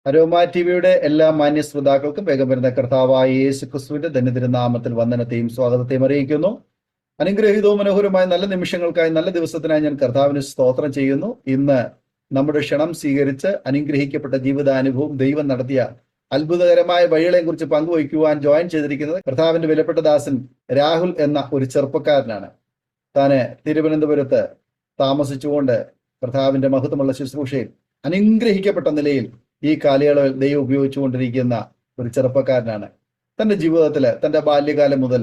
Aroma ടിവിയുടെ എല്ലാ മാന്യ ശ്രോതാക്കൾക്കും വേഗം വരുന്ന കർത്താവായ യേശു ക്രിസ്തുവിന്റെ ധന്യതിരുനാമത്തിൽ വന്ദനത്തെയും സ്വാഗതത്തെയും അറിയിക്കുന്നു. അനുഗ്രഹീതവും മനോഹരമായ നല്ല നിമിഷങ്ങൾക്കായി, നല്ല ദിവസത്തിനായി ഞാൻ കർത്താവിന് സ്തോത്രം ചെയ്യുന്നു. ഇന്ന് നമ്മുടെ ക്ഷണം സ്വീകരിച്ച് അനുഗ്രഹിക്കപ്പെട്ട ജീവിതാനുഭവം, ദൈവം നടത്തിയ അത്ഭുതകരമായ വഴികളെ കുറിച്ച് പങ്കുവയ്ക്കുവാൻ ജോയിൻ ചെയ്തിരിക്കുന്നത് കർത്താവിന്റെ വിലപ്പെട്ട ദാസൻ രാഹുൽ എന്ന ഒരു ചെറുപ്പക്കാരനാണ്. താന് തിരുവനന്തപുരത്ത് താമസിച്ചുകൊണ്ട് കർത്താവിന്റെ മഹത്വമുള്ള ശുശ്രൂഷയിൽ അനുഗ്രഹിക്കപ്പെട്ട നിലയിൽ ഈ കാലയളവിൽ ദൈവം ഉപയോഗിച്ചുകൊണ്ടിരിക്കുന്ന ഒരു ചെറുപ്പക്കാരനാണ്. തന്റെ ജീവിതത്തില്, തന്റെ ബാല്യകാലം മുതൽ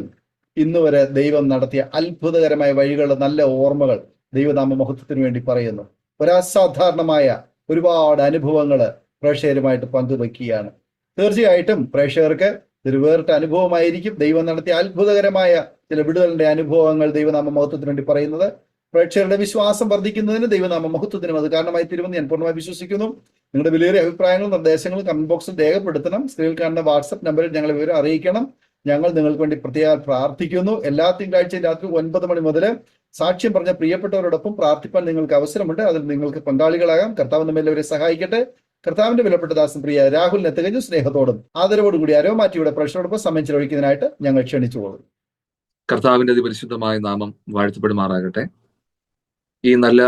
ഇന്ന് വരെ ദൈവം നടത്തിയ അത്ഭുതകരമായ വഴികളുടെ നല്ല ഓർമ്മകൾ ദൈവനാമ മഹത്വത്തിന് വേണ്ടി പറയുന്നു. ഒരസാധാരണമായ ഒരുപാട് അനുഭവങ്ങൾ പ്രേക്ഷകരുമായിട്ട് പങ്കുവയ്ക്കുകയാണ്. തീർച്ചയായിട്ടും പ്രേക്ഷകർക്ക് ഇതൊരു വേറിട്ട അനുഭവമായിരിക്കും. ദൈവം നടത്തിയ അത്ഭുതകരമായ ചില വിടുതലിന്റെ അനുഭവങ്ങൾ ദൈവനാമ മഹത്വത്തിന് വേണ്ടി പറയുന്നത് പ്രേക്ഷകരുടെ വിശ്വാസം വർദ്ധിക്കുന്നതിന്, ദൈവനാമ മഹത്വത്തിനും അത് കാരണമായി തീരുമെന്ന് ഞാൻ പൂർണ്ണമായി വിശ്വസിക്കുന്നു. നിങ്ങളുടെ വിലയേറിയ അഭിപ്രായങ്ങളും നിർദ്ദേശങ്ങളും കമന്റ് ബോക്സിൽ രേഖപ്പെടുത്തണം. സ്ക്രീനിൽ കാണുന്ന വാട്സപ്പ് നമ്പറിൽ ഞങ്ങളെ വിവരം അറിയിക്കണം. ഞങ്ങൾ നിങ്ങൾക്ക് വേണ്ടി പ്രത്യേകം പ്രാർത്ഥിക്കുന്നു. എല്ലാ തിങ്കളാഴ്ചയും രാത്രി 9 മണി മുതൽ സാക്ഷ്യം പറഞ്ഞ പ്രിയപ്പെട്ടവരോടൊപ്പം പ്രാർത്ഥിപ്പാൻ നിങ്ങൾക്ക് അവസരമുണ്ട്. അതിൽ നിങ്ങൾക്ക് പങ്കാളികളാകാം. കർത്താവ് നമ്മെല്ലാവരെ സഹായിക്കട്ടെ. കർത്താവിന്റെ വിലപ്പെട്ട ദാസൻ പ്രിയ രാഹുലിനെ തികഞ്ഞ സ്നേഹത്തോടും ആദരവോടുകൂടി അരോമാറ്റിയുടെ പ്രേക്ഷകരോടൊപ്പം സമയം ചെലവഴിക്കുന്നതിനായിട്ട് ഞങ്ങൾ ക്ഷണിച്ചു പോകും. കർത്താവിന്റെ അതിപരിശുദ്ധമായ നാമം വാഴ്ത്തപ്പെടുമാറാകട്ടെ. ഈ നല്ല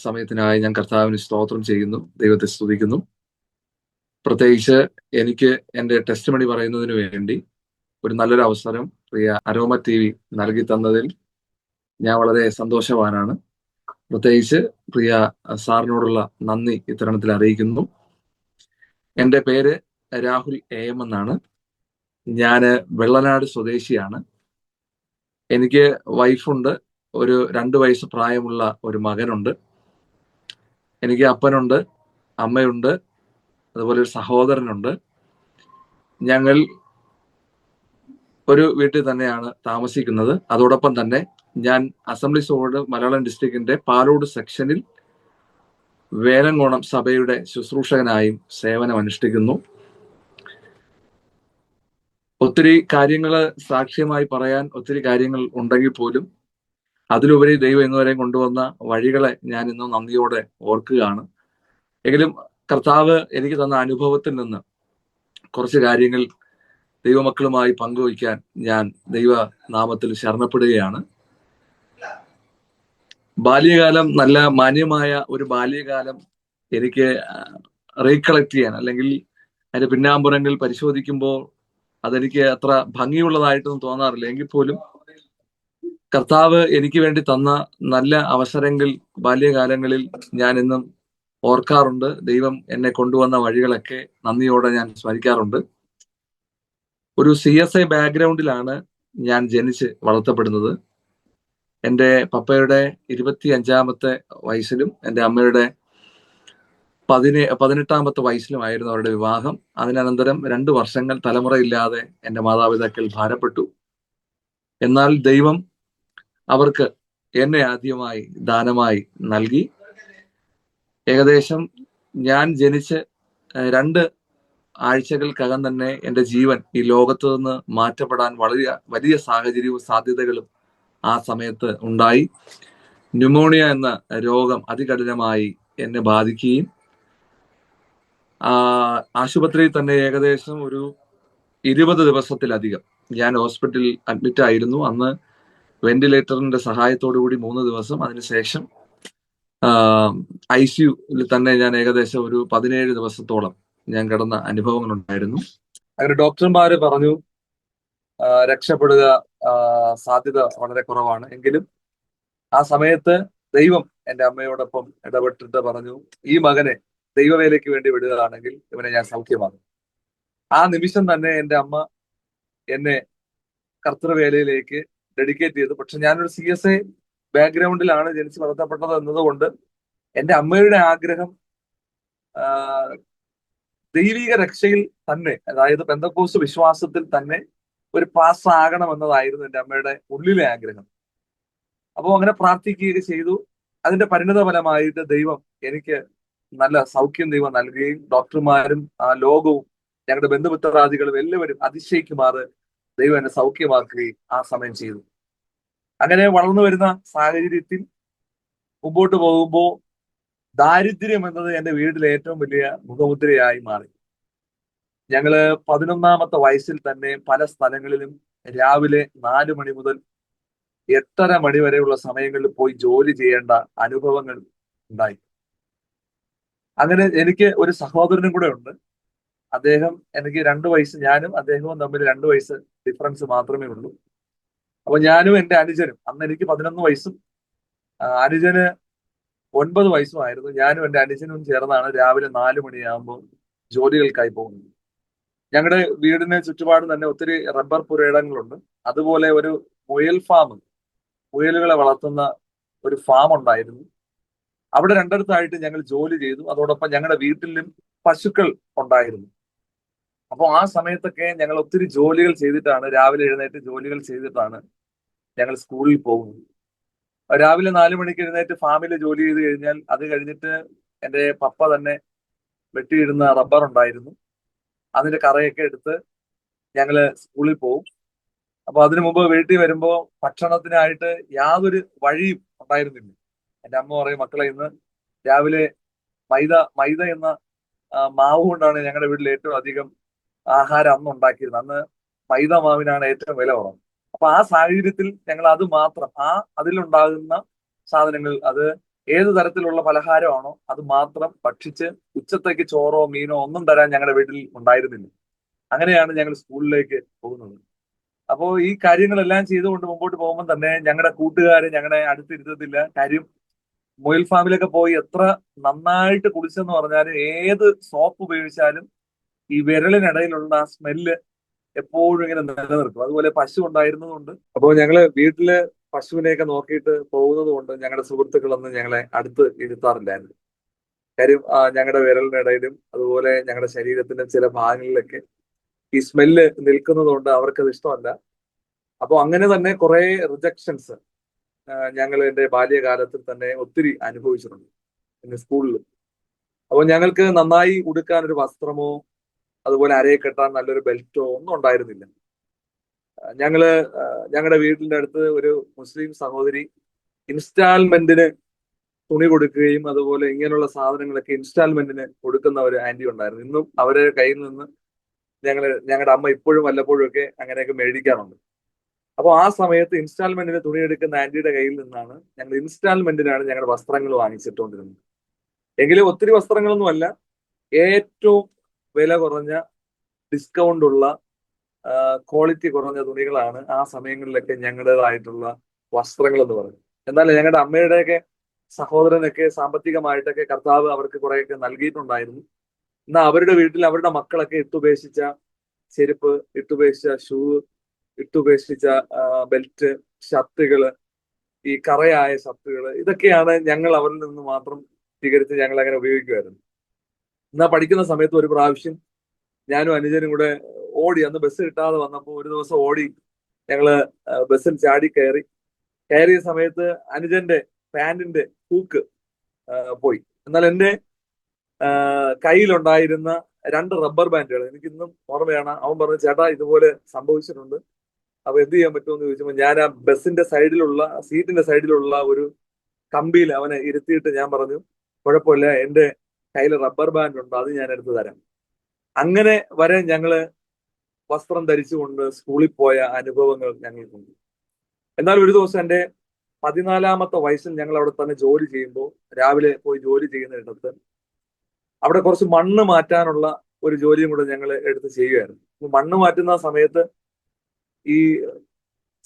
സമയത്തിനായി ഞാൻ കർത്താവിന് സ്തോത്രം ചെയ്യുന്നു, ദൈവത്തെ സ്തുതിക്കുന്നു. പ്രത്യേകിച്ച് എനിക്ക് എൻ്റെ ടെസ്റ്റ് മണി പറയുന്നതിന് വേണ്ടി ഒരു നല്ലൊരു അവസരം പ്രിയ അരോമ TV നൽകി തന്നതിൽ ഞാൻ വളരെ സന്തോഷവാനാണ്. പ്രത്യേകിച്ച് പ്രിയ സാറിനോടുള്ള നന്ദി ഇത്തരണത്തിൽ അറിയിക്കുന്നു. എൻ്റെ പേര് രാഹുൽ AM എന്നാണ്. ഞാൻ വെള്ളനാട് സ്വദേശിയാണ്. എനിക്ക് വൈഫുണ്ട്, ഒരു 2 വയസ്സ് പ്രായമുള്ള ഒരു മകനുണ്ട്. എനിക്ക് അപ്പനുണ്ട്, അമ്മയുണ്ട്, അതുപോലെ ഒരു സഹോദരനുണ്ട്. ഞങ്ങൾ ഒരു വീട്ടിൽ തന്നെയാണ് താമസിക്കുന്നത്. അതോടൊപ്പം തന്നെ ഞാൻ അസംബ്ലീസ് ഓഫ് മലയാളം ഡിസ്ട്രിക്റ്റിന്റെ പാലോട് സെക്ഷനിൽ വേലങ്കോണം സഭയുടെ ശുശ്രൂഷകനായും സേവനം അനുഷ്ഠിക്കുന്നു. ഒത്തിരി കാര്യങ്ങൾ സാക്ഷ്യമായി പറയാൻ ഒത്തിരി കാര്യങ്ങൾ ഉണ്ടെങ്കിൽ പോലും അതിലുപരി ദൈവം ഇന്നുവരെ കൊണ്ടുവന്ന വഴികളെ ഞാൻ ഇന്നും നന്ദിയോടെ ഓർക്കുകയാണ്. എങ്കിലും കർത്താവ് എനിക്ക് തന്ന അനുഭവത്തിൽ നിന്ന് കുറച്ച് കാര്യങ്ങൾ ദൈവമക്കളുമായി പങ്കുവയ്ക്കാൻ ഞാൻ ദൈവനാമത്തിൽ ശരണപ്പെടുകയാണ്. ബാല്യകാലം, നല്ല മാന്യമായ ഒരു ബാല്യകാലം എനിക്ക് റീകളക്ട് ചെയ്യാൻ, അല്ലെങ്കിൽ അതിന്റെ പിന്നാമ്പുറങ്ങൾ പരിശോധിക്കുമ്പോൾ അതെനിക്ക് അത്ര ഭംഗിയുള്ളതായിട്ടൊന്നും തോന്നാറില്ല. എങ്കിൽ പോലും കർത്താവ് എനിക്ക് വേണ്ടി തന്ന നല്ല അവസരങ്ങൾ ബാല്യകാലങ്ങളിൽ ഞാൻ ഇന്നും ഓർക്കാറുണ്ട്. ദൈവം എന്നെ കൊണ്ടുവന്ന വഴികളൊക്കെ നന്ദിയോടെ ഞാൻ സ്മരിക്കാറുണ്ട്. ഒരു CSI ബാക്ക്ഗ്രൗണ്ടിലാണ് ഞാൻ ജനിച്ച് വളർത്തപ്പെടുന്നത്. എൻ്റെ പപ്പയുടെ 25ാമത്തെ വയസ്സിലും എൻ്റെ അമ്മയുടെ 18ാമത്തെ വയസ്സിലുമായിരുന്നു അവരുടെ വിവാഹം. അതിനനന്തരം 2 വർഷങ്ങൾ തലമുറയില്ലാതെ എൻ്റെ മാതാപിതാക്കൾ ഭാരപ്പെട്ടു. എന്നാൽ ദൈവം അവർക്ക് എന്നെ ആദ്യമായി ദാനമായി നൽകി. ഏകദേശം ഞാൻ ജനിച്ച് 2 ആഴ്ചകൾക്കകം തന്നെ എൻ്റെ ജീവൻ ഈ ലോകത്ത് നിന്ന് മാറ്റപ്പെടാൻ വളരെ വലിയ സാഹചര്യവും സാധ്യതകളും ആ സമയത്ത് ഉണ്ടായി. ന്യൂമോണിയ എന്ന രോഗം അതികഠിനമായി എന്നെ ബാധിക്കുകയും ആശുപത്രിയിൽ തന്നെ ഏകദേശം ഒരു 20 ദിവസത്തിലധികം ഞാൻ ഹോസ്പിറ്റലിൽ അഡ്മിറ്റ് ആയിരുന്നു. അന്ന് വെന്റിലേറ്ററിന്റെ സഹായത്തോടു കൂടി 3 ദിവസം, അതിനുശേഷം ICUവിൽ തന്നെ ഞാൻ ഏകദേശം ഒരു 17 ദിവസത്തോളം ഞാൻ കിടന്ന അനുഭവങ്ങളുണ്ടായിരുന്നു. അങ്ങനെ ഡോക്ടർമാര് പറഞ്ഞു രക്ഷപ്പെടുക സാധ്യത വളരെ കുറവാണ്. എങ്കിലും ആ സമയത്ത് ദൈവം എൻ്റെ അമ്മയോടൊപ്പം ഇടപെട്ടിട്ട് പറഞ്ഞു, ഈ മകനെ ദൈവവേലയ്ക്ക് വേണ്ടി വിടുകയാണെങ്കിൽ ഇവനെ ഞാൻ സൗഖ്യമാകും. ആ നിമിഷം തന്നെ എൻ്റെ അമ്മ എന്നെ കർത്തൃവേലയിലേക്ക് ഡെഡിക്കേറ്റ് ചെയ്തു. പക്ഷെ ഞാനൊരു CSI ബാക്ക്ഗ്രൗണ്ടിലാണ് ജനിച്ച് വളർത്തപ്പെട്ടത് എന്നതുകൊണ്ട് എൻ്റെ അമ്മയുടെ ആഗ്രഹം ദൈവിക രക്ഷയിൽ തന്നെ, അതായത് പെന്തക്കോസ്ത് വിശ്വാസത്തിൽ തന്നെ ഒരു പാസ് ആകണം എന്നതായിരുന്നു എൻ്റെ അമ്മയുടെ ഉള്ളിലെ ആഗ്രഹം. അപ്പോൾ അങ്ങനെ പ്രാർത്ഥിക്കുകയൊക്കെ ചെയ്തു. അതിന്റെ പരിണിത ഫലമായിട്ട് ദൈവം എനിക്ക് നല്ല സൗഖ്യം ദൈവം നൽകുകയും ഡോക്ടർമാരും ആ ലോകവും ഞങ്ങളുടെ ബന്ധുമിത്രാദികളും എല്ലാവരും അതിശയിക്കുമാറ് ദൈവം എന്നെ സൗഖ്യമാക്കുകയും ആ സമയം ചെയ്തു. അങ്ങനെ വളർന്നു വരുന്ന സാഹചര്യത്തിൽ മുമ്പോട്ട് പോകുമ്പോൾ ദാരിദ്ര്യം എന്നത് എൻ്റെ വീട്ടിലെ ഏറ്റവും വലിയ മുഖമുദ്രയായി മാറി. ഞങ്ങള് 11ാമത്തെ വയസ്സിൽ തന്നെ പല സ്ഥലങ്ങളിലും രാവിലെ 4 മണി മുതൽ 8:30 മണി വരെയുള്ള സമയങ്ങളിൽ പോയി ജോലി ചെയ്യേണ്ട അനുഭവങ്ങൾ ഉണ്ടായി. അങ്ങനെ എനിക്ക് ഒരു സഹോദരനും കൂടെ ഉണ്ട്. അദ്ദേഹം എനിക്ക് 2 വയസ്സ്, ഞാനും അദ്ദേഹവും തമ്മിൽ 2 വയസ്സ് ഡിഫറൻസ് മാത്രമേ ഉള്ളൂ. അപ്പൊ ഞാനും എന്റെ അനുജനും, അന്ന് എനിക്ക് 11 വയസ്സും അനുജന് 9 വയസ്സുമായിരുന്നു. ഞാനും എന്റെ അനുജനും ചേർന്നാണ് രാവിലെ 4 മണിയാകുമ്പോൾ ജോലികൾക്കായി പോകുന്നത്. ഞങ്ങളുടെ വീടിന് ചുറ്റുപാടും തന്നെ ഒത്തിരി റബ്ബർ പുരയിടങ്ങളുണ്ട്. അതുപോലെ ഒരു മുയൽ ഫാം, മുയലുകളെ വളർത്തുന്ന ഒരു ഫാം ഉണ്ടായിരുന്നു. അവിടെ രണ്ടിടത്തായിട്ട് ഞങ്ങൾ ജോലി ചെയ്തു. അതോടൊപ്പം ഞങ്ങളുടെ വീട്ടിലും പശുക്കൾ ഉണ്ടായിരുന്നു. അപ്പോൾ ആ സമയത്തൊക്കെ ഞങ്ങൾ ഒത്തിരി ജോലികൾ ചെയ്തിട്ടാണ്, രാവിലെ എഴുന്നേറ്റ് ജോലികൾ ചെയ്തിട്ടാണ് ഞങ്ങൾ സ്കൂളിൽ പോകുന്നത്. രാവിലെ 4 മണിക്ക് എഴുന്നേറ്റ് ഫാമിൽ ജോലി ചെയ്ത് കഴിഞ്ഞാൽ അത് കഴിഞ്ഞിട്ട് എൻ്റെ പപ്പ തന്നെ വെട്ടിയിടുന്ന റബ്ബർ ഉണ്ടായിരുന്നു. അതിന്റെ കറയൊക്കെ എടുത്ത് ഞങ്ങള് സ്കൂളിൽ പോകും. അപ്പൊ അതിനു മുമ്പ് വീട്ടിൽ വരുമ്പോ ഭക്ഷണത്തിനായിട്ട് യാതൊരു വഴിയും ഉണ്ടായിരുന്നില്ല. എൻ്റെ അമ്മ പറയും, മക്കളെ ഇന്ന് രാവിലെ മൈദ എന്ന മാവ് കൊണ്ടാണ് ഞങ്ങളുടെ വീട്ടിൽ ഏറ്റവും അധികം ആഹാരം അന്ന് ഉണ്ടാക്കിയിരുന്നത്. അന്ന് മൈദ മാവിനാണ് ഏറ്റവും വില കുറവ്. അപ്പൊ ആ സാഹചര്യത്തിൽ ഞങ്ങൾ അത് മാത്രം, അതിലുണ്ടാകുന്ന സാധനങ്ങൾ, അത് ഏത് തരത്തിലുള്ള പലഹാരമാണോ അത് മാത്രം ഭക്ഷിച്ച് ഉച്ചത്തേക്ക് ചോറോ മീനോ ഒന്നും തരാൻ ഞങ്ങളുടെ വീട്ടിൽ ഉണ്ടായിരുന്നില്ല. അങ്ങനെയാണ് ഞങ്ങൾ സ്കൂളിലേക്ക് പോകുന്നത്. അപ്പോൾ ഈ കാര്യങ്ങളെല്ലാം ചെയ്തുകൊണ്ട് മുമ്പോട്ട് പോകുമ്പോൾ തന്നെ ഞങ്ങളുടെ കൂട്ടുകാര് ഞങ്ങളുടെ അടുത്തിരുത്തത്തില്ല. കാര്യം മുയൽ ഫാമിലൊക്കെ പോയി എത്ര നന്നായിട്ട് കുളിച്ചെന്ന് പറഞ്ഞാലും ഏത് സോപ്പ് ഉപയോഗിച്ചാലും ഈ വിരലിനിടയിലുള്ള ആ സ്മെല്ല് എപ്പോഴും ഇങ്ങനെ നിലനിർത്തും. അതുപോലെ പശു ഉണ്ടായിരുന്നതുകൊണ്ട്, അപ്പോൾ ഞങ്ങള് വീട്ടില് പശുവിനെയൊക്കെ നോക്കിയിട്ട് പോകുന്നത് കൊണ്ട് ഞങ്ങളുടെ സുഹൃത്തുക്കളൊന്നും ഞങ്ങളെ അടുത്ത് ഇരുത്താറില്ലായിരുന്നു. കാര്യം ഞങ്ങളുടെ വിരലിനിടയിലും അതുപോലെ ഞങ്ങളുടെ ശരീരത്തിന്റെ ചില ഭാഗങ്ങളിലൊക്കെ ഈ സ്മെല്ല് നിൽക്കുന്നത് കൊണ്ട് അവർക്കത് ഇഷ്ടമല്ല. അപ്പോൾ അങ്ങനെ തന്നെ കുറെ റിജക്ഷൻസ് ഞങ്ങൾ എൻ്റെ ബാല്യകാലത്തിൽ തന്നെ ഒത്തിരി അനുഭവിച്ചിട്ടുണ്ട് പിന്നെ സ്കൂളിൽ. അപ്പോൾ ഞങ്ങൾക്ക് നന്നായി ഉടുക്കാൻ ഒരു വസ്ത്രമോ അതുപോലെ അരയെ കെട്ടാൻ നല്ലൊരു ബെൽറ്റോ ഒന്നും ഉണ്ടായിരുന്നില്ല. ഞങ്ങള് ഞങ്ങളുടെ വീടിന്റെ അടുത്ത് ഒരു മുസ്ലിം സഹോദരി ഇൻസ്റ്റാൾമെന്റിന് തുണി കൊടുക്കുകയും അതുപോലെ ഇങ്ങനെയുള്ള സാധനങ്ങളൊക്കെ ഇൻസ്റ്റാൾമെന്റിന് കൊടുക്കുന്ന ഒരു ആന്റി ഉണ്ടായിരുന്നു. ഇന്നും അവരെ കയ്യിൽ നിന്ന് ഞങ്ങളുടെ അമ്മ ഇപ്പോഴും വല്ലപ്പോഴും ഒക്കെ അങ്ങനെയൊക്കെ മേടിക്കാറുണ്ട്. അപ്പോൾ ആ സമയത്ത് ഇൻസ്റ്റാൾമെന്റിന് തുണി എടുക്കുന്ന ആന്റിയുടെ കയ്യിൽ നിന്നാണ് ഞങ്ങൾ ഇൻസ്റ്റാൾമെന്റിനാണ് ഞങ്ങളുടെ വസ്ത്രങ്ങൾ വാങ്ങിച്ചിട്ടുകൊണ്ടിരുന്നത്. എങ്കിലും ഒത്തിരി വസ്ത്രങ്ങളൊന്നും അല്ല, ഏറ്റവും വില കുറഞ്ഞ ഡിസ്കൗണ്ട് ഉള്ള ക്വാളിറ്റി കുറഞ്ഞ തുണികളാണ് ആ സമയങ്ങളിലൊക്കെ ഞങ്ങളുടേതായിട്ടുള്ള വസ്ത്രങ്ങൾ എന്ന് പറയുന്നത്. എന്നാൽ ഞങ്ങളുടെ അമ്മയുടെയൊക്കെ സഹോദരനൊക്കെ സാമ്പത്തികമായിട്ടൊക്കെ കർത്താവ് അവർക്ക് കുറെയൊക്കെ നൽകിയിട്ടുണ്ടായിരുന്നു. എന്നാൽ അവരുടെ വീട്ടിൽ അവരുടെ മക്കളൊക്കെ ഇട്ടുപേക്ഷിച്ച ചെരുപ്പ്, ഇട്ടുപേക്ഷിച്ച ഷൂ, ഇട്ടുപേക്ഷിച്ച ബെൽറ്റ്, ഷർട്ടുകള്, ഈ കറയായ ഷർട്ടുകള്, ഇതൊക്കെയാണ് ഞങ്ങൾ അവരിൽ നിന്ന് മാത്രം സ്വീകരിച്ച് ഞങ്ങൾ അങ്ങനെ ഉപയോഗിക്കുമായിരുന്നു. എന്നാൽ പഠിക്കുന്ന സമയത്ത് ഒരു പ്രാവശ്യം ഞാനും അനുജനും കൂടെ ഓടി, അന്ന് ബസ് കിട്ടാതെ വന്നപ്പോൾ ഒരു ദിവസം ഓടി ഞങ്ങള് ബസ്സിൽ ചാടി കയറിയ സമയത്ത് അനുജന്റെ പാന്റിന്റെ ഹൂക്ക് പോയി. എന്നാൽ എൻ്റെ കയ്യിലുണ്ടായിരുന്ന 2 റബ്ബർ ബാൻഡുകൾ എനിക്ക് ഇന്നും ഓർമ്മയാണ്. അവൻ പറഞ്ഞു, ചേട്ടാ ഇതുപോലെ സംഭവിച്ചിട്ടുണ്ട്, അപ്പൊ എന്ത് ചെയ്യാൻ പറ്റുമെന്ന് ചോദിച്ചപ്പോൾ ഞാൻ ആ ബസ്സിന്റെ സീറ്റിന്റെ സൈഡിലുള്ള ഒരു കമ്പിയിൽ അവനെ ഇരുത്തിയിട്ട് ഞാൻ പറഞ്ഞു, കുഴപ്പമില്ല, എൻ്റെ കയ്യിൽ റബ്ബർ ബാൻഡ് ഉണ്ട്, അത് ഞാൻ എടുത്തു തരാം. അങ്ങനെ വരെ ഞങ്ങള് വസ്ത്രം ധരിച്ചുകൊണ്ട് സ്കൂളിൽ പോയ അനുഭവങ്ങൾ ഞങ്ങൾക്കുണ്ട്. എന്നാൽ ഒരു ദിവസം എൻ്റെ 14ാമത്തെ വയസ്സിൽ ഞങ്ങൾ അവിടെ തന്നെ ജോലി ചെയ്യുമ്പോൾ, രാവിലെ പോയി ജോലി ചെയ്യുന്നിടത്ത് അവിടെ കുറച്ച് മണ്ണ് മാറ്റാനുള്ള ഒരു ജോലിയും കൂടെ ഞങ്ങൾ എടുത്ത് ചെയ്യുകയായിരുന്നു. മണ്ണ് മാറ്റുന്ന സമയത്ത് ഈ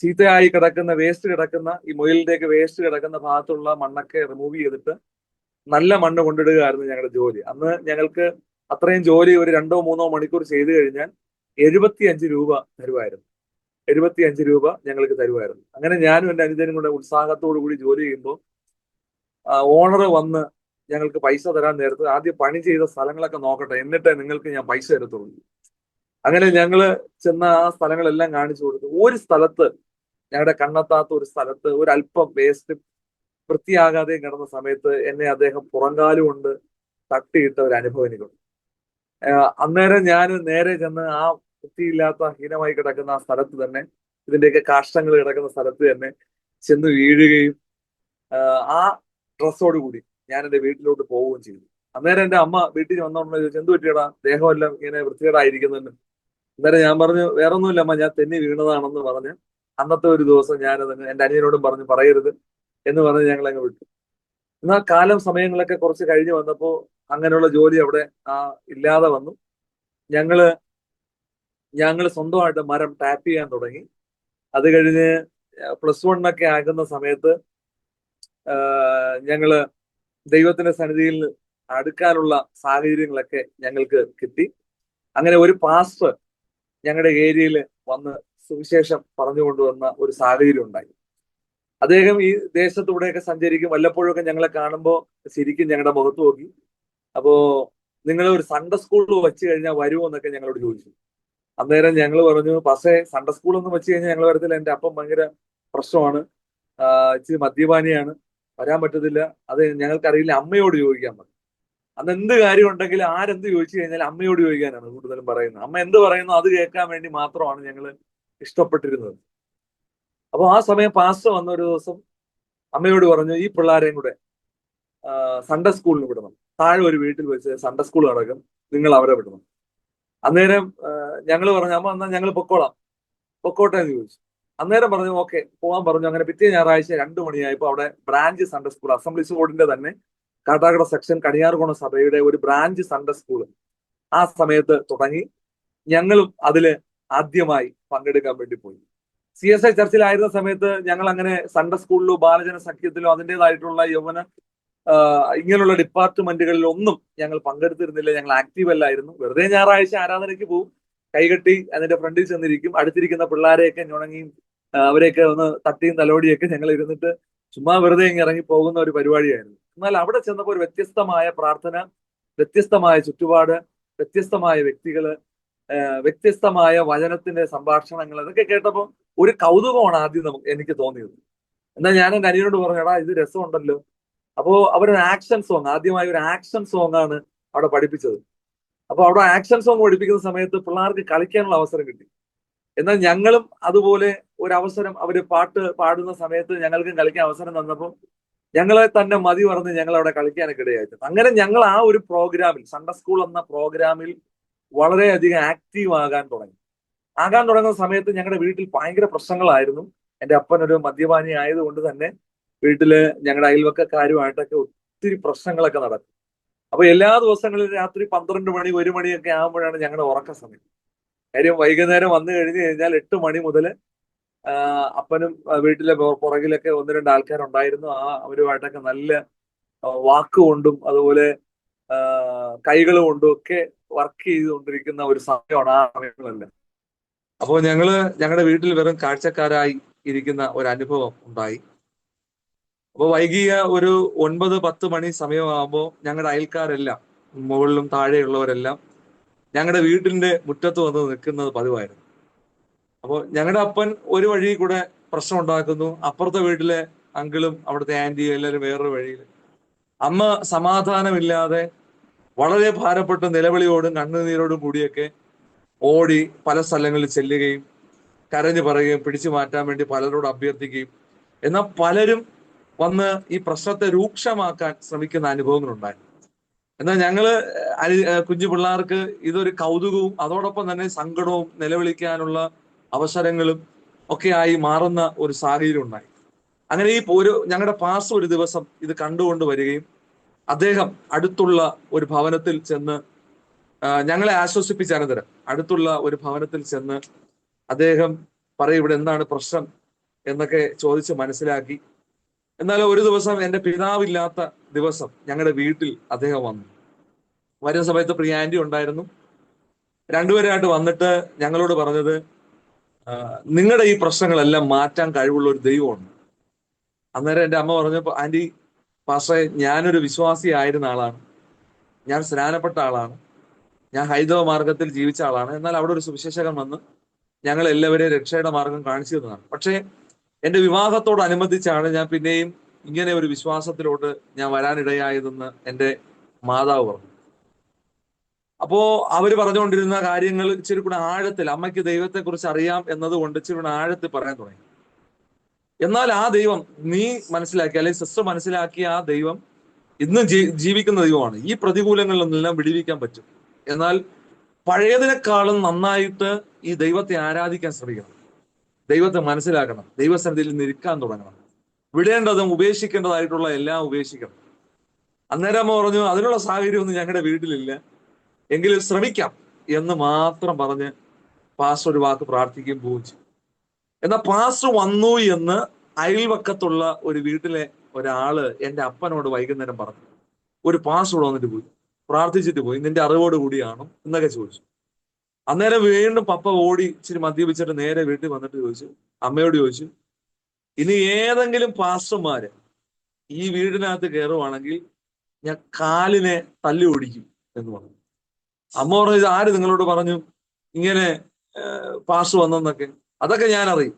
ചീത്തയായി കിടക്കുന്ന ഈ മുയലിന്റെയൊക്കെ വേസ്റ്റ് കിടക്കുന്ന ഭാഗത്തുള്ള മണ്ണൊക്കെ റിമൂവ് ചെയ്തിട്ട് നല്ല മണ്ണ് കൊണ്ടിടുകയായിരുന്നു ഞങ്ങളുടെ ജോലി. അന്ന് ഞങ്ങൾക്ക് അത്രയും ജോലി ഒരു 2-3 മണിക്കൂർ ചെയ്തു കഴിഞ്ഞാൽ 75 രൂപ തരുമായിരുന്നു. 75 രൂപ ഞങ്ങൾക്ക് തരുമായിരുന്നു. അങ്ങനെ ഞാനും എൻ്റെ അനുജനും കൂടെ ഉത്സാഹത്തോടു കൂടി ജോലി ചെയ്യുമ്പോൾ ഓണർ വന്ന് ഞങ്ങൾക്ക് പൈസ തരാൻ നേരത്ത് ആദ്യം പണി ചെയ്ത സ്ഥലങ്ങളൊക്കെ നോക്കട്ടെ, എന്നിട്ടേ നിങ്ങൾക്ക് ഞാൻ പൈസ തരത്തുള്ളൂ. അങ്ങനെ ഞങ്ങള് ചെന്ന ആ സ്ഥലങ്ങളെല്ലാം കാണിച്ചു കൊടുത്തു. ഒരു സ്ഥലത്ത്, ഞങ്ങളുടെ കണ്ണെത്താത്ത ഒരു സ്ഥലത്ത് ഒരല്പം വേസ്റ്റ് വൃത്തിയാകാതെ കിടന്ന സമയത്ത് എന്നെ അദ്ദേഹം പുറങ്കാലു കൊണ്ട് തട്ടിയിട്ട ഒരു അനുഭവം എനിക്കുണ്ട്. അന്നേരം ഞാൻ നേരെ ചെന്ന് ആ വൃത്തിയില്ലാത്ത ഹീനമായി കിടക്കുന്ന ആ സ്ഥലത്ത് തന്നെ, ഇതിന്റെയൊക്കെ കാഷ്ടങ്ങൾ കിടക്കുന്ന സ്ഥലത്ത് തന്നെ ചെന്ന് വീഴുകയും ആ ഡ്രസ്സോടുകൂടി ഞാൻ എൻ്റെ വീട്ടിലോട്ട് പോവുകയും ചെയ്തു. അന്നേരം എന്റെ അമ്മ വീട്ടിൽ വന്നോണ്ട് ചോദിച്ചു, എന്ത് പറ്റിയടാ, ദേഹമെല്ലാം ഇങ്ങനെ വൃത്തികേടായിരിക്കുന്നുണ്ട്. അന്നേരം ഞാൻ പറഞ്ഞു, വേറെ ഒന്നുമില്ല അമ്മ, ഞാൻ തെന്നി വീണതാണെന്ന് പറഞ്ഞ് അന്നത്തെ ഒരു ദിവസം ഞാനത് എന്റെ അനിയനോടും പറഞ്ഞു പറയരുത് എന്ന് പറഞ്ഞ് ഞങ്ങൾ അങ്ങ് വിട്ടു. എന്നാൽ കാലം സമയങ്ങളൊക്കെ കുറച്ച് കഴിഞ്ഞ് വന്നപ്പോ അങ്ങനെയുള്ള ജോലി അവിടെ ഇല്ലാതെ വന്നു. ഞങ്ങള് ഞങ്ങള് സ്വന്തമായിട്ട് മരം ടാപ്പ് ചെയ്യാൻ തുടങ്ങി. അത് കഴിഞ്ഞ് +1 ഒക്കെ ആകുന്ന സമയത്ത് ഞങ്ങള് ദൈവത്തിന്റെ സന്നിധിയിൽ അടുക്കാനുള്ള സാഹചര്യങ്ങളൊക്കെ ഞങ്ങൾക്ക് കിട്ടി. അങ്ങനെ ഒരു പാസ്റ്റർ ഞങ്ങളുടെ ഏരിയയിൽ വന്ന് സുവിശേഷം പറഞ്ഞു കൊണ്ടുവന്ന ഒരു സാഹചര്യം ഉണ്ടായി. അദ്ദേഹം ഈ ദേശത്തൂടെയൊക്കെ സഞ്ചരിക്കും. വല്ലപ്പോഴൊക്കെ ഞങ്ങളെ കാണുമ്പോൾ ശരിക്കും ഞങ്ങളുടെ മുഖത്ത് നോക്കി. അപ്പോ നിങ്ങൾ ഒരു സൺഡേ സ്കൂളിൽ വെച്ച് കഴിഞ്ഞാൽ വരുമോ എന്നൊക്കെ ഞങ്ങളോട് ചോദിച്ചു. അന്നേരം ഞങ്ങൾ പറഞ്ഞു, പക്ഷേ സൺഡേ സ്കൂളൊന്നും വെച്ച് കഴിഞ്ഞാൽ ഞങ്ങൾ വരത്തില്ല, എന്റെ അപ്പം ഭയങ്കര പ്രശ്നമാണ്, ഇച്ചിരി മദ്യപാനിയാണ്, വരാൻ പറ്റത്തില്ല, അത് ഞങ്ങൾക്കറിയില്ല, അമ്മയോട് ചോദിക്കാൻ പറഞ്ഞു. അന്ന് എന്ത് കാര്യം ഉണ്ടെങ്കിലും ആരെന്ത് ചോദിച്ചു കഴിഞ്ഞാൽ അമ്മയോട് ചോദിക്കാനാണ് കൂടുതലും പറയുന്നത്. അമ്മ എന്ത് പറയുന്നു അത് കേൾക്കാൻ വേണ്ടി മാത്രമാണ് ഞങ്ങൾ ഇഷ്ടപ്പെട്ടിരുന്നത്. അപ്പൊ ആ സമയം പാസ്റ്റർ വന്ന ഒരു ദിവസം അമ്മയോട് പറഞ്ഞു, ഈ പിള്ളേരെയും കൂടെ സൺഡേ സ്കൂളിന് വിടണം, താഴെ ഒരു വീട്ടിൽ വെച്ച് സൺഡേ സ്കൂൾ നടക്കും, നിങ്ങൾ അവരെ വിടണം. അന്നേരം ഞങ്ങൾ പറഞ്ഞു, അമ്മ എന്നാൽ ഞങ്ങൾ പൊക്കോട്ടെ എന്ന് ചോദിച്ചു. അന്നേരം പറഞ്ഞു ഓക്കെ പോകാൻ പറഞ്ഞു. അങ്ങനെ പിറ്റേ ഞായറാഴ്ച 2 മണിയായപ്പോൾ അവിടെ ബ്രാഞ്ച് സൺഡേ സ്കൂൾ, അസംബ്ലീസ് ബോർഡിന്റെ തന്നെ കാട്ടാക്കട സെക്ഷൻ കണിയാർകുളം സഭയുടെ ഒരു ബ്രാഞ്ച് സൺഡേ സ്കൂൾ ആ സമയത്ത് തുടങ്ങി. ഞങ്ങളും അതില് ആദ്യമായി പങ്കെടുക്കാൻ വേണ്ടി പോയി. CSI ചർച്ചിലായിരുന്ന സമയത്ത് ഞങ്ങൾ അങ്ങനെ സൺഡേ സ്കൂളിലോ ബാലജന സഖ്യത്തിലോ അതിൻ്റെതായിട്ടുള്ള യൗവന ഇങ്ങനെയുള്ള ഡിപ്പാർട്ട്മെന്റുകളിലൊന്നും ഞങ്ങൾ പങ്കെടുത്തിരുന്നില്ല. ഞങ്ങൾ ആക്റ്റീവ് അല്ലായിരുന്നു. വെറുതെ ഞായറാഴ്ച ആരാധനയ്ക്ക് പോകും, കൈകെട്ടി അതിന്റെ ഫ്രണ്ടിൽ ചെന്നിരിക്കും, അടുത്തിരിക്കുന്ന പിള്ളേരെയൊക്കെ ഞുണങ്ങിയും അവരെയൊക്കെ ഒന്ന് തട്ടിയും തലോടിയൊക്കെ ഞങ്ങൾ ഇരുന്നിട്ട് ചുമ്മാ വെറുതെ ഇങ്ങ് ഇറങ്ങി പോകുന്ന ഒരു പരിപാടിയായിരുന്നു. എന്നാൽ അവിടെ ചെന്നപ്പോൾ ഒരു വ്യത്യസ്തമായ പ്രാർത്ഥന, വ്യത്യസ്തമായ ചുറ്റുപാട്, വ്യത്യസ്തമായ വ്യക്തികള്, വ്യത്യസ്തമായ വചനത്തിന്റെ സംഭാഷണങ്ങൾ, അതൊക്കെ കേട്ടപ്പോൾ ഒരു കൗതുകമാണ് ആദ്യം എനിക്ക് തോന്നിയത്. എന്നാൽ ഞാൻ എന്റെ അനിയനോട് പറഞ്ഞു, എടാ ഇത് രസമുണ്ടല്ലോ. അപ്പോ അവരൊരു ആക്ഷൻ സോങ്, ആദ്യമായി ഒരു ആക്ഷൻ സോങ് ആണ് അവിടെ പഠിപ്പിച്ചത്. അപ്പൊ അവിടെ ആക്ഷൻ സോങ് പഠിപ്പിക്കുന്ന സമയത്ത് പിള്ളേർക്ക് കളിക്കാനുള്ള അവസരം കിട്ടി. എന്നാൽ ഞങ്ങളും അതുപോലെ ഒരു അവസരം, അവര് പാട്ട് പാടുന്ന സമയത്ത് ഞങ്ങൾക്കും കളിക്കാൻ അവസരം തന്നപ്പോൾ ഞങ്ങളെ തന്നെ മതി പറഞ്ഞ് ഞങ്ങൾ അവിടെ കളിക്കാനൊക്കെ ഇടയായിട്ടുണ്ട്. അങ്ങനെ ഞങ്ങൾ ആ ഒരു പ്രോഗ്രാമിൽ, സൺഡേ സ്കൂൾ എന്ന പ്രോഗ്രാമിൽ വളരെയധികം ആക്റ്റീവ് ആകാൻ തുടങ്ങുന്ന സമയത്ത് ഞങ്ങളുടെ വീട്ടിൽ ഭയങ്കര പ്രശ്നങ്ങളായിരുന്നു. എന്റെ അപ്പൻ ഒരു മദ്യപാനി ആയതുകൊണ്ട് തന്നെ വീട്ടില് ഞങ്ങളുടെ അയൽവക്കക്കാരുമായിട്ടൊക്കെ ഒത്തിരി പ്രശ്നങ്ങളൊക്കെ നടക്കും. അപ്പൊ എല്ലാ ദിവസങ്ങളിലും രാത്രി 12 മണി 1 മണിയൊക്കെ ആകുമ്പോഴാണ് ഞങ്ങളുടെ ഉറക്ക സമയം. കാര്യം വൈകുന്നേരം വന്നു കഴിഞ്ഞു കഴിഞ്ഞാൽ 8 മണി മുതൽ അപ്പനും വീട്ടിലെ പുറകിലൊക്കെ 1-2 ആൾക്കാരുണ്ടായിരുന്നു. അവരുമായിട്ടൊക്കെ നല്ല വാക്കുകൊണ്ടും അതുപോലെ കൈകൾ കൊണ്ടും ഒക്കെ വർക്ക് ചെയ്തുകൊണ്ടിരിക്കുന്ന ഒരു സമയമാണ് ആ സമയങ്ങളെല്ലാം. അപ്പോൾ ഞങ്ങളുടെ വീട്ടിൽ വെറും കാഴ്ചക്കാരായി ഇരിക്കുന്ന ഒരു അനുഭവം ഉണ്ടായി. അപ്പോൾ വൈകിയ ഒരു 9-10 മണി സമയമാകുമ്പോൾ ഞങ്ങളുടെ അയൽക്കാരെല്ലാം, മുകളിലും താഴെയുള്ളവരെല്ലാം ഞങ്ങളുടെ വീട്ടിന്റെ മുറ്റത്ത് വന്ന് നിൽക്കുന്നത് പതിവായിരുന്നു. അപ്പോൾ ഞങ്ങളുടെ അപ്പൻ ഒരു വഴി കൂടെ പ്രശ്നം ഉണ്ടാക്കുന്നു, അപ്പുറത്തെ വീട്ടിലെ അങ്കിളും അവിടുത്തെ ആന്റിയും എല്ലാവരും വേറൊരു വഴിയിൽ. അമ്മ സമാധാനമില്ലാതെ വളരെ ഭാരപ്പെട്ട് നിലവിളിയോടും കണ്ണുനീരോടും കൂടിയൊക്കെ ഓടി പല സ്ഥലങ്ങളിൽ ചെല്ലുകയും കരഞ്ഞു പറയുകയും പിടിച്ചു മാറ്റാൻ വേണ്ടി പലരോട് അഭ്യർത്ഥിക്കുകയും, എന്നാൽ പലരും വന്ന് ഈ പ്രശ്നത്തെ രൂക്ഷമാക്കാൻ ശ്രമിക്കുന്ന അനുഭവങ്ങളുണ്ടായി. എന്നാൽ ഞങ്ങള് കുഞ്ഞു പിള്ളേർക്ക് ഇതൊരു കൗതുകവും അതോടൊപ്പം തന്നെ സങ്കടവും നിലവിളിക്കാനുള്ള അവസരങ്ങളും ഒക്കെ ആയി മാറുന്ന ഒരു സാഹചര്യം ഉണ്ടായി. അങ്ങനെ ഞങ്ങളുടെ പാസ്റ്റർ ഒരു ദിവസം ഇത് കണ്ടുകൊണ്ട് വരികയും അദ്ദേഹം അടുത്തുള്ള ഒരു ഭവനത്തിൽ ചെന്ന് ഞങ്ങളെ ആശ്വസിപ്പിച്ച അനന്തരം അടുത്തുള്ള ഒരു ഭവനത്തിൽ ചെന്ന് അദ്ദേഹം പറയും, ഇവിടെ എന്താണ് പ്രശ്നം എന്നൊക്കെ ചോദിച്ച് മനസ്സിലാക്കി. എന്നാൽ ഒരു ദിവസം എൻ്റെ പിതാവില്ലാത്ത ദിവസം ഞങ്ങളുടെ വീട്ടിൽ അദ്ദേഹം വന്നു. വരുന്ന സമയത്ത് പ്രിയാൻറ്റി ഉണ്ടായിരുന്നു. രണ്ടുപേരായിട്ട് വന്നിട്ട് ഞങ്ങളോട് പറഞ്ഞത്, നിങ്ങളുടെ ഈ പ്രശ്നങ്ങളെല്ലാം മാറ്റാൻ കഴിവുള്ള ഒരു ദൈവമുണ്ട്. അന്നേരം എൻ്റെ അമ്മ പറഞ്ഞപ്പോൾ, ആന്റി പാസ്റ്ററെ, ഞാനൊരു വിശ്വാസി ആയിരുന്ന ആളാണ്, ഞാൻ സ്നാനപ്പെട്ട ആളാണ്, ഞാൻ ഹൈന്ദവ മാർഗത്തിൽ ജീവിച്ച ആളാണ്. എന്നാൽ അവിടെ ഒരു സുവിശേഷകൻ വന്ന് ഞങ്ങൾ എല്ലാവരെയും രക്ഷയുടെ മാർഗം കാണിച്ചു തന്നതാണ്. പക്ഷേ എൻ്റെ വിവാഹത്തോടനുബന്ധിച്ചാണ് ഞാൻ പിന്നെയും ഇങ്ങനെ ഒരു വിശ്വാസത്തിലോട്ട് ഞാൻ വരാനിടയായതെന്ന് എൻ്റെ മാതാവ് പറഞ്ഞു. അപ്പോ അവര് പറഞ്ഞുകൊണ്ടിരുന്ന കാര്യങ്ങൾ ഇച്ചിരി കൂടെ ആഴത്തിൽ, അമ്മയ്ക്ക് ദൈവത്തെക്കുറിച്ച് അറിയാം എന്നതുകൊണ്ട് ഇച്ചിരി കൂടെ ആഴത്തിൽ പറയാൻ തുടങ്ങി. എന്നാൽ ആ ദൈവം നീ മനസ്സിലാക്കിയ, അല്ലെങ്കിൽ സിസ്റ്റർ മനസ്സിലാക്കിയ ആ ദൈവം ഇന്നും ജീവിക്കുന്ന ദൈവമാണ്. ഈ പ്രതികൂലങ്ങളിൽ നിന്നെല്ലാം വിടുവിക്കാൻ പറ്റും. എന്നാൽ പഴയതിനേക്കാളും നന്നായിട്ട് ഈ ദൈവത്തെ ആരാധിക്കാൻ ശ്രമിക്കണം. ദൈവത്തെ മനസ്സിലാക്കണം. ദൈവസന്നിധിയിൽ നിൽക്കാൻ തുടങ്ങണം. വിടേണ്ടതും ഉപേക്ഷിക്കേണ്ടതായിട്ടുള്ള എല്ലാം ഉപേക്ഷിക്കണം. അന്നേരം അമ്മ പറഞ്ഞു, അതിനുള്ള സാഹചര്യമൊന്നും ഞങ്ങളുടെ വീട്ടിലില്ല, എങ്കിലും ശ്രമിക്കാം എന്ന് മാത്രം പറഞ്ഞ് പാസ്റ്റർ ഒരു വാക്ക് പ്രാർത്ഥിക്കുകയും പോവുകയും ചെയ്തു. എന്നാൽ പാസ്റ്റർ വന്നു എന്ന് അയൽവക്കത്തുള്ള ഒരു വീട്ടിലെ ഒരാള് എന്റെ അപ്പനോട് വൈകുന്നേരം പറഞ്ഞു. ഒരു പാസ്റ്റർ വന്നിട്ട് പോയി, പ്രാർത്ഥിച്ചിട്ട് പോയി, നിന്റെ അറിവോട് കൂടിയാണോ എന്നൊക്കെ ചോദിച്ചു. അന്നേരം വീണ്ടും പപ്പ ഓടി ഇച്ചിരി മദ്യപിച്ചിട്ട് നേരെ വീട്ടിൽ വന്നിട്ട് ചോദിച്ചു, അമ്മയോട് ചോദിച്ചു, ഇനി ഏതെങ്കിലും പാസ്റ്റർമാര് ഈ വീടിനകത്ത് കയറുവാണെങ്കിൽ ഞാൻ കാലിനെ തല്ലി ഓടിക്കും എന്ന് പറഞ്ഞു. അമ്മ പറഞ്ഞു, ഇത് ആര് നിങ്ങളോട് പറഞ്ഞു ഇങ്ങനെ പാസ്റ്റർ വന്നെന്നൊക്കെ? അതൊക്കെ ഞാൻ അറിയും,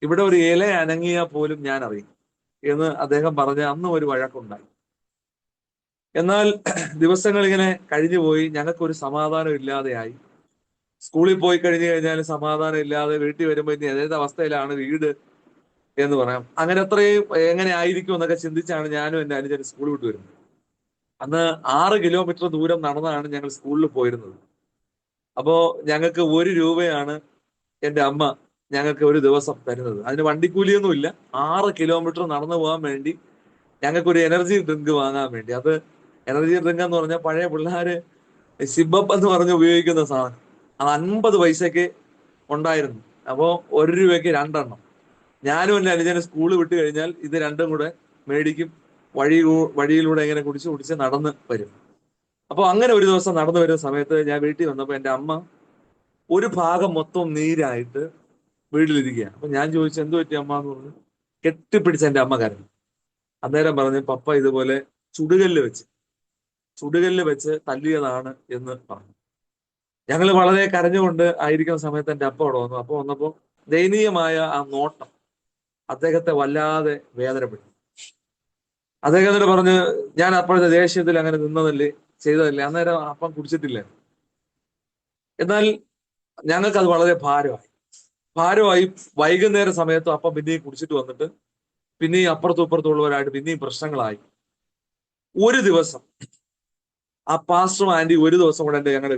ഇവിടെ ഒരു ഇല അനങ്ങിയാൽ പോലും ഞാൻ അറിയും എന്ന് അദ്ദേഹം പറഞ്ഞ് അന്ന് ഒരു വഴക്കുണ്ടായി. എന്നാൽ ദിവസങ്ങൾ ഇങ്ങനെ കഴിഞ്ഞു പോയി. ഞങ്ങൾക്കൊരു സമാധാനം ഇല്ലാതെയായി. സ്കൂളിൽ പോയി കഴിഞ്ഞു കഴിഞ്ഞാൽ സമാധാനം ഇല്ലാതെ, വീട്ടിൽ വരുമ്പോൾ ഇനി ഏത് അവസ്ഥയിലാണ് വീട് എന്ന് പറയാം. അങ്ങനെ അത്രയും എങ്ങനെ ആയിരിക്കും എന്നൊക്കെ ചിന്തിച്ചാണ് ഞാനും എൻ്റെ അനുജനും സ്കൂളിൽ വിട്ട് വരുന്നത്. അന്ന് 6 കിലോമീറ്റർ ദൂരം നടന്നാണ് ഞങ്ങൾ സ്കൂളിൽ പോയിരുന്നത്. അപ്പോ ഞങ്ങൾക്ക് 1 രൂപയാണ് എൻ്റെ അമ്മ ഞങ്ങൾക്ക് ഒരു ദിവസം തരുന്നത്. അതിന് വണ്ടിക്കൂലിയൊന്നും ഇല്ല. 6 കിലോമീറ്റർ നടന്നു പോകാൻ വേണ്ടി ഞങ്ങൾക്കൊരു എനർജി ഡ്രിങ്ക് വാങ്ങാൻ വേണ്ടി. അത് എനർജി ഡ്രിങ്ക് എന്ന് പറഞ്ഞാൽ പഴയ പിള്ളേര് സിബപ്പ് എന്ന് പറഞ്ഞ് ഉപയോഗിക്കുന്ന സാധനം. അത് 50 പൈസക്ക് ഉണ്ടായിരുന്നു. അപ്പോ 1 രൂപയ്ക്ക് 2 എണ്ണം. ഞാനും എൻ്റെ അനുജന് സ്കൂൾ വിട്ട് കഴിഞ്ഞാൽ ഇത് രണ്ടും കൂടെ മേടിക്കും. വഴിയിലൂടെ ഇങ്ങനെ കുടിച്ച് നടന്ന് വരും. അപ്പോൾ അങ്ങനെ ഒരു ദിവസം നടന്നു വരുന്ന സമയത്ത് ഞാൻ വീട്ടിൽ വന്നപ്പോൾ എൻ്റെ അമ്മ ഒരു ഭാഗം മൊത്തം നീരായിട്ട് വീട്ടിലിരിക്കുകയാണ്. അപ്പൊ ഞാൻ ചോദിച്ചു, എന്ത് പറ്റി അമ്മ എന്ന് പറഞ്ഞു. കെട്ടിപ്പിടിച്ച് എൻ്റെ അമ്മ കരഞ്ഞു. അന്നേരം പറഞ്ഞു, പപ്പ ഇതുപോലെ ചുടുകല്ല് വെച്ച് തല്ലിയതാണ് എന്ന് പറഞ്ഞു. ഞങ്ങൾ വളരെ കരഞ്ഞുകൊണ്ട് ആയിരിക്കുന്ന സമയത്ത് എൻ്റെ അപ്പ അവിടെ വന്നു. അപ്പൊ വന്നപ്പോൾ ദയനീയമായ ആ നോട്ടം അദ്ദേഹത്തെ വല്ലാതെ വേദനപ്പെട്ടു. അദ്ദേഹത്തിന് പറഞ്ഞ്, ഞാൻ അപ്പോഴത്തെ ദേഷ്യത്തിൽ അങ്ങനെ ചെയ്തതല്ലേ, അന്നേരം അപ്പം കുടിച്ചിട്ടില്ല. എന്നാൽ ഞങ്ങൾക്കത് വളരെ ഭാരമായി. വൈകുന്നേര സമയത്ത് അപ്പം പിന്നെയും കുടിച്ചിട്ട് വന്നിട്ട് പിന്നെയും അപ്പുറത്തും ഇപ്പുറത്തുള്ളവരായിട്ട് പിന്നെയും പ്രശ്നങ്ങളായി. ഒരു ദിവസം ആ പാസ്റ്ററും ആന്റി ഒരു ദിവസം കൂടെ ഞങ്ങളുടെ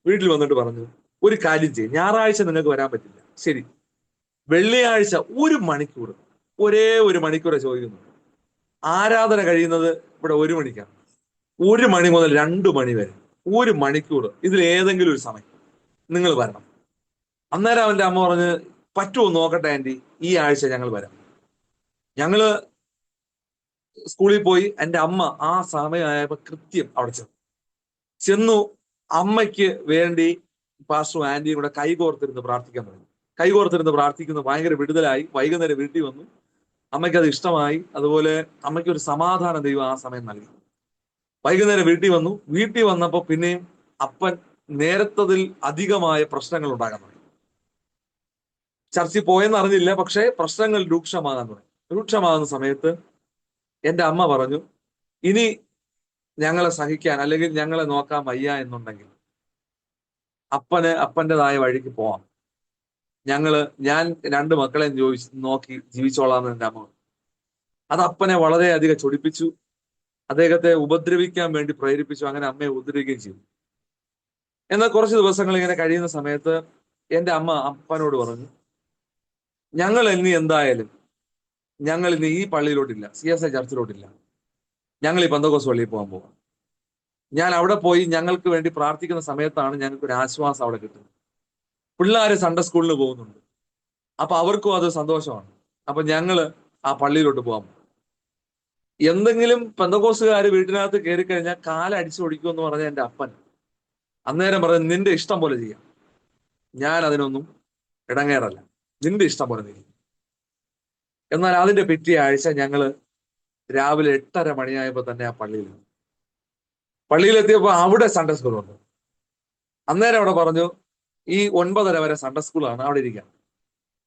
വീട്ടിൽ വന്നിട്ട് പറഞ്ഞു, ഒരു കാര്യം ചെയ്യും, ഞായറാഴ്ച നിങ്ങൾക്ക് വരാൻ പറ്റില്ല, ശരി, വെള്ളിയാഴ്ച 1 മണിക്കൂർ, ഒരേ 1 മണിക്കൂറെ ചോദിക്കുന്നു. ആരാധന കഴിയുന്നത് ഇവിടെ 1 മണിക്കാണ്. 1 മണി മുതൽ 2 മണി വരെ 1 മണിക്കൂർ, ഇതിൽ ഏതെങ്കിലും ഒരു സമയം നിങ്ങൾ വരണം. അന്നേരം അവന്റെ അമ്മ പറഞ്ഞ്, പറ്റുമോ നോക്കട്ടെ ആന്റി, ഈ ആഴ്ച ഞങ്ങൾ വരാം. ഞങ്ങള് സ്കൂളിൽ പോയി. എൻ്റെ അമ്മ ആ സമയമായപ്പോ കൃത്യം അവിടെ ചെന്നു. അമ്മയ്ക്ക് വേണ്ടി പാസ്റ്ററും ആന്റിയും കൂടെ കൈകോർത്തിരുന്ന് പ്രാർത്ഥിക്കാൻ തുടങ്ങി. കൈകോർത്തിരുന്ന് പ്രാർത്ഥിക്കുന്നു. ഭയങ്കര വിടുതലായി. വൈകുന്നേരം വീട്ടിൽ വന്നു. അമ്മയ്ക്ക് അത് ഇഷ്ടമായി. അതുപോലെ അമ്മയ്ക്ക് ഒരു സമാധാന ദൈവം ആ സമയം നൽകി. വൈകുന്നേരം വീട്ടിൽ വന്നപ്പോൾ പിന്നെയും അപ്പൻ നേരത്തതിൽ അധികമായ പ്രശ്നങ്ങൾ ഉണ്ടാകാൻ തുടങ്ങി. ചർച്ചിൽ പോയെന്ന് അറിഞ്ഞില്ല, പക്ഷേ പ്രശ്നങ്ങൾ രൂക്ഷമാകുന്ന സമയത്ത് എൻ്റെ അമ്മ പറഞ്ഞു, ഇനി ഞങ്ങളെ സഹിക്കാൻ അല്ലെങ്കിൽ ഞങ്ങളെ നോക്കാൻ വയ്യ എന്നുണ്ടെങ്കിൽ അപ്പൻ്റെതായ വഴിക്ക് പോവാം. ഞാൻ 2 മക്കളെയും നോക്കി ജീവിച്ചോളാന്ന് എൻ്റെ അമ്മ. അത് അപ്പനെ വളരെയധികം ചൊടിപ്പിച്ചു. അദ്ദേഹത്തെ ഉപദ്രവിക്കാൻ വേണ്ടി പ്രേരിപ്പിച്ചു. അങ്ങനെ അമ്മയെ ഉപദ്രവിക്കുകയും ചെയ്തു. എന്നാൽ കുറച്ച് ദിവസങ്ങൾ ഇങ്ങനെ കഴിയുന്ന സമയത്ത് എൻ്റെ അമ്മ അപ്പനോട് പറഞ്ഞു, ഞങ്ങൾ ഇനി ഈ പള്ളിയിലോട്ടില്ല, CSI ചർച്ചിലോട്ടില്ല, ഞങ്ങൾ ഈ പെന്തക്കോസ്ത് പള്ളിയിൽ പോകാൻ പോകാം. ഞാൻ അവിടെ പോയി ഞങ്ങൾക്ക് വേണ്ടി പ്രാർത്ഥിക്കുന്ന സമയത്താണ് ഞങ്ങൾക്ക് ഒരു ആശ്വാസം അവിടെ കിട്ടുന്നത്. പിള്ളേര് സൺഡേ സ്കൂളിന് പോകുന്നുണ്ട്, അപ്പൊ അവർക്കും അത് സന്തോഷമാണ്. അപ്പൊ ഞങ്ങള് ആ പള്ളിയിലോട്ട് പോകാം. എന്തെങ്കിലും പെന്തക്കോസ്തുകാര് വീട്ടിനകത്ത് കയറി കഴിഞ്ഞാൽ കാലടിച്ചു ഓടിക്കുമെന്ന് പറഞ്ഞ എൻ്റെ അപ്പൻ അന്നേരം പറഞ്ഞു, നിന്റെ ഇഷ്ടം പോലെ ചെയ്യാം, ഞാൻ അതിനൊന്നും ഇടങ്ങേറല്ല, നിന്റെ ഇഷ്ടം പോലെ നീ. എന്നാൽ അതിന്റെ പിറ്റേ ആഴ്ച ഞങ്ങള് രാവിലെ 8:30 മണിയായപ്പോ തന്നെ ആ പള്ളിയിലെത്തിയപ്പോ അവിടെ സൺഡേ സ്കൂളുണ്ട്. അന്നേരം അവിടെ പറഞ്ഞു, ഈ 9:30 വരെ സൺഡേ സ്കൂളാണ്, അവിടെ ഇരിക്കാം.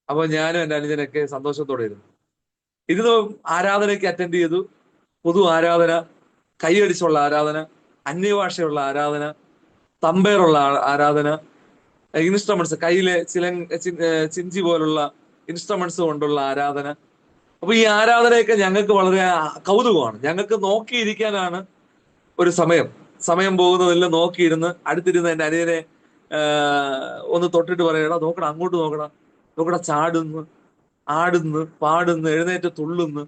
അപ്പൊ ഞാനും എൻ്റെ അനുജനൊക്കെ സന്തോഷത്തോടെ ഇരുന്ന് ആരാധനയ്ക്ക് അറ്റൻഡ് ചെയ്തു. പൊതു ആരാധന, കൈയടിച്ചുള്ള ആരാധന, അന്യഭാഷയുള്ള ആരാധന, തമ്പേറുള്ള ആരാധന, ഇൻസ്ട്രുമെന്റ്സ്, കയ്യിലെ ചിഞ്ചി പോലുള്ള ഇൻസ്ട്രുമെന്റ്സ് കൊണ്ടുള്ള ആരാധന, അപ്പൊ ഈ ആരാധനയൊക്കെ ഞങ്ങൾക്ക് വളരെ കൗതുകമാണ്. ഞങ്ങൾക്ക് നോക്കിയിരിക്കാനാണ് ഒരു സമയം പോകുന്നതെല്ലാം നോക്കിയിരുന്ന് അടുത്തിരുന്ന് എന്റെ അനിയനെ ഒന്ന് തൊട്ടിട്ട് പറയടാ, നോക്കടാ, അങ്ങോട്ട് നോക്കടാ, നോക്കടാ, ചാടുന്നു, ആടുന്നു, പാടുന്നു, എഴുന്നേറ്റ് തുള്ളുന്നു.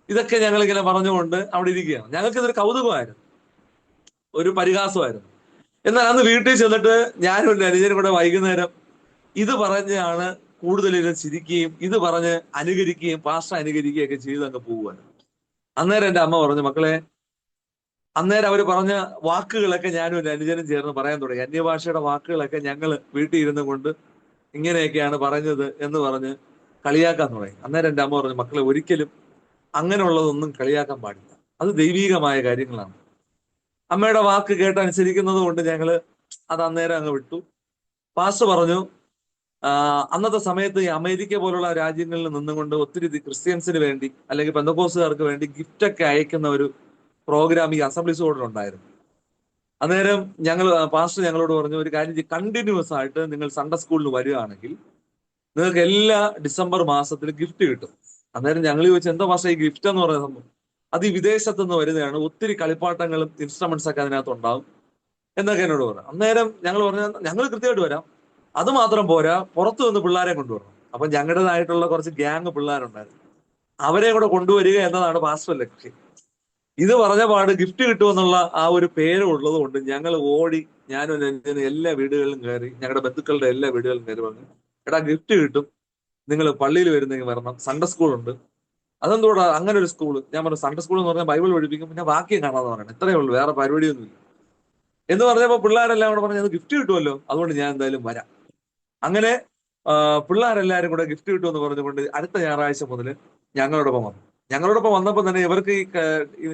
ഇതൊക്കെ ഞങ്ങളിങ്ങനെ പറഞ്ഞുകൊണ്ട് അവിടെ ഇരിക്കുകയാണ്. ഞങ്ങൾക്ക് ഇതൊരു കൗതുകമായിരുന്നു, ഒരു പരിഹാസമായിരുന്നു. എന്നാൽ അന്ന് വീട്ടിൽ ചെന്നിട്ട് ഞാനും എൻ്റെ അനുജനും കൂടെ വൈകുന്നേരം ഇത് പറഞ്ഞാണ് കൂടുതൽ ചിരിക്കുകയും ഇത് പറഞ്ഞ് അനുകരിക്കുകയും പാസ്റ്റർ അനുകരിക്കുകയും ഒക്കെ ചെയ്ത് അങ്ങ് പോവുകയാണ്. അന്നേരം എൻ്റെ അമ്മ പറഞ്ഞു, മക്കളെ, അന്നേരം അവർ പറഞ്ഞ വാക്കുകളൊക്കെ ഞാനും എൻ്റെ അനുജനും ചേർന്ന് പറയാൻ തുടങ്ങി. അന്യഭാഷയുടെ വാക്കുകളൊക്കെ ഞങ്ങൾ വീട്ടിൽ ഇരുന്ന് കൊണ്ട് ഇങ്ങനെയൊക്കെയാണ് പറഞ്ഞത് എന്ന് പറഞ്ഞ് കളിയാക്കാൻ തുടങ്ങി. അന്നേരം എൻ്റെ അമ്മ പറഞ്ഞു, മക്കളെ, ഒരിക്കലും അങ്ങനെയുള്ളതൊന്നും കളിയാക്കാൻ പാടില്ല, അത് ദൈവീകമായ കാര്യങ്ങളാണ്. അമ്മയുടെ വാക്ക് കേട്ടനുസരിക്കുന്നത് കൊണ്ട് ഞങ്ങള് അത് അന്നേരം അങ്ങ് വിട്ടു. പാസ്റ്റർ പറഞ്ഞു, അന്നത്തെ സമയത്ത് ഈ അമേരിക്ക പോലുള്ള രാജ്യങ്ങളിൽ നിന്നുകൊണ്ട് ഒത്തിരി ക്രിസ്ത്യൻസിന് വേണ്ടി അല്ലെങ്കിൽ പെന്തക്കോസ്തുകാർക്ക് വേണ്ടി ഗിഫ്റ്റ് ഒക്കെ അയക്കുന്ന ഒരു പ്രോഗ്രാം ഈ അസംബ്ലീസ് ബോർഡിൽ ഉണ്ടായിരുന്നു. അന്നേരം പാസ്റ്റർ ഞങ്ങളോട് പറഞ്ഞു, ഒരു കാര്യം, കണ്ടിന്യൂസ് ആയിട്ട് നിങ്ങൾ സൺഡേ സ്കൂളിൽ വരികയാണെങ്കിൽ നിങ്ങൾക്ക് എല്ലാ ഡിസംബർ മാസത്തിലും ഗിഫ്റ്റ് കിട്ടും. അന്നേരം ഞങ്ങൾ ചോദിച്ചു, എന്താ പാസ്റ്റർ ഈ ഗിഫ്റ്റ് എന്ന് പറയുന്ന സംഭവം? അത് ഈ വിദേശത്ത് നിന്ന് വരുന്നതാണ്, ഒത്തിരി കളിപ്പാട്ടങ്ങളും ഇൻസ്ട്രുമെന്റ്സ് ഒക്കെ അതിനകത്ത് ഉണ്ടാവും എന്നൊക്കെ എന്നോട് പറഞ്ഞു. അന്നേരം ഞങ്ങൾ പറഞ്ഞു, ഞങ്ങൾ കൃത്യമായിട്ട് വരാം, അത് മാത്രം പോരാ, പുറത്തു നിന്ന് പിള്ളേരെ കൊണ്ടുവരണം. അപ്പൊ ഞങ്ങളുടേതായിട്ടുള്ള കുറച്ച് ഗ്യാങ് പിള്ളേരുണ്ടായിരുന്നു, അവരെ കൂടെ കൊണ്ടുവരിക എന്നതാണ് പാസ്റ്റർ ലക്ഷ്യം. ഇത് പറഞ്ഞ പാട് ഗിഫ്റ്റ് കിട്ടുമെന്നുള്ള ആ ഒരു പേര് ഉള്ളത് കൊണ്ട് ഞങ്ങൾ ഓടി, ഞാനും എല്ലാ വീടുകളിലും കയറി, ഞങ്ങളുടെ ബന്ധുക്കളുടെ എല്ലാ വീടുകളിലും കയറി പറഞ്ഞു, എടാ, ഗിഫ്റ്റ് കിട്ടും, നിങ്ങൾ പള്ളിയിൽ വരുന്നെങ്കിൽ വരണം, സൺഡേ സ്കൂളുണ്ട്. അതെന്തോടാ അങ്ങനെ ഒരു സ്കൂള്? ഞാൻ പറഞ്ഞു, സൺഡേ സ്കൂൾ എന്ന് പറഞ്ഞാൽ ബൈബിൾ പഠിപ്പിക്കും, പിന്നെ വാക്യം കാണാതെ പറയണം, ഇത്രയേ ഉള്ളൂ, വേറെ പരിപാടിയൊന്നുമില്ല എന്ന് പറഞ്ഞപ്പോൾ പിള്ളേരെല്ലാം കൂടെ പറഞ്ഞു, അത് ഗിഫ്റ്റ് കിട്ടുമല്ലോ, അതുകൊണ്ട് ഞാൻ എന്തായാലും വരാം. അങ്ങനെ പിള്ളേരെല്ലാരും കൂടെ ഗിഫ്റ്റ് കിട്ടുമെന്ന് പറഞ്ഞുകൊണ്ട് അടുത്ത ഞായറാഴ്ച മുതൽ ഞങ്ങളോടൊപ്പം വന്നു. ഞങ്ങളോടൊപ്പം വന്നപ്പോൾ തന്നെ ഇവർക്ക് ഈ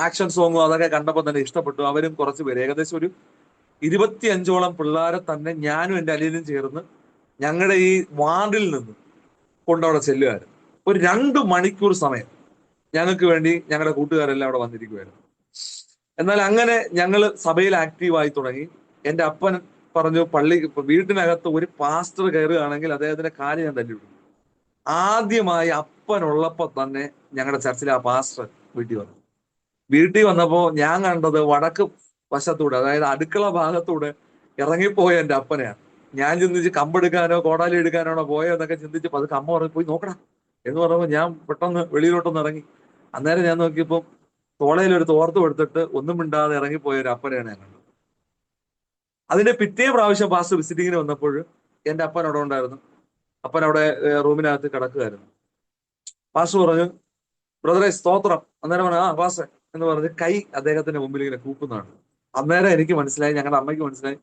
ആക്ഷൻ സോങ്ങും അതൊക്കെ കണ്ടപ്പോൾ തന്നെ ഇഷ്ടപ്പെട്ടു. അവരും കുറച്ച് പേര്, ഏകദേശം ഒരു 25ഓളം പിള്ളേരെ തന്നെ ഞാനും എൻ്റെ അനിയനും ചേർന്ന് ഞങ്ങളുടെ ഈ വാർഡിൽ നിന്ന് കൊണ്ടവിടെ ചെല്ലുമായിരുന്നു. ഒരു 2 മണിക്കൂർ സമയം ഞങ്ങൾക്ക് വേണ്ടി ഞങ്ങളുടെ കൂട്ടുകാരെല്ലാം അവിടെ വന്നിരിക്കുമായിരുന്നു. എന്നാൽ അങ്ങനെ ഞങ്ങൾ സഭയിൽ ആക്റ്റീവായി തുടങ്ങി. എൻ്റെ അപ്പൻ പറഞ്ഞു, വീട്ടിനകത്ത് ഒരു പാസ്റ്റർ കയറുകയാണെങ്കിൽ അദ്ദേഹത്തിന്റെ കാല് ഞാൻ തല്ലിവിടും. ആദ്യമായി അപ്പനുള്ളപ്പോ തന്നെ ഞങ്ങളുടെ ചർച്ചിലെ ആ പാസ്റ്റർ വീട്ടിൽ വന്നപ്പോ ഞാൻ കണ്ടത് വടക്ക് വശത്തൂടെ, അതായത് അടുക്കള ഭാഗത്തൂടെ ഇറങ്ങിപ്പോയ എൻ്റെ അപ്പനെയാണ്. ഞാൻ ചിന്തിച്ച് കമ്പെടുക്കാനോ കോടാലി എടുക്കാനോ പോയോ എന്നൊക്കെ ചിന്തിച്ച് പതുക്കെ അമ്മ പറഞ്ഞു, പോയി നോക്കടാ എന്ന് പറയുമ്പോൾ ഞാൻ പെട്ടെന്ന് വെളിയിലോട്ടൊന്ന് ഇറങ്ങി. അന്നേരം ഞാൻ നോക്കിയപ്പോൾ തോളയിൽ ഒരു തോർത്ത് കൊടുത്തിട്ട് ഒന്നും മിണ്ടാതെ ഇറങ്ങിപ്പോയ ഒരു അപ്പനെയാണ് ഞാൻ കണ്ടത്. അതിന്റെ പിറ്റേ പ്രാവശ്യം പാസ്റ്റർ വിസിറ്റിങ്ങിന് വന്നപ്പോൾ എൻ്റെ അപ്പൻ അവിടെ ഉണ്ടായിരുന്നു. അപ്പൻ അവിടെ റൂമിനകത്ത് കിടക്കുകയായിരുന്നു. പാസ്റ്റർ പറഞ്ഞു, ബ്രദറെ സ്തോത്രം. അന്നേരം പറഞ്ഞു, ആ പാസ്റ്റർ എന്ന് പറഞ്ഞ് കൈ അദ്ദേഹത്തിന്റെ മുമ്പിൽ ഇങ്ങനെ കൂക്കുന്നതാണ്. അന്നേരം എനിക്ക് മനസ്സിലായി, ഞങ്ങളുടെ അമ്മയ്ക്ക് മനസ്സിലായി,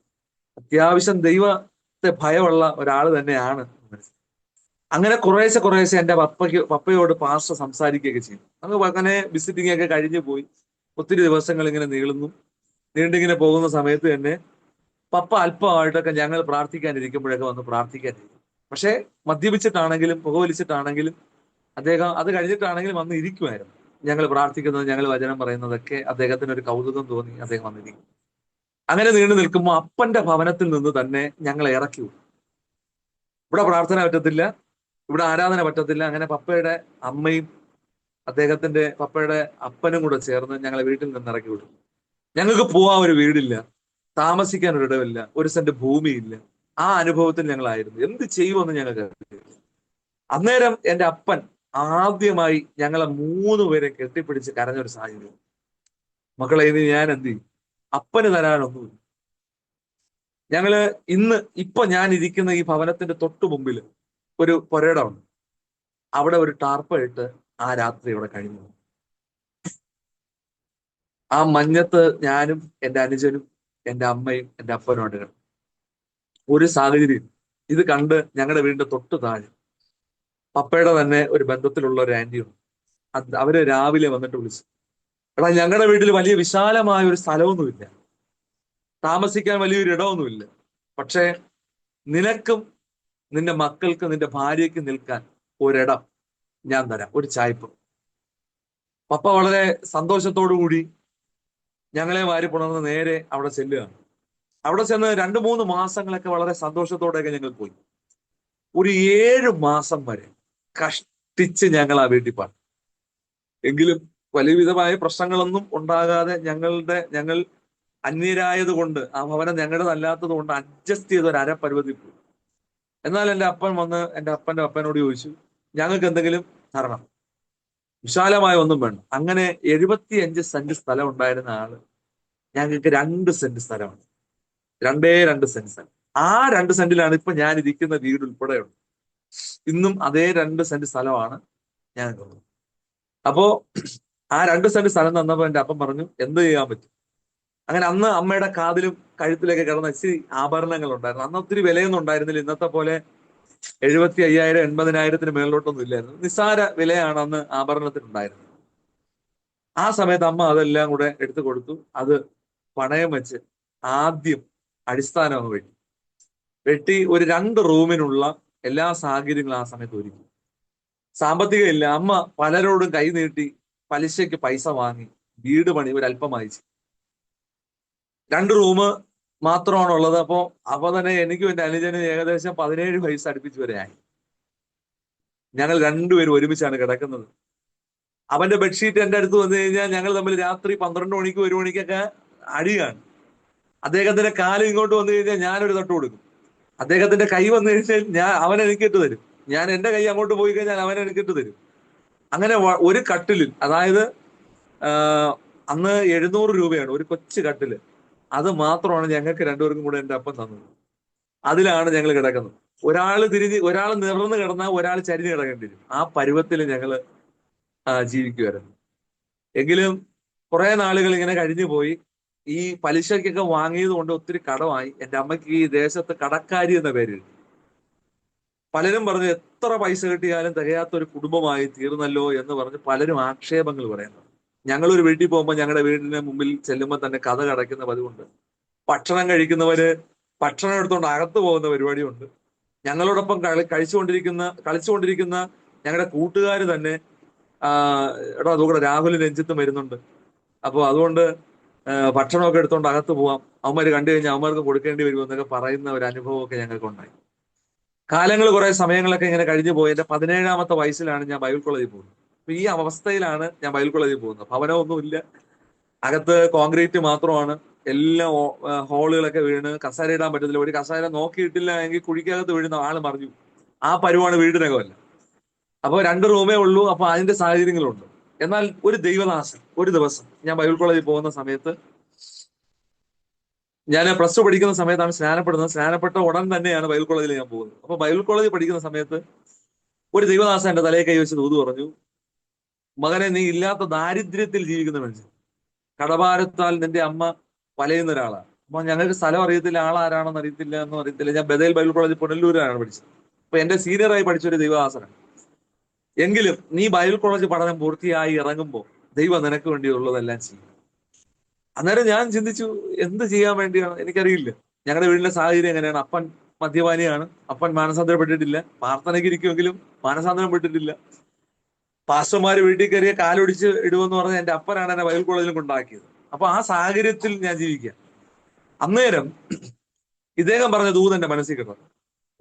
അത്യാവശ്യം ദൈവത്തെ ഭയമുള്ള ഒരാൾ തന്നെയാണ് മനസ്സിലായി. അങ്ങനെ കുറേശ്ശെ എൻ്റെ പപ്പയോട് പാസ്റ്റർ സംസാരിക്കുകയൊക്കെ ചെയ്യും. അങ്ങനെ വിസിറ്റിംഗ് ഒക്കെ കഴിഞ്ഞു പോയി. ഒത്തിരി ദിവസങ്ങൾ ഇങ്ങനെ നീണ്ടിങ്ങനെ പോകുന്ന സമയത്ത് തന്നെ പപ്പ അല്പമായിട്ടൊക്കെ ഞങ്ങൾ പ്രാർത്ഥിക്കാനിരിക്കുമ്പോഴൊക്കെ വന്ന് പ്രാർത്ഥിക്കാനിരിക്കും. പക്ഷെ മദ്യപിച്ചിട്ടാണെങ്കിലും പുകവലിച്ചിട്ടാണെങ്കിലും അദ്ദേഹം അത് കഴിഞ്ഞിട്ടാണെങ്കിലും വന്ന് ഇരിക്കുമായിരുന്നു. ഞങ്ങൾ പ്രാർത്ഥിക്കുന്നത്, ഞങ്ങൾ വചനം പറയുന്നതൊക്കെ അദ്ദേഹത്തിന് ഒരു കൗതുകം തോന്നി അദ്ദേഹം വന്നിരിക്കും. അങ്ങനെ നീണ്ടു നിൽക്കുമ്പോൾ അപ്പന്റെ ഭവനത്തിൽ നിന്ന് തന്നെ ഞങ്ങളെ ഇറക്കി വിടും. ഇവിടെ പ്രാർത്ഥന പറ്റത്തില്ല, ഇവിടെ ആരാധന പറ്റത്തില്ല. അങ്ങനെ പപ്പയുടെ അമ്മയും പപ്പയുടെ അപ്പനും കൂടെ ചേർന്ന് ഞങ്ങളെ വീട്ടിൽ നിന്ന് ഇറക്കി വിടും. ഞങ്ങൾക്ക് പോവാൻ ഒരു വീടില്ല, താമസിക്കാൻ ഒരിടമില്ല, 1 സെന്റ് ഭൂമിയില്ല. ആ അനുഭവത്തിൽ ഞങ്ങളായിരുന്നു. എന്ത് ചെയ്യുമെന്ന് ഞങ്ങൾക്ക് അറിയില്ല. അന്നേരം എൻ്റെ അപ്പൻ ആദ്യമായി ഞങ്ങളെ 3 പേരെ കെട്ടിപ്പിടിച്ച് കരഞ്ഞൊരു സാഹചര്യം. മക്കളെ, ഇനി ഞാൻ എന്ത് ചെയ്യും? അപ്പന് തരാനൊന്നുമില്ല. ഞങ്ങള് ഇപ്പൊ ഞാൻ ഇരിക്കുന്ന ഈ ഭവനത്തിന്റെ തൊട്ടു മുമ്പിൽ ഒരു പുരയിടമുണ്ട്. അവിടെ ഒരു ടാർപ്പയിട്ട് ആ രാത്രി ഇവിടെ കഴിഞ്ഞു. ആ മഞ്ഞത്ത് ഞാനും എൻ്റെ അനുജനും എൻ്റെ അമ്മയും എൻ്റെ അപ്പനുമായിട്ട് കിടന്നു. ഒരു സാഹചര്യം ഇത് കണ്ട് ഞങ്ങളുടെ വീടിന്റെ തൊട്ട് താഴെ പപ്പയുടെ തന്നെ ഒരു ബന്ധത്തിലുള്ള ഒരു ആന്റിയുണ്ട്. അവര് രാവിലെ വന്നിട്ട് വിളിച്ചു, എടാ, ഞങ്ങളുടെ വീട്ടിൽ വലിയ വിശാലമായ ഒരു സ്ഥലമൊന്നുമില്ല, താമസിക്കാൻ വലിയൊരു ഇടമൊന്നുമില്ല, പക്ഷേ നിനക്കും നിന്റെ മക്കൾക്ക് നിന്റെ ഭാര്യയ്ക്ക് നിൽക്കാൻ ഒരിടം ഞാൻ തരാം, ഒരു ചായ്പ്. പപ്പ വളരെ സന്തോഷത്തോടു കൂടി ഞങ്ങളെ വാരി പുണർന്ന് നേരെ അവിടെ ചെല്ലുകയാണ്. അവിടെ ചെന്ന് 2-3 മാസങ്ങളൊക്കെ വളരെ സന്തോഷത്തോടെയൊക്കെ ഞങ്ങൾ പോയി. ഒരു 7 മാസം വരെ കഷ്ടിച്ച് ഞങ്ങൾ ആ വീട്ടിൽ പാർക്കും. എങ്കിലും വലിയ വിധമായ പ്രശ്നങ്ങളൊന്നും ഉണ്ടാകാതെ ഞങ്ങൾ അന്യരായത് കൊണ്ട്, ആ ഭവനം ഞങ്ങളുടേതല്ലാത്തത് കൊണ്ട് അഡ്ജസ്റ്റ് ചെയ്ത് ഒരു അരപ്പരുവത്തിൽ പോയി. എന്നാൽ എൻ്റെ അപ്പൻ വന്ന് എൻ്റെ അപ്പന്റെ അപ്പനോട് ചോദിച്ചു, ഞങ്ങൾക്ക് എന്തെങ്കിലും തരണം, വിശാലമായ ഒന്നും വേണം. അങ്ങനെ 75 സെന്റ് സ്ഥലം ഉണ്ടായിരുന്ന ആള് ഞങ്ങൾക്ക് 2 സെന്റ് സ്ഥലമാണ്, 2 സെന്റ് സ്ഥലം. ആ 2 സെന്റിലാണ് ഇപ്പൊ ഞാൻ ഇരിക്കുന്ന വീട് ഉൾപ്പെടെയുള്ളത്. ഇന്നും അതേ 2 സെന്റ് സ്ഥലമാണ് ഞങ്ങൾക്ക്. അപ്പോ ആ 2 സെന്റ് സ്ഥലം തന്നപ്പോ എൻ്റെ അപ്പം പറഞ്ഞു എന്ത് ചെയ്യാൻ പറ്റും. അങ്ങനെ അന്ന് അമ്മയുടെ കാതിലും കഴുത്തിലൊക്കെ കിടന്ന ഇച്ചിരി ആഭരണങ്ങൾ ഉണ്ടായിരുന്നു. അന്ന് ഒത്തിരി വിലയൊന്നും ഉണ്ടായിരുന്നില്ല. ഇന്നത്തെ പോലെ 75,000 80,000 മേളിലോട്ടൊന്നും ഇല്ലായിരുന്നു. നിസ്സാര വിലയാണ് അന്ന് ആഭരണത്തിനുണ്ടായിരുന്നത്. ആ സമയത്ത് അമ്മ അതെല്ലാം കൂടെ എടുത്തു കൊടുത്തു. അത് പണയം വെച്ച് ആദ്യം അടിസ്ഥാനം അങ്ങ് വെട്ടി ഒരു 2 റൂമിനുള്ള എല്ലാ സാഹചര്യങ്ങളും ആ സമയത്ത് ഒരുക്കി. സാമ്പത്തികം ഇല്ല. അമ്മ പലരോടും കൈ നീട്ടി പലിശയ്ക്ക് പൈസ വാങ്ങി വീട് പണി ഒരല്പം അയച്ചു. 2 റൂം മാത്രമാണ് ഉള്ളത്. അപ്പൊ തന്നെ എനിക്കും എന്റെ അനുജന് ഏകദേശം 17 വയസ്സ് അടുപ്പിച്ച് വരെ ആയി. ഞങ്ങൾ രണ്ടുപേരും ഒരുമിച്ചാണ് കിടക്കുന്നത്. അവന്റെ ബെഡ്ഷീറ്റ് എന്റെ അടുത്ത് വന്നു കഴിഞ്ഞാൽ ഞങ്ങൾ തമ്മിൽ രാത്രി 12 മണിക്കും 1 മണിക്കൊക്കെ അടിയാണ്. അദ്ദേഹത്തിന്റെ കാലം ഇങ്ങോട്ട് വന്നു കഴിഞ്ഞാൽ ഞാനൊരു തട്ട് കൊടുക്കും. അദ്ദേഹത്തിന്റെ കൈ വന്നു കഴിഞ്ഞാൽ അവൻ എനിക്കിട്ട് തരും. ഞാൻ എന്റെ കൈ അങ്ങോട്ട് പോയി കഴിഞ്ഞാൽ അവൻ എനിക്കിട്ട് തരും. അങ്ങനെ ഒരു കട്ടിലിൽ, അതായത് അന്ന് 700 രൂപയാണ് ഒരു കൊച്ചു കട്ടില്. അത് മാത്രമാണ് ഞങ്ങൾക്ക് രണ്ടുപേർക്കും കൂടെ എൻ്റെ അപ്പം തന്നത്. അതിലാണ് ഞങ്ങൾ കിടക്കുന്നത്. ഒരാൾ നിവർന്ന് കിടന്നാൽ ഒരാൾ ചരിഞ്ഞ് കിടക്കേണ്ടി വരും. ആ പരുവത്തിൽ ഞങ്ങൾ ജീവിക്കുമായിരുന്നു. എങ്കിലും കുറെ നാളുകൾ ഇങ്ങനെ കഴിഞ്ഞു പോയി. ഈ പലിശയ്ക്കൊക്കെ വാങ്ങിയത് കൊണ്ട് ഒത്തിരി കടമായി. എൻ്റെ അമ്മയ്ക്ക് ഈ ദേശത്ത് കടക്കാരി എന്ന പേര്. പലരും പറഞ്ഞു എത്ര പൈസ കിട്ടിയാലും തികയാത്തൊരു കുടുംബമായി തീർന്നല്ലോ എന്ന് പറഞ്ഞ് പലരും ആക്ഷേപങ്ങൾ പറയുന്നത്. ഞങ്ങളൊരു വീട്ടിൽ പോകുമ്പോൾ ഞങ്ങളുടെ വീടിന് മുമ്പിൽ ചെല്ലുമ്പോൾ തന്നെ കഥ കടയ്ക്കുന്ന പതിവുണ്ട്. ഭക്ഷണം കഴിക്കുന്നവര് ഭക്ഷണം എടുത്തുകൊണ്ട് അകത്ത് പോകുന്ന പരിപാടിയുണ്ട്. ഞങ്ങളോടൊപ്പം കളിച്ചുകൊണ്ടിരിക്കുന്ന ഞങ്ങളുടെ കൂട്ടുകാർ തന്നെ എടാ അതുകൂടെ രാഹുൽ രഞ്ജിത്തും വരുന്നുണ്ട്, അപ്പോൾ അതുകൊണ്ട് ഭക്ഷണമൊക്കെ എടുത്തുകൊണ്ട് അകത്ത് പോവാം, അവന്മാർ കണ്ടു കഴിഞ്ഞാൽ അവന്മാർക്ക് കൊടുക്കേണ്ടി വരും എന്നൊക്കെ പറയുന്ന ഒരു അനുഭവമൊക്കെ ഞങ്ങൾക്ക് ഉണ്ടായി. കാലങ്ങൾ കുറെ സമയങ്ങളൊക്കെ ഇങ്ങനെ കഴിഞ്ഞു പോയി. എന്റെ 17ാമത്തെ വയസ്സിലാണ് ഞാൻ ബൈബിൾ കോളേജിൽ പോകുന്നത്. അപ്പൊ ഈ അവസ്ഥയിലാണ് ഞാൻ ബൈബിൾ കോളേജിൽ പോകുന്നത്. ഭവനമൊന്നുമില്ല, അകത്ത് കോൺക്രീറ്റ് മാത്രമാണ്. എല്ലാം ഹോളുകളൊക്കെ വീണ് കസേര ഇടാൻ പറ്റത്തില്ല. ഒരു കസേര നോക്കിയിട്ടില്ല എങ്കിൽ കുഴിക്കകത്ത് വീഴുന്ന ആള് മറിഞ്ഞു. ആ പരുവാണ് വീടിനകമല്ല. അപ്പൊ 2 റൂമേ ഉള്ളൂ. അപ്പൊ അതിന്റെ സാഹചര്യങ്ങളുണ്ട്. എന്നാൽ ഒരു ദൈവദാസൻ ഒരു ദിവസം, ഞാൻ ബൈബിൾ കോളേജിൽ പോകുന്ന സമയത്ത്, ഞാൻ +2 പഠിക്കുന്ന സമയത്താണ് സ്നാനപ്പെടുന്നത്. സ്നാനപ്പെട്ട ഉടൻ തന്നെയാണ് ബൈബിൾ കോളേജിൽ ഞാൻ പോകുന്നത്. അപ്പൊ ബൈബിൾ കോളേജിൽ പഠിക്കുന്ന സമയത്ത് ഒരു ദൈവദാസൻ എന്റെ തലയെ കൈവച്ച് ദൂത് പറഞ്ഞു, മകനെ, നീ ഇല്ലാത്ത ദാരിദ്ര്യത്തിൽ ജീവിക്കുന്ന മനുഷ്യൻ, കടഭാരത്താൽ നിന്റെ അമ്മ വലയുന്ന ഒരാളാണ്. അപ്പൊ ഞങ്ങൾക്ക് സ്ഥലം അറിയത്തില്ല, ആളാരാണെന്ന് അറിയത്തില്ല, എന്നും അറിയത്തില്ല. ഞാൻ ബദേൽ ബൈബിൾ കോളേജിൽ പുനലൂരാണ് പഠിച്ചത്. അപ്പൊ എന്റെ സീനിയറായി പഠിച്ചൊരു ദൈവദാസനാണ്. എങ്കിലും നീ ബൈബിൾ കോളേജ് പഠനം പൂർത്തിയായി ഇറങ്ങുമ്പോൾ ദൈവം നിനക്ക് വേണ്ടിയുള്ളതെല്ലാം ചെയ്യും. അന്നേരം ഞാൻ ചിന്തിച്ചു, എന്ത് ചെയ്യാൻ വേണ്ടിയാണ് എനിക്കറിയില്ല. ഞങ്ങളുടെ വീട്ടിലെ സാഹചര്യം എങ്ങനെയാണ്? അപ്പൻ മദ്യപാനിയാണ്. അപ്പൻ മാനസാന്തരപ്പെട്ടിട്ടില്ല. പ്രാർത്ഥനയ്ക്ക് ഇരിക്കുമെങ്കിലും മാനസാന്തരപ്പെട്ടിട്ടില്ല. പാസ്റ്റർമാര് വീട്ടിൽ കയറിയ കാലൊടിച്ച് ഇടുമെന്ന് പറഞ്ഞ് എന്റെ അപ്പനാണ് എന്നെ ബൈബിൾ കോളേജിൽ കൊണ്ടാക്കിയത്. അപ്പൊ ആ സാഹചര്യത്തിൽ ഞാൻ ജീവിക്കുക. അന്നേരം ഇദ്ദേഹം പറഞ്ഞ ദൂത് എന്റെ മനസ്സിൽ കിട്ടും.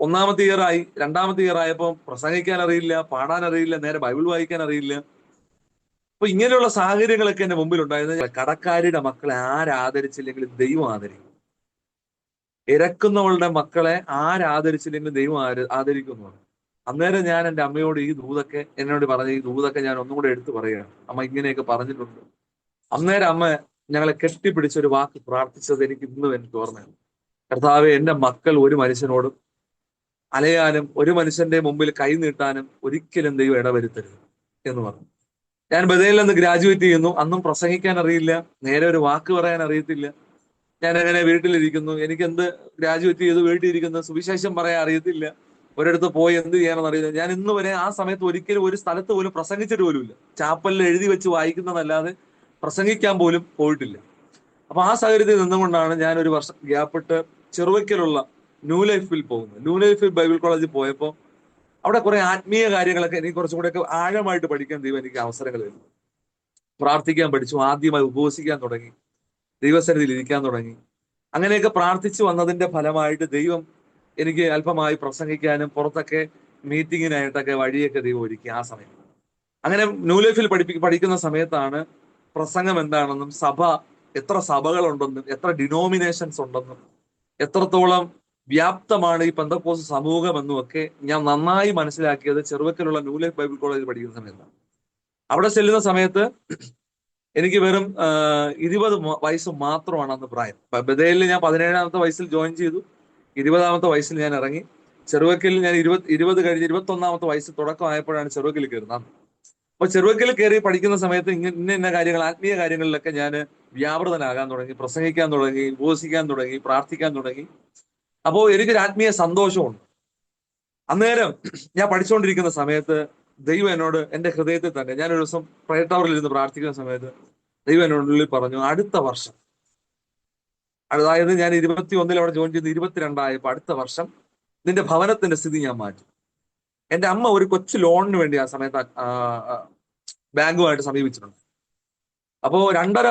1ാമത്തെ ഇയർ ആയി. 2ാമത്തെ ഇയർ ആയപ്പോ പ്രസംഗിക്കാൻ അറിയില്ല, പാടാൻ അറിയില്ല, നേരെ ബൈബിൾ വായിക്കാൻ അറിയില്ല. അപ്പൊ ഇങ്ങനെയുള്ള സാഹചര്യങ്ങളൊക്കെ എന്റെ മുമ്പിൽ ഉണ്ടായിരുന്നത്. കടക്കാരിയുടെ മക്കളെ ആരാദരിച്ചില്ലെങ്കിലും ദൈവം ആദരിക്കും. ഇരക്കുന്നവളുടെ മക്കളെ ആരാദരിച്ചില്ലെങ്കിലും ദൈവം ആദരിക്കുന്നു. അന്നേരം ഞാൻ എൻ്റെ അമ്മയോട് ഈ ദൂതൊക്കെ എന്നോട് പറഞ്ഞ ഈ ദൂതൊക്കെ ഞാൻ ഒന്നും കൂടെ എടുത്തു പറയുകയാണ്. അമ്മ ഇങ്ങനെയൊക്കെ പറഞ്ഞിട്ടുണ്ട്. അന്നേരം അമ്മ ഞങ്ങളെ കെട്ടിപ്പിടിച്ചൊരു വാക്ക് പ്രാർത്ഥിച്ചത് എനിക്ക് ഇന്നും എനിക്ക് ഓർമ്മയാണ്. കർത്താവേ, എൻ്റെ മക്കൾ ഒരു മനുഷ്യനോടും അലയാനും ഒരു മനുഷ്യന്റെ മുമ്പിൽ കൈ നീട്ടാനും ഒരിക്കലും ദൈവം ഇടവരുത്തരുത് എന്ന് പറഞ്ഞു. ഞാൻ ബദേലിൽ നിന്ന് ഗ്രാജുവേറ്റ് ചെയ്യുന്നു. അന്നും പ്രസംഗിക്കാൻ അറിയില്ല, നേരെ ഒരു വാക്ക് പറയാൻ അറിയത്തില്ല. ഞാൻ അങ്ങനെ വീട്ടിലിരിക്കുന്നു. എനിക്ക് എന്ത് ഗ്രാജുവേറ്റ് ചെയ്ത് വീട്ടിലിരിക്കുന്നു, സുവിശേഷം പറയാൻ അറിയത്തില്ല, ഒരിടത്ത് പോയി എന്ത് ചെയ്യാനെന്ന് അറിയില്ല. ഞാൻ ഇന്ന് വരെ ആ സമയത്ത് ഒരിക്കലും ഒരു സ്ഥലത്ത് പോലും പ്രസംഗിച്ചിട്ട് പോലുമില്ല. ചാപ്പലിൽ എഴുതി വെച്ച് വായിക്കുന്നതല്ലാതെ പ്രസംഗിക്കാൻ പോലും പോയിട്ടില്ല. അപ്പൊ ആ സാഹചര്യത്തിൽ നിന്നുകൊണ്ടാണ് ഞാൻ ഒരു വർഷം ഗ്യാപ്പിട്ട് ചെറുവയ്ക്കലുള്ള ന്യൂ ലൈഫിൽ പോകുന്നത്. ന്യൂ ലൈഫിൽ ബൈബിൾ കോളേജിൽ പോയപ്പോൾ അവിടെ കുറെ ആത്മീയ കാര്യങ്ങളൊക്കെ എനിക്ക് കുറച്ചും കൂടെയൊക്കെ ആഴമായിട്ട് പഠിക്കാൻ ദൈവം എനിക്ക് അവസരങ്ങൾ തന്നു. പ്രാർത്ഥിക്കാൻ പഠിച്ചു. ആദ്യമായി ഉപവസിക്കാൻ തുടങ്ങി. ദൈവസന്നിധിയിൽ ഇരിക്കാൻ തുടങ്ങി. അങ്ങനെയൊക്കെ പ്രാർത്ഥിച്ചു വന്നതിന്റെ ഫലമായിട്ട് ദൈവം എനിക്ക് അല്പമായി പ്രസംഗിക്കാനും പുറത്തൊക്കെ മീറ്റിങ്ങിനായിട്ടൊക്കെ വഴിയൊക്കെ ദൈവം ഒരുക്കി ആ സമയം. അങ്ങനെ ന്യൂ ലൈഫിൽ പഠിക്കുന്ന സമയത്താണ് പ്രസംഗം എന്താണെന്നും സഭ എത്ര സഭകളുണ്ടെന്നും എത്ര ഡിനോമിനേഷൻസ് ഉണ്ടെന്നും എത്രത്തോളം വ്യാപ്തമാണ് ഈ പെന്തക്കോസ്ത് സമൂഹം എന്നും ഒക്കെ ഞാൻ നന്നായി മനസ്സിലാക്കിയത് ചെറുവക്കലുള്ള ന്യൂ ലൈഫ് ബൈബിൾ കോളേജിൽ പഠിക്കുന്ന സമയത്താണ്. അവിടെ ചെല്ലുന്ന സമയത്ത് എനിക്ക് വെറും 20 വയസ്സ് മാത്രമാണ് അന്ന് പ്രായം. ബഥേലിൽ ഞാൻ 17ാമത്തെ വയസ്സിൽ ജോയിൻ ചെയ്തു. 20ാമത്തെ വയസ്സിൽ ഞാൻ ഇറങ്ങി. ചെറുവക്കിൽ ഞാൻ 20 കഴിഞ്ഞ് 21ാമത്തെ വയസ്സ് തുടക്കമായപ്പോഴാണ് ചെറുവക്കിൽ കയറുന്നത്. അപ്പൊ ചെറുവക്കിൽ കയറി പഠിക്കുന്ന സമയത്ത് ഇന്ന കാര്യങ്ങൾ, ആത്മീയ കാര്യങ്ങളിലൊക്കെ ഞാൻ വ്യാപൃതനാകാൻ തുടങ്ങി, പ്രസംഗിക്കാൻ തുടങ്ങി, ഉപവസിക്കാൻ തുടങ്ങി, പ്രാർത്ഥിക്കാൻ തുടങ്ങി. അപ്പോൾ എനിക്കൊരു ആത്മീയ സന്തോഷമുണ്ട്. അന്നേരം ഞാൻ പഠിച്ചുകൊണ്ടിരിക്കുന്ന സമയത്ത് ദൈവം എന്നോട് എന്റെ ഹൃദയത്തിൽ തന്നെ, ഞാനൊരു ദിവസം പ്രയർ ടവറിൽ ഇരുന്ന് പ്രാർത്ഥിക്കുന്ന സമയത്ത് ദൈവം എന്നോടുള്ളിൽ പറഞ്ഞു, അടുത്ത വർഷം, അതായത് ഞാൻ 21 അവിടെ ജോയിൻ ചെയ്ത് 22 അടുത്ത വർഷം നിന്റെ ഭവനത്തിന്റെ സ്ഥിതി ഞാൻ മാറ്റും. എന്റെ അമ്മ ഒരു കൊച്ചു ലോണിന് വേണ്ടി ആ സമയത്ത് ബാങ്കുമായിട്ട് സമീപിച്ചിട്ടുണ്ട്. അപ്പോ 2.5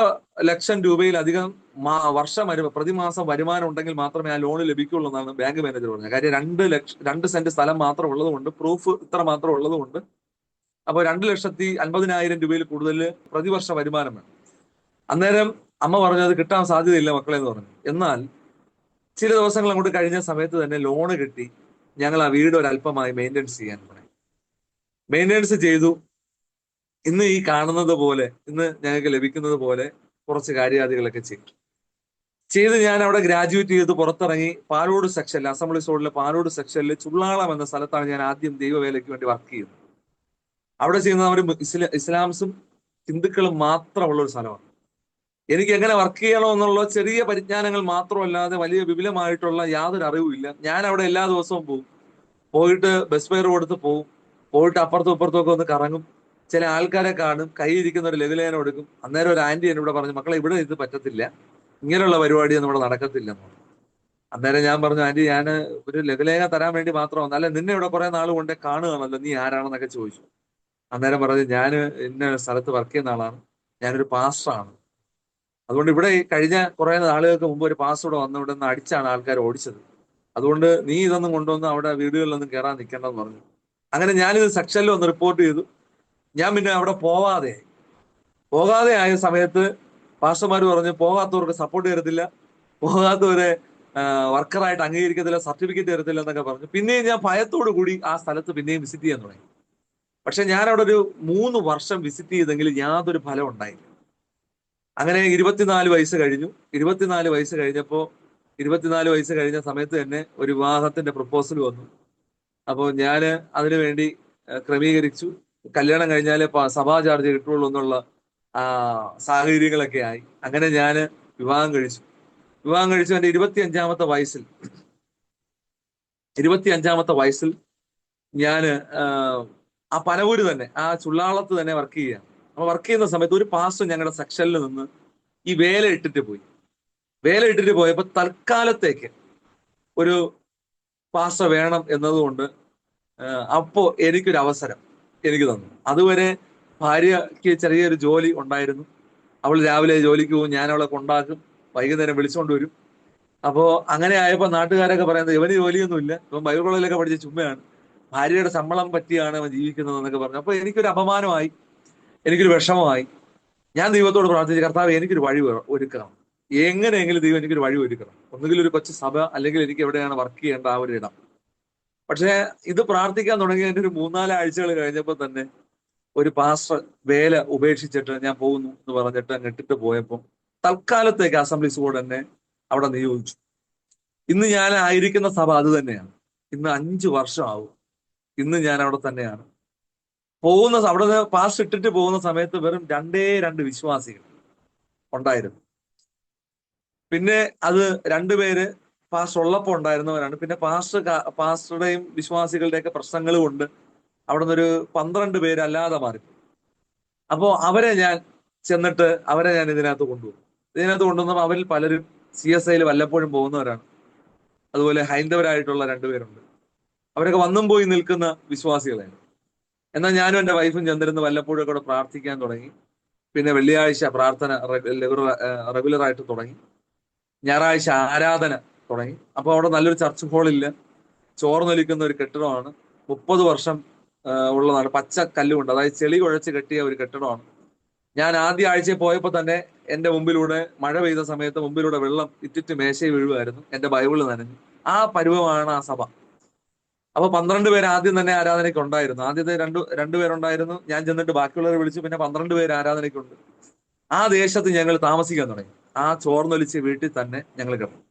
ലക്ഷം രൂപയിലധികം പ്രതിമാസം വരുമാനം ഉണ്ടെങ്കിൽ മാത്രമേ ആ ലോൺ ലഭിക്കുള്ളൂ എന്നാണ് ബാങ്ക് മാനേജർ പറഞ്ഞത്. കാര്യം 2 സെന്റ് സ്ഥലം മാത്രം ഉള്ളതുകൊണ്ട്, പ്രൂഫ് ഇത്ര മാത്രം ഉള്ളതുകൊണ്ട്, അപ്പോൾ 2,50,000 രൂപയിൽ കൂടുതൽ പ്രതിവർഷ വരുമാനം വേണം. അന്നേരം അമ്മ പറഞ്ഞു അത് കിട്ടാൻ സാധ്യതയില്ല മക്കളെ എന്ന് പറഞ്ഞു. എന്നാൽ ചില ദിവസങ്ങൾ അങ്ങോട്ട് കഴിഞ്ഞ സമയത്ത് തന്നെ ലോണ് കിട്ടി. ഞങ്ങൾ ആ വീട് ഒരല്പമായി മെയിൻ്റെനൻസ് ചെയ്യാൻ തുടങ്ങി. മെയിൻ്റെനൻസ് ചെയ്തു. ഇന്ന് ഈ കാണുന്നത് പോലെ, ഇന്ന് ഞങ്ങൾക്ക് ലഭിക്കുന്നത് പോലെ കുറച്ച് കാര്യാദികളൊക്കെ ചെയ്ത് ഞാൻ അവിടെ ഗ്രാജുവേറ്റ് ചെയ്ത് പുറത്തിറങ്ങി പാലോട് സെക്ഷനിൽ, അസംബ്ലി സോണിലെ പാലോട് സെക്ഷനിൽ ചുള്ളാളം എന്ന സ്ഥലത്താണ് ഞാൻ ആദ്യം ദൈവവേലയ്ക്ക് വേണ്ടി വർക്ക് ചെയ്യുന്നത്. അവിടെ ചെയ്യുന്നവർ ഇസ്ലാംസും ഹിന്ദുക്കളും മാത്രമുള്ള ഒരു സ്ഥലമാണ്. എനിക്ക് എങ്ങനെ വർക്ക് ചെയ്യണോ എന്നുള്ള ചെറിയ പരിജ്ഞാനങ്ങൾ മാത്രമല്ലാതെ വലിയ വിപുലമായിട്ടുള്ള യാതൊരു അറിവുമില്ല. ഞാൻ അവിടെ എല്ലാ ദിവസവും പോയിട്ട് ബസ് ഫെയർ കൊടുത്ത് പോയിട്ട് അപ്പുറത്തും ഇപ്പുറത്തും ഒക്കെ ഒന്ന് കറങ്ങും. ചില ആൾക്കാരെ കാണും, കൈയിരിക്കുന്ന ഒരു ലഘുലേഖനം എടുക്കും. അന്നേരം ഒരു ആന്റി എന്നോട് പറഞ്ഞു, മക്കളെ ഇവിടെ ഇത് പറ്റത്തില്ല, ഇങ്ങനെയുള്ള പരിപാടിയൊന്നും ഇവിടെ നടക്കത്തില്ല എന്ന് പറഞ്ഞു. അന്നേരം ഞാൻ പറഞ്ഞു, ആന്റി ഞാൻ ഒരു ലഘുലേഖനം തരാൻ വേണ്ടി മാത്രമാണ്, അല്ല നിന്നെ ഇവിടെ കുറെ നാൾ കൊണ്ടേ കാണുകയാണല്ലോ, നീ ആരാണെന്നൊക്കെ ചോദിച്ചു. അന്നേരം പറഞ്ഞു, ഞാൻ ഇന്ന സ്ഥലത്ത് വർക്ക് ചെയ്യുന്ന ആളാണ്, ഞാനൊരു പാസ്റ്ററാണ്. അതുകൊണ്ട് ഇവിടെ കഴിഞ്ഞ കുറെ നാളുകൾക്ക് മുമ്പ് ഒരു പാസ്റ്റർ ഇവിടെ വന്ന് ഇവിടെ നിന്ന് അടിച്ചാണ് ആൾക്കാർ ഓടിച്ചത്. അതുകൊണ്ട് നീ ഇതൊന്നും കൊണ്ടുവന്ന് അവിടെ വീടുകളിലൊന്നും കയറാൻ നിൽക്കേണ്ടെന്ന് പറഞ്ഞു. അങ്ങനെ ഞാനിത് സെക്ഷനിൽ ഒന്ന് റിപ്പോർട്ട് ചെയ്തു. ഞാൻ പിന്നെ അവിടെ പോകാതെ ആയ സമയത്ത് പാസ്റ്റർമാർ പറഞ്ഞു, പോകാത്തവർക്ക് സപ്പോർട്ട് തരത്തില്ല, പോകാത്തവരെ വർക്കറായിട്ട് അംഗീകരിക്കത്തില്ല, സർട്ടിഫിക്കറ്റ് തരത്തില്ല എന്നൊക്കെ പറഞ്ഞു. പിന്നെയും ഞാൻ ഭയത്തോടു കൂടി ആ സ്ഥലത്ത് പിന്നെയും വിസിറ്റ് ചെയ്യാൻ തുടങ്ങി. പക്ഷെ ഞാൻ അവിടെ ഒരു 3 വർഷം വിസിറ്റ് ചെയ്തെങ്കിൽ യാതൊരു ഫലം ഉണ്ടായില്ല. അങ്ങനെ 24 വയസ്സ് കഴിഞ്ഞു. 24 വയസ്സ് കഴിഞ്ഞപ്പോൾ 24 വയസ്സ് കഴിഞ്ഞ സമയത്ത് തന്നെ ഒരു വിവാഹത്തിന്റെ പ്രപ്പോസൽ വന്നു. അപ്പോൾ ഞാൻ അതിനുവേണ്ടി ക്രമീകരിച്ചു. കല്യാണം കഴിഞ്ഞാലേ സഭാ ചാർജ് കിട്ടുള്ളൂ എന്നുള്ള സാഹചര്യങ്ങളൊക്കെ ആയി. അങ്ങനെ ഞാൻ വിവാഹം കഴിച്ചു. എൻ്റെ 25ാമത്തെ വയസ്സിൽ ഞാൻ ആ പനവൂര് തന്നെ, ആ ചുള്ളാളത്ത് തന്നെ വർക്ക് ചെയ്യുകയാണ്. അപ്പൊ വർക്ക് ചെയ്യുന്ന സമയത്ത് ഒരു പാസ്റ്റർ ഞങ്ങളുടെ സെക്ഷനിൽ നിന്ന് ഈ വേല ഇട്ടിട്ട് പോയപ്പോൾ തൽക്കാലത്തേക്ക് ഒരു പാസ്റ്റർ വേണം എന്നതുകൊണ്ട് അപ്പോ എനിക്കൊരു അവസരം എനിക്ക് തന്നു. അതുവരെ ഭാര്യയ്ക്ക് ചെറിയൊരു ജോലി ഉണ്ടായിരുന്നു. അവൾ രാവിലെ ജോലിക്ക് പോകും, ഞാൻ അവളെ കൊണ്ടാക്കും, വൈകുന്നേരം വിളിച്ചുകൊണ്ട് വരും. അപ്പോ അങ്ങനെ ആയപ്പോൾ നാട്ടുകാരൊക്കെ പറയുന്നത്, ഇവന് ജോലിയൊന്നുമില്ല, ഇവൻ ബൈബിൾ കോളേജിലൊക്കെ പഠിച്ച ചുമ്മയാണ്, ഭാര്യയുടെ ശമ്പളം പറ്റിയാണ് അവൻ ജീവിക്കുന്നത് എന്നൊക്കെ പറഞ്ഞു. അപ്പൊ എനിക്കൊരു അപമാനമായി, എനിക്കൊരു വിഷമമായി. ഞാൻ ദൈവത്തോട് പ്രാർത്ഥിച്ചു, കർത്താവ് എനിക്കൊരു വഴി ഒരുക്കണം, എങ്ങനെയെങ്കിലും ദൈവം എനിക്കൊരു വഴി ഒരുക്കണം, ഒന്നുകിൽ ഒരു കൊച്ചു സഭ, അല്ലെങ്കിൽ എനിക്ക് എവിടെയാണ് വർക്ക് ചെയ്യേണ്ട ആ ഒരു ഇടം. പക്ഷെ ഇത് പ്രാർത്ഥിക്കാൻ തുടങ്ങിയതിന്റെ ഒരു 3-4 ആഴ്ചകൾ കഴിഞ്ഞപ്പോൾ തന്നെ ഒരു പാസ്റ്റർ വേല ഉപേക്ഷിച്ചിട്ട് ഞാൻ പോകുന്നു എന്ന് പറഞ്ഞിട്ട് ഇട്ടിട്ട് പോയപ്പോൾ തൽക്കാലത്തേക്ക് അസംബ്ലീസ് ബോർഡ് എന്നെ അവിടെ നിയോഗിച്ചു. ഇന്ന് ഞാൻ ആയിരിക്കുന്ന സഭ അത് തന്നെയാണ്. ഇന്ന് 5 വർഷമാവും. ഇന്ന് ഞാൻ അവിടെ തന്നെയാണ്. അവിടെ നിന്ന് പാസ്റ്റർ ഇട്ടിട്ട് പോകുന്ന സമയത്ത് വെറും 2 വിശ്വാസികൾ ഉണ്ടായിരുന്നു. പിന്നെ അത് 2 പേര് പാസ്റ്റർ ഉള്ളപ്പോൾ ഉണ്ടായിരുന്നവരാണ്. പിന്നെ പാസ്റ്ററുടെയും വിശ്വാസികളുടെയൊക്കെ പ്രശ്നങ്ങൾ കൊണ്ട് അവിടെ നിന്നൊരു 12 പേര് അല്ലാതെ മാറി. അപ്പോൾ അവരെ ഞാൻ ഇതിനകത്ത് കൊണ്ടുവന്നപ്പോൾ അവരിൽ പലരും CSIയിൽ വല്ലപ്പോഴും പോകുന്നവരാണ്. അതുപോലെ ഹൈന്ദവരായിട്ടുള്ള 2 പേരുണ്ട്. അവരൊക്കെ വന്നും പോയി നിൽക്കുന്ന വിശ്വാസികളാണ്. എന്നാൽ ഞാനും എൻ്റെ വൈഫും ചെന്നിരുന്ന് വല്ലപ്പോഴും കൂടെ പ്രാർത്ഥിക്കാൻ തുടങ്ങി. പിന്നെ വെള്ളിയാഴ്ച പ്രാർത്ഥന റെഗുലറായിട്ട് തുടങ്ങി. ഞായറാഴ്ച ആരാധന തുടങ്ങി. അപ്പോൾ അവിടെ നല്ലൊരു ചർച്ച് ഹാളില്ല, ചോർന്നൊലിക്കുന്ന ഒരു കെട്ടിടമാണ്. 30 വർഷം ഉള്ളതാണ്. പച്ച കല്ലുകൊണ്ട്, അതായത് ചെളി കുഴച്ച് കെട്ടിയ ഒരു കെട്ടിടമാണ്. ഞാൻ ആദ്യ ആഴ്ചയിൽ പോയപ്പോൾ തന്നെ എന്റെ മുമ്പിലൂടെ മഴ പെയ്ത സമയത്ത് മുമ്പിലൂടെ വെള്ളം ഇറ്റിറ്റ് മേശയിൽ വീഴുമായിരുന്നു. എന്റെ ബൈബിള് നനഞ്ഞു. ആ പരുവമാണ് ആ സഭ. അപ്പൊ 12 പേര് ആദ്യം തന്നെ ആരാധനയ്ക്ക് ഉണ്ടായിരുന്നു. ആദ്യത്തെ രണ്ടുപേരുണ്ടായിരുന്നു. ഞാൻ ചെന്നിട്ട് ബാക്കിയുള്ളവരെ വിളിച്ചു. പിന്നെ 12 പേര് ആരാധനയ്ക്കുണ്ട്. ആ ദേശത്ത് ഞങ്ങൾ താമസിക്കാൻ തുടങ്ങി. ആ ചോർന്നൊലിച്ച് വീട്ടിൽ തന്നെ ഞങ്ങൾ കിടന്നു.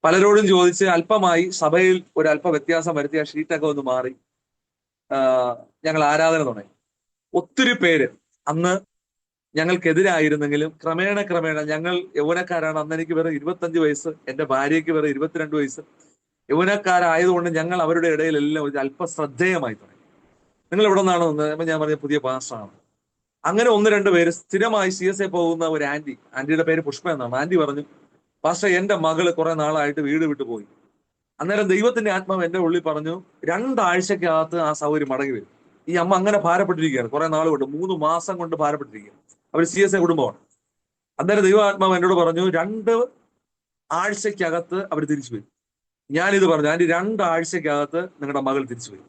പലരോടും ചോദിച്ച് അല്പമായി സഭയിൽ ഒരു അല്പ വ്യത്യാസം വരുത്തിയ ഷീറ്റൊക്കെ ഒന്ന് മാറി ഞങ്ങൾ ആരാധന തുടങ്ങി. ഒത്തിരി പേര് അന്ന് ഞങ്ങൾക്കെതിരായിരുന്നെങ്കിലും ക്രമേണ ഞങ്ങൾ യൗവനക്കാരാണ്. അന്ന് എനിക്ക് വെറും 25 വയസ്സ്, എന്റെ ഭാര്യയ്ക്ക് വെറും 22 വയസ്സ്. യൗവനക്കാരായതുകൊണ്ട് ഞങ്ങൾ അവരുടെ ഇടയിലെല്ലാം ഒരു അല്പ ശ്രദ്ധേയമായി തുടങ്ങി. നിങ്ങൾ എവിടെ നിന്നാണ് വന്നത്? അപ്പൊ ഞാൻ പറഞ്ഞ പുതിയ പാസ്റ്ററാണ്. അങ്ങനെ 1-2 പേര് സ്ഥിരമായി CSA പോകുന്ന ഒരു ആന്റിയുടെ പേര് പുഷ്പ എന്നാണ്. ആന്റി പറഞ്ഞു, പാസ്റ്റർ എന്റെ മകള് കുറെ നാളായിട്ട് വീട് വിട്ടു പോയി. അന്നേരം ദൈവത്തിന്റെ ആത്മാവ് എന്റെ ഉള്ളിൽ പറഞ്ഞു, 2 ആഴ്ചക്കകത്ത് ആ സൗകര്യം മടങ്ങി വരും. ഈ അമ്മ അങ്ങനെ ഭാരപ്പെട്ടിരിക്കുകയാണ്, കുറെ നാൾ കൊണ്ട്, 3 മാസം കൊണ്ട് ഭാരപ്പെട്ടിരിക്കുകയാണ്. അവർ CSA കുടുംബമാണ്. അന്നേരം ദൈവാത്മാവ് എന്നോട് പറഞ്ഞു, 2 ആഴ്ചക്കകത്ത് അവർ തിരിച്ചു വരും. ഞാനിത് പറഞ്ഞു, ആന്റി 2 ആഴ്ചക്കകത്ത് നിങ്ങളുടെ മകൾ തിരിച്ചു വരും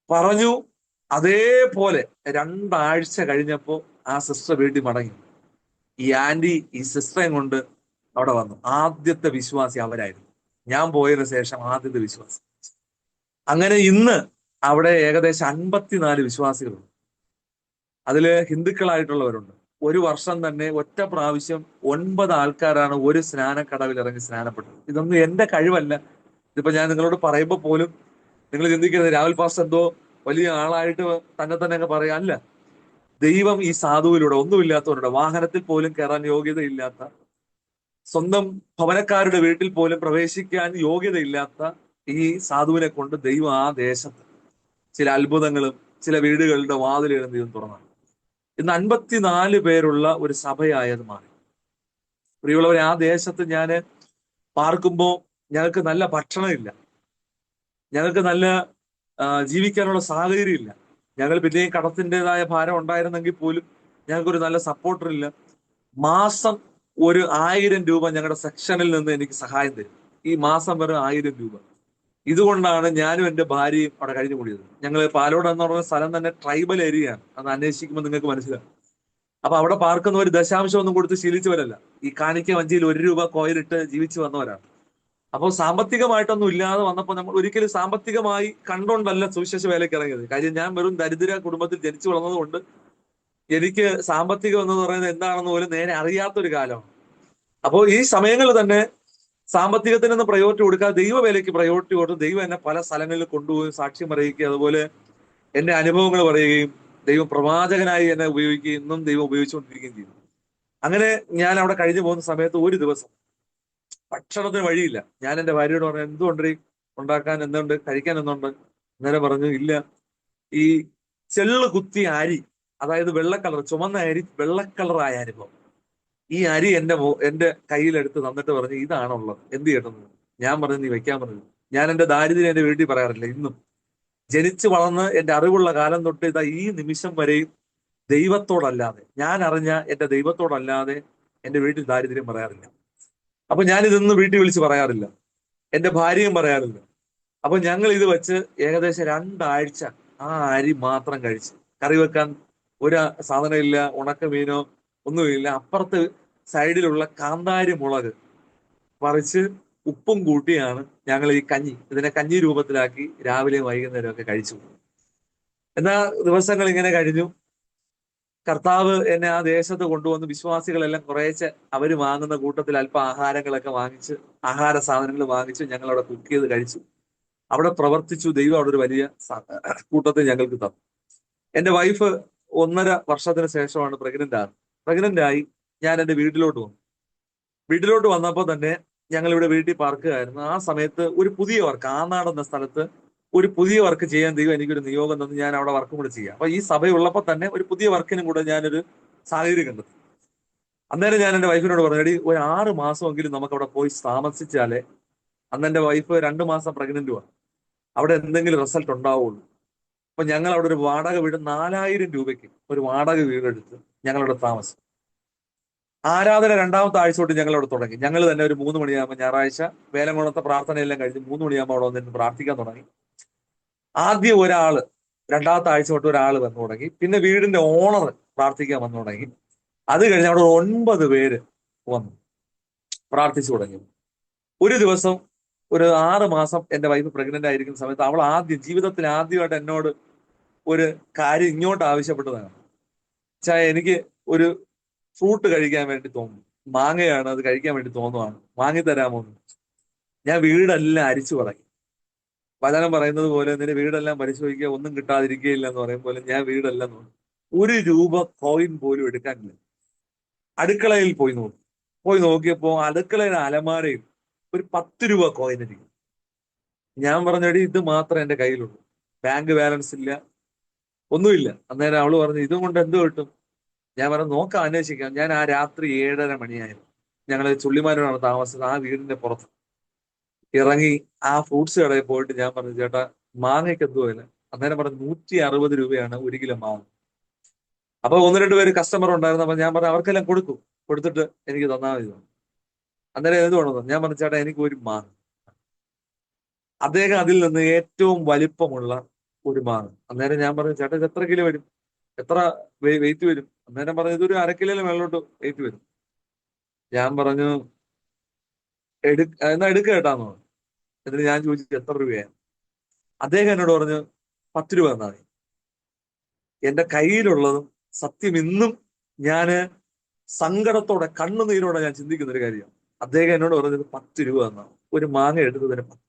പറഞ്ഞു. അതേപോലെ 2 ആഴ്ച കഴിഞ്ഞപ്പോ ആ സിസ്റ്റർ വീട്ടിൽ മടങ്ങി. ഈ ആന്റി ഈ സിസ്റ്ററെയും കൊണ്ട് അവിടെ വന്നു. ആദ്യത്തെ വിശ്വാസി അവരായിരുന്നു. ഞാൻ പോയതിനു ശേഷം ആദ്യത്തെ വിശ്വാസി. അങ്ങനെ ഇന്ന് അവിടെ ഏകദേശം 54 വിശ്വാസികളുണ്ട്. അതില് ഹിന്ദുക്കളായിട്ടുള്ളവരുണ്ട്. ഒരു വർഷം തന്നെ ഒറ്റ പ്രാവശ്യം 9 ആൾക്കാരാണ് ഒരു സ്നാനക്കടവിൽ ഇറങ്ങി സ്നാനപ്പെട്ടത്. ഇതൊന്നും എന്റെ കഴിവല്ല. ഇതിപ്പോ ഞാൻ നിങ്ങളോട് പറയുമ്പോൾ പോലും നിങ്ങൾ ചിന്തിക്കരുത് രാഹുൽ പാസ്റ്റർ എന്തോ വലിയ ആളായിട്ട് തന്നെ അങ്ങ് പറയാ. അല്ല, ദൈവം ഈ സാധുവിലൂടെ, ഒന്നുമില്ലാത്തവരുടെ വാഹനത്തിൽ പോലും കയറാൻ യോഗ്യതയില്ലാത്ത, സ്വന്തം ഭവനക്കാരുടെ വീട്ടിൽ പോലും പ്രവേശിക്കാൻ യോഗ്യതയില്ലാത്ത ഈ സാധുവിനെ കൊണ്ട് ദൈവം ആ ദേശത്ത് ചില അത്ഭുതങ്ങളും ചില വീടുകളുടെ വാതിലുകളും ദൈവം തുറന്നു. ഇന്ന് 54 പേരുള്ള ഒരു സഭയായത് മാറി. പ്രിയമുള്ളവരെ, ആ ദേശത്ത് ഞാൻ പാർക്കുമ്പോൾ ഞങ്ങൾക്ക് നല്ല ഭക്ഷണമില്ല, ഞങ്ങൾക്ക് നല്ല ജീവിക്കാനുള്ള സാഹചര്യം ഇല്ല. ഞങ്ങൾ പിന്നെയും കടത്തിൻ്റെതായ ഭാരം ഉണ്ടായിരുന്നെങ്കിൽ പോലും ഞങ്ങൾക്കൊരു നല്ല സപ്പോർട്ടർ ഇല്ല. മാസം ഒരു 1000 രൂപ ഞങ്ങളുടെ സെക്ഷനിൽ നിന്ന് എനിക്ക് സഹായം തരും. ഈ മാസം വരെ 1000 രൂപ. ഇതുകൊണ്ടാണ് ഞാനും എൻ്റെ ഭാര്യയും അവിടെ കഴിഞ്ഞു കൂടിയത്. ഞങ്ങൾ പാലോട് എന്ന് പറയുന്ന സ്ഥലം തന്നെ ട്രൈബൽ ഏരിയയാണ്. അത് അന്വേഷിക്കുമ്പോൾ നിങ്ങൾക്ക് മനസ്സിലാവും. അപ്പൊ അവിടെ പാർക്കുന്ന ഒരു ദശാംശം ഒന്നും കൊടുത്ത് ശീലിച്ചവരല്ല. ഈ കാണിക്ക വഞ്ചിയിൽ 1 രൂപ കോയിലിട്ട് ജീവിച്ചു വന്നവരാണ്. അപ്പോൾ സാമ്പത്തികമായിട്ടൊന്നും ഇല്ലാതെ വന്നപ്പോൾ നമ്മൾ ഒരിക്കലും സാമ്പത്തികമായി കണ്ടുകൊണ്ടല്ല സുവിശേഷ വേലയ്ക്ക് ഇറങ്ങിയത്. കാര്യം ഞാൻ വെറും ദരിദ്ര കുടുംബത്തിൽ ജനിച്ചു വളർന്നത് കൊണ്ട് എനിക്ക് സാമ്പത്തികം എന്ന് പറയുന്നത് എന്താണെന്ന് പോലും നേരെ അറിയാത്തൊരു കാലമാണ്. അപ്പോൾ ഈ സമയങ്ങളിൽ തന്നെ സാമ്പത്തികത്തിനൊന്നും പ്രയോറിറ്റി കൊടുക്കാതെ ദൈവവേലയ്ക്ക് പ്രയോറിറ്റി കൊടുത്ത് ദൈവം എന്നെ പല സ്ഥലങ്ങളിൽ കൊണ്ടുപോയി സാക്ഷ്യം പറയുകയും അതുപോലെ എന്റെ അനുഭവങ്ങൾ പറയുകയും ദൈവം പ്രവാചകനായി എന്നെ ഉപയോഗിക്കുകയും ഇന്നും ദൈവം ഉപയോഗിച്ചുകൊണ്ടിരിക്കുകയും ചെയ്തു. അങ്ങനെ ഞാൻ അവിടെ കഴിഞ്ഞു പോകുന്ന സമയത്ത് ഒരു ദിവസം ഭക്ഷണത്തിന് വഴിയില്ല. ഞാൻ എൻ്റെ ഭാര്യയോട് പറഞ്ഞു, എന്തുകൊണ്ട് ഉണ്ടാക്കാൻ, എന്തുണ്ട് കഴിക്കാൻ, എന്തുണ്ട്? അന്നേരം പറഞ്ഞു, ഇല്ല, ഈ ചെള്ള് കുത്തിയ അരി, അതായത് വെള്ളക്കളർ, ചുമന്ന അരി വെള്ളക്കളറായ അനുഭവം. ഈ അരി എന്റെ കയ്യിലെടുത്ത് തന്നിട്ട് പറഞ്ഞു, ഇതാണുള്ളത്, എന്ത് ചെയ്യട്ടെന്ന്. ഞാൻ പറഞ്ഞു, നീ വെക്കാൻ പറഞ്ഞു. ഞാൻ എന്റെ ദാരിദ്ര്യം എന്റെ വീട്ടിൽ പറയാറില്ല. ഇന്നും ജനിച്ചു വളർന്ന് എന്റെ അറിവുള്ള കാലം തൊട്ട് ഇതാ ഈ നിമിഷം വരെയും ദൈവത്തോടല്ലാതെ, ഞാൻ അറിഞ്ഞ എന്റെ ദൈവത്തോടല്ലാതെ എന്റെ വീട്ടിൽ ദാരിദ്ര്യം പറയാറില്ല. അപ്പൊ ഞാൻ ഇതൊന്നും വീട്ടിൽ വിളിച്ച് പറയാറില്ല, എന്റെ ഭാര്യയും പറയാറില്ല. അപ്പൊ ഞങ്ങൾ ഇത് വെച്ച് ഏകദേശം 2 ആഴ്ച ആ അരി മാത്രം കഴിച്ച്, കറി വെക്കാൻ ഒരു സാധനം ഇല്ല, ഉണക്കമീനോ ഒന്നുമില്ല. അപ്പുറത്ത് സൈഡിലുള്ള കാന്താരി മുളക് പറിച്ച് ഉപ്പും കൂട്ടിയാണ് ഞങ്ങൾ ഈ ഇതിനെ കഞ്ഞി രൂപത്തിലാക്കി രാവിലെയും വൈകുന്നേരം ഒക്കെ കഴിച്ചു. എന്നാ ദിവസങ്ങൾ ഇങ്ങനെ കഴിഞ്ഞു. കർത്താവ് എന്നെ ആ ദേശത്ത് കൊണ്ടുവന്ന് വിശ്വാസികളെല്ലാം കുറേശ്ശെ അവര് വാങ്ങുന്ന കൂട്ടത്തിൽ അല്പം ആഹാരങ്ങളൊക്കെ വാങ്ങിച്ച്, ആഹാര സാധനങ്ങൾ വാങ്ങിച്ച് ഞങ്ങൾ അവിടെ കുക്ക് ചെയ്ത് കഴിച്ചു. അവിടെ പ്രവർത്തിച്ചു. ദൈവം അവിടെ ഒരു വലിയ കൂട്ടത്തെ ഞങ്ങൾക്ക് തന്നു. എന്റെ വൈഫ് 1.5 വർഷത്തിന് ശേഷമാണ് പ്രഗ്നന്റ് ആയി ഞാൻ എന്റെ വീട്ടിലോട്ട് വന്നു. വീട്ടിലോട്ട് വന്നപ്പോൾ തന്നെ ഞങ്ങൾ ഇവിടെ വീട്ടിൽ പാർക്കുകയായിരുന്നു. ആ സമയത്ത് ഒരു പുതിയ വർക്ക്, ആനാട് എന്ന സ്ഥലത്ത് ഒരു പുതിയ വർക്ക് ചെയ്യാൻ ദൈവം എനിക്കൊരു നിയോഗം തന്നു. ഞാൻ അവിടെ വർക്കും കൂടെ ചെയ്യാം. അപ്പൊ ഈ സഭയുള്ളപ്പോൾ തന്നെ ഒരു പുതിയ വർക്കിനും കൂടെ ഞാനൊരു സാഹചര്യം കണ്ടെത്തി. അന്നേരം ഞാൻ എന്റെ വൈഫിനോട് പറഞ്ഞു, എടി ഒരു 6 മാസമെങ്കിലും നമുക്ക് അവിടെ പോയി താമസിച്ചാലേ, അന്ന് എന്റെ വൈഫ് 2 മാസം പ്രഗ്നന്റുമാണ്, അവിടെ എന്തെങ്കിലും റിസൾട്ട് ഉണ്ടാവുള്ളൂ. അപ്പൊ ഞങ്ങൾ അവിടെ ഒരു വാടക വീട് 4000 രൂപയ്ക്ക് ഒരു വാടക വീടെടുത്ത് ഞങ്ങളവിടെ താമസിച്ചു. ആരാധന 2ാമത്തെ ആഴ്ച തൊട്ട് ഞങ്ങൾ അവിടെ തുടങ്ങി. ഞങ്ങൾ തന്നെ ഒരു 3 മണിയാകുമ്പോൾ ഞായറാഴ്ച വേലംകുളത്തെ പ്രാർത്ഥനയെല്ലാം കഴിഞ്ഞ് 3 മണിയാകുമ്പോൾ അവിടെ വന്നിട്ട് പ്രാർത്ഥിക്കാൻ തുടങ്ങി. ആദ്യം ഒരാള്, രണ്ടാമത്തെ ആഴ്ച തൊട്ട് ഒരാൾ വന്നു തുടങ്ങി. പിന്നെ വീടിന്റെ ഓണർ പ്രാർത്ഥിക്കാൻ വന്നു തുടങ്ങി. അത് കഴിഞ്ഞ് അവിടെ 9 പേര് വന്നു പ്രാർത്ഥിച്ചു തുടങ്ങി. ഒരു ദിവസം ഒരു 6 മാസം എന്റെ വൈഫ് പ്രഗ്നന്റ് ആയിരിക്കുന്ന സമയത്ത് അവൾ ജീവിതത്തിൽ ആദ്യമായിട്ട് എന്നോട് ഒരു കാര്യം ഇങ്ങോട്ട് ആവശ്യപ്പെട്ടതാണ്. എനിക്ക് ഒരു ഫ്രൂട്ട് കഴിക്കാൻ വേണ്ടി തോന്നുന്നു, മാങ്ങയാണ്, അത് കഴിക്കാൻ വേണ്ടി തോന്നുവാണ്, വാങ്ങി തരാമോ എന്ന്. ഞാൻ വീടെല്ലാം അരിച്ചു പറയും. വചനം പറയുന്നത് പോലെ നിന്റെ വീടെല്ലാം പരിശോധിക്കുക, ഒന്നും കിട്ടാതിരിക്കുകയില്ല എന്ന് പറയും പോലെ ഞാൻ വീടെല്ലാം നോക്കി. 1 രൂപ കോയിൻ പോലും എടുക്കാനില്ല. അടുക്കളയിൽ പോയി നോക്കിയപ്പോ അടുക്കളയുടെ അലമാരയിൽ ഒരു 10 രൂപ കോയിൻ ഇരിക്കും. ഞാൻ പറഞ്ഞടി ഇത് മാത്രമേ എന്റെ കയ്യിലുള്ളൂ, ബാങ്ക് ബാലൻസ് ഇല്ല, ഒന്നുമില്ല. അന്നേരം അവള് പറഞ്ഞു ഇതും കൊണ്ട് എന്ത് കിട്ടും? ഞാൻ പറഞ്ഞു നോക്കാം, അന്വേഷിക്കാം. ഞാൻ ആ രാത്രി 7:30 മണിയായിരുന്നു. ഞങ്ങള് ചുള്ളിമാരോടാണ് താമസിച്ചത്. ആ വീടിന്റെ പുറത്ത് ഇറങ്ങി ആ ഫ്രൂട്ട്സ് കടയിൽ പോയിട്ട് ഞാൻ പറഞ്ഞു ചേട്ടാ മാങ്ങയ്ക്ക് എന്തോ വില? അന്നേരം പറഞ്ഞു 160 രൂപയാണ് 1 കിലോ മാങ്ങ. അപ്പൊ 1-2 പേര് കസ്റ്റമർ ഉണ്ടായിരുന്നു. അപ്പൊ ഞാൻ പറഞ്ഞു അവർക്കെല്ലാം കൊടുത്തിട്ട് എനിക്ക് തന്നാൽ മതി. അന്നേരം എന്ത് വേണമെന്ന് ഞാൻ പറഞ്ഞു ചേട്ടാ എനിക്ക് ഒരു മാങ്ങ. അദ്ദേഹം അതിൽ നിന്ന് ഏറ്റവും വലിപ്പമുള്ള ഒരു മാങ്ങ. അന്നേരം ഞാൻ പറഞ്ഞു ചേട്ടാ ഇത് എത്ര കിലോ വരും, എത്ര വെയിറ്റ് വരും? അന്നേരം പറഞ്ഞു ഇതൊരു 1/2 കിലോയില് മേലോട്ട് വെയിറ്റ് വരും. ഞാൻ പറഞ്ഞു എന്നാ എടുക്ക കേട്ടാന്ന് പറഞ്ഞു. എന്നിട്ട് ഞാൻ ചോദിച്ചു എത്ര രൂപയാണ്? അദ്ദേഹം എന്നോട് പറഞ്ഞു 10 രൂപ എന്നാ മതി. എന്റെ കയ്യിലുള്ളതും സത്യം ഇന്നും ഞാന് സങ്കടത്തോടെ കണ്ണുനീരോടെ ഞാൻ ചിന്തിക്കുന്ന ഒരു കാര്യമാണ്. അദ്ദേഹം എന്നോട് പറഞ്ഞത് 10 രൂപ എന്നാണ്. ഒരു മാങ്ങ എടുത്തതിന് 10.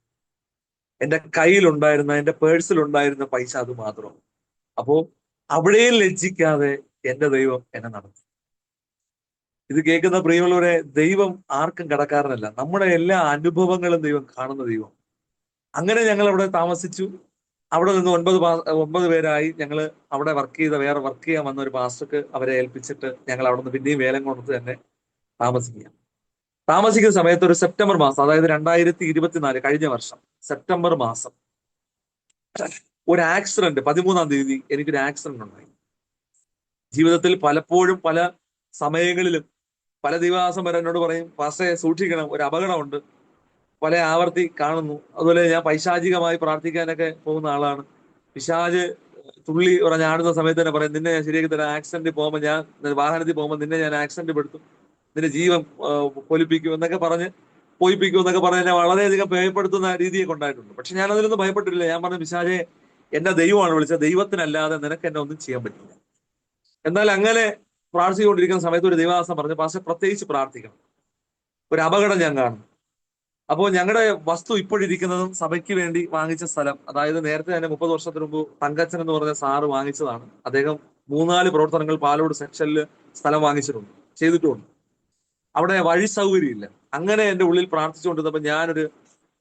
എന്റെ കയ്യിലുണ്ടായിരുന്ന, എന്റെ പേഴ്സിലുണ്ടായിരുന്ന പൈസ അത് മാത്രമാണ്. അപ്പോ അവിടെയും ലജ്ജിക്കാതെ എന്റെ ദൈവം എന്നെ നടത്തി. ഇത് കേൾക്കുന്ന പ്രിയമുള്ളവരെ, ദൈവം ആർക്കും കടക്കാരനല്ല. നമ്മുടെ എല്ലാ അനുഭവങ്ങളും ദൈവം കാണുന്ന ദൈവം. അങ്ങനെ ഞങ്ങൾ അവിടെ താമസിച്ചു. അവിടെ നിന്ന് 9 പേരായി. ഞങ്ങൾ അവിടെ വേറെ വർക്ക് ചെയ്യാൻ വന്ന ഒരു പാസ്റ്റർക്ക് അവരെ ഏൽപ്പിച്ചിട്ട് ഞങ്ങൾ അവിടെ നിന്ന് പിന്നെയും വേലം കൊണ്ടു തന്നെ താമസിക്കുന്ന സമയത്ത് ഒരു സെപ്റ്റംബർ മാസം, അതായത് 2024 കഴിഞ്ഞ വർഷം സെപ്റ്റംബർ മാസം ഒരു ആക്സിഡന്റ്, 13-ാം തീയതി എനിക്കൊരു ആക്സിഡന്റ് ഉണ്ടായി. ജീവിതത്തിൽ പലപ്പോഴും പല സമയങ്ങളിലും പല ദിവസം വരെ എന്നോട് പറയും പാസ്റ്ററെ സൂക്ഷിക്കണം, ഒരു അപകടമുണ്ട്, പല ആവർത്തി കാണുന്നു. അതുപോലെ ഞാൻ പൈശാചികമായി പ്രാർത്ഥിക്കാനൊക്കെ പോകുന്ന ആളാണ്. പിശാച് തുള്ളി ആടുന്ന സമയത്ത് തന്നെ പറയും നിന്നെ ഞാൻ ശരിയാക്കി തരാം, ആക്സിഡന്റിൽ പോകുമ്പോൾ വാഹനത്തിൽ പോകുമ്പോൾ നിന്നെ ഞാൻ ആക്സിഡന്റ് പെടുത്തും, നിന്റെ ജീവൻ പൊലിപ്പിക്കും എന്നൊക്കെ പറഞ്ഞ് പോയിപ്പിക്കും എന്നൊക്കെ പറഞ്ഞ് എന്നെ വളരെയധികം ഭയപ്പെടുത്തുന്ന രീതിയൊക്കെ ഉണ്ടായിട്ടുണ്ട്. പക്ഷെ ഞാൻ അതിലൊന്നും ഭയപ്പെട്ടിട്ടില്ല. ഞാൻ പറഞ്ഞു പിശാചെ എന്റെ ദൈവമാണ് വിളിച്ചത്, ദൈവത്തിനല്ലാതെ നിനക്ക് എന്നെ ഒന്നും ചെയ്യാൻ പറ്റില്ല. എന്നാൽ അങ്ങനെ പ്രാർത്ഥിച്ചുകൊണ്ടിരിക്കുന്ന സമയത്ത് ഒരു ദൈവദാസൻ പറഞ്ഞു പാസ്റ്റർ പ്രത്യേകിച്ച് പ്രാർത്ഥിക്കണം, ഒരു അപകടം ഞാൻ കാണും. അപ്പോൾ ഞങ്ങളുടെ വസ്തു ഇപ്പോഴിരിക്കുന്നതും സഭയ്ക്ക് വേണ്ടി വാങ്ങിച്ച സ്ഥലം, അതായത് നേരത്തെ തന്നെ 30 വർഷത്തിന് മുമ്പ് തങ്കച്ചൻ എന്ന് പറഞ്ഞ സാറ് വാങ്ങിച്ചതാണ്. അദ്ദേഹം 3-4 പ്രവർത്തനങ്ങൾ പാലോട് സെക്ഷനിൽ സ്ഥലം വാങ്ങിച്ചിട്ടുണ്ട്, ചെയ്തിട്ടുമുണ്ട്. അവിടെ വഴി സൗകര്യം ഇല്ല. അങ്ങനെ എന്റെ ഉള്ളിൽ പ്രാർത്ഥിച്ചുകൊണ്ടിരുന്നപ്പോൾ ഞാനൊരു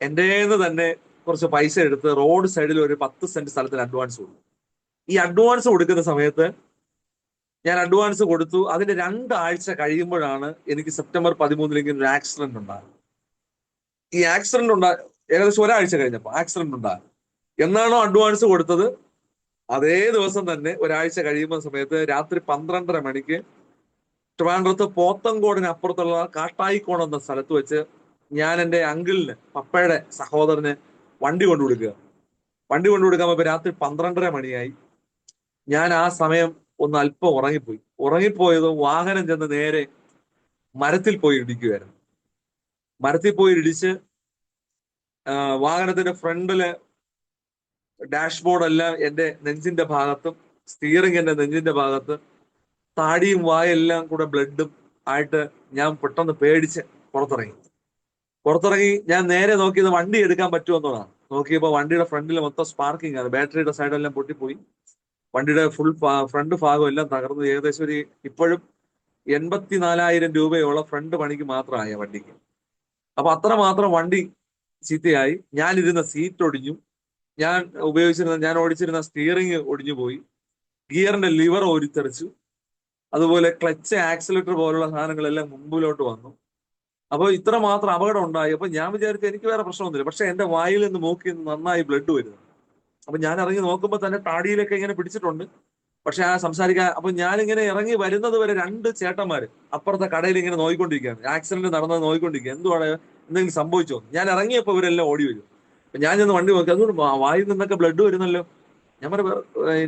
എന്റേന്ന് തന്നെ കുറച്ച് പൈസ എടുത്ത് റോഡ് സൈഡിൽ ഒരു 10 സെന്റ് സ്ഥലത്തിന് അഡ്വാൻസ് കൊടുത്തു. ഈ അഡ്വാൻസ് കൊടുക്കുന്ന സമയത്ത് ഞാൻ അഡ്വാൻസ് കൊടുത്തു. അതിന്റെ 2 ആഴ്ച കഴിയുമ്പോഴാണ് എനിക്ക് സെപ്റ്റംബർ 13 ഒരു ആക്സിഡന്റ് ഉണ്ടായത്. ഈ ആക്സിഡന്റ് ഏകദേശം ഒരാഴ്ച കഴിഞ്ഞപ്പോൾ ആക്സിഡന്റ് ഉണ്ടായി. എന്നാണോ അഡ്വാൻസ് കൊടുത്തത് അതേ ദിവസം തന്നെ ഒരാഴ്ച കഴിയുന്ന സമയത്ത് രാത്രി 12:30 മണിക്ക് ട്രിവാൻഡ്രത്ത് പോത്തങ്കോടിന് അപ്പുറത്തുള്ള കാട്ടായിക്കോണം എന്ന സ്ഥലത്ത് വെച്ച് ഞാൻ എൻ്റെ അങ്കിളിന്, പപ്പയുടെ സഹോദരന് വണ്ടി കൊണ്ടു കൊടുക്കാൻ പോയപ്പോൾ രാത്രി 12:30 മണിയായി. ഞാൻ ആ സമയം ഒന്ന് അല്പം ഉറങ്ങിപ്പോയത് വാഹനം ചെന്ന് നേരെ മരത്തിൽ പോയി ഇടിക്കുകയായിരുന്നു. മരത്തിൽ പോയി ഇടിച്ച് വാഹനത്തിന്റെ ഫ്രണ്ടില് ഡാഷ്ബോർഡ് എല്ലാം എന്റെ നെഞ്ചിന്റെ ഭാഗത്തും സ്റ്റിയറിംഗ് എന്റെ നെഞ്ചിന്റെ ഭാഗത്ത്, താടിയും വായെല്ലാം കൂടെ ബ്ലഡും ആയിട്ട് ഞാൻ പെട്ടെന്ന് പേടിച്ച് പുറത്തിറങ്ങി ഞാൻ നേരെ നോക്കിയത് വണ്ടി എടുക്കാൻ പറ്റുമെന്നുള്ളതാണ്. നോക്കിയപ്പോൾ വണ്ടിയുടെ ഫ്രണ്ടിൽ മൊത്തം സ്പാർക്കിംഗ് ആണ്, ബാറ്ററിയുടെ സൈഡെല്ലാം പൊട്ടിപ്പോയി, വണ്ടിയുടെ ഫുൾ ഫ്രണ്ട് ഭാഗം എല്ലാം തകർന്നു. ഏകദേശം ഇപ്പോഴും 84,000 രൂപയോളം ഫ്രണ്ട് പണിക്ക് മാത്രമായ വണ്ടിക്ക്. അപ്പൊ അത്രമാത്രം വണ്ടി ചീത്തയായി. ഞാനിരുന്ന സീറ്റ് ഒടിഞ്ഞു, ഞാൻ ഓടിച്ചിരുന്ന സ്റ്റിയറിംഗ് ഒടിഞ്ഞു പോയി, ഗിയറിന്റെ ലിവർ ഓരിത്തെറിച്ചു, അതുപോലെ ക്ലച്ച്, ആക്സിലേറ്റർ പോലുള്ള സാധനങ്ങളെല്ലാം മുമ്പിലോട്ട് വന്നു. അപ്പോൾ ഇത്രമാത്രം അപകടം ഉണ്ടായി. അപ്പൊ ഞാൻ വിചാരിച്ചു എനിക്ക് വേറെ പ്രശ്നമൊന്നുമില്ല. പക്ഷെ എന്റെ വായിൽ നിന്ന് മൂക്കിൽ നിന്ന് നന്നായി ബ്ലഡ് വരുന്നു. അപ്പൊ ഞാൻ ഇറങ്ങി നോക്കുമ്പോൾ തന്നെ താടിയിലൊക്കെ ഇങ്ങനെ പിടിച്ചിട്ടുണ്ട്, പക്ഷെ ആ സംസാരിക്കാൻ. അപ്പൊ ഞാനിങ്ങനെ ഇറങ്ങി വരുന്നത് വരെ 2 ചേട്ടന്മാര് അപ്പുറത്തെ കടയിൽ ഇങ്ങനെ നോയിക്കൊണ്ടിരിക്കുകയാണ്, ആക്സിഡന്റ് നടന്നത് നോയിക്കൊണ്ടിരിക്കുക, എന്തുവാണ്, എന്തെങ്കിലും സംഭവിച്ചോ. ഞാൻ ഇറങ്ങിയപ്പോൾ ഇവരെല്ലാം ഓടി വരും. ഞാൻ ചെന്ന് വണ്ടി നോക്കി, അതുകൊണ്ട് വായിൽ നിന്നൊക്കെ ബ്ലഡ് വരുന്നല്ലോ. ഞാൻ പറഞ്ഞു,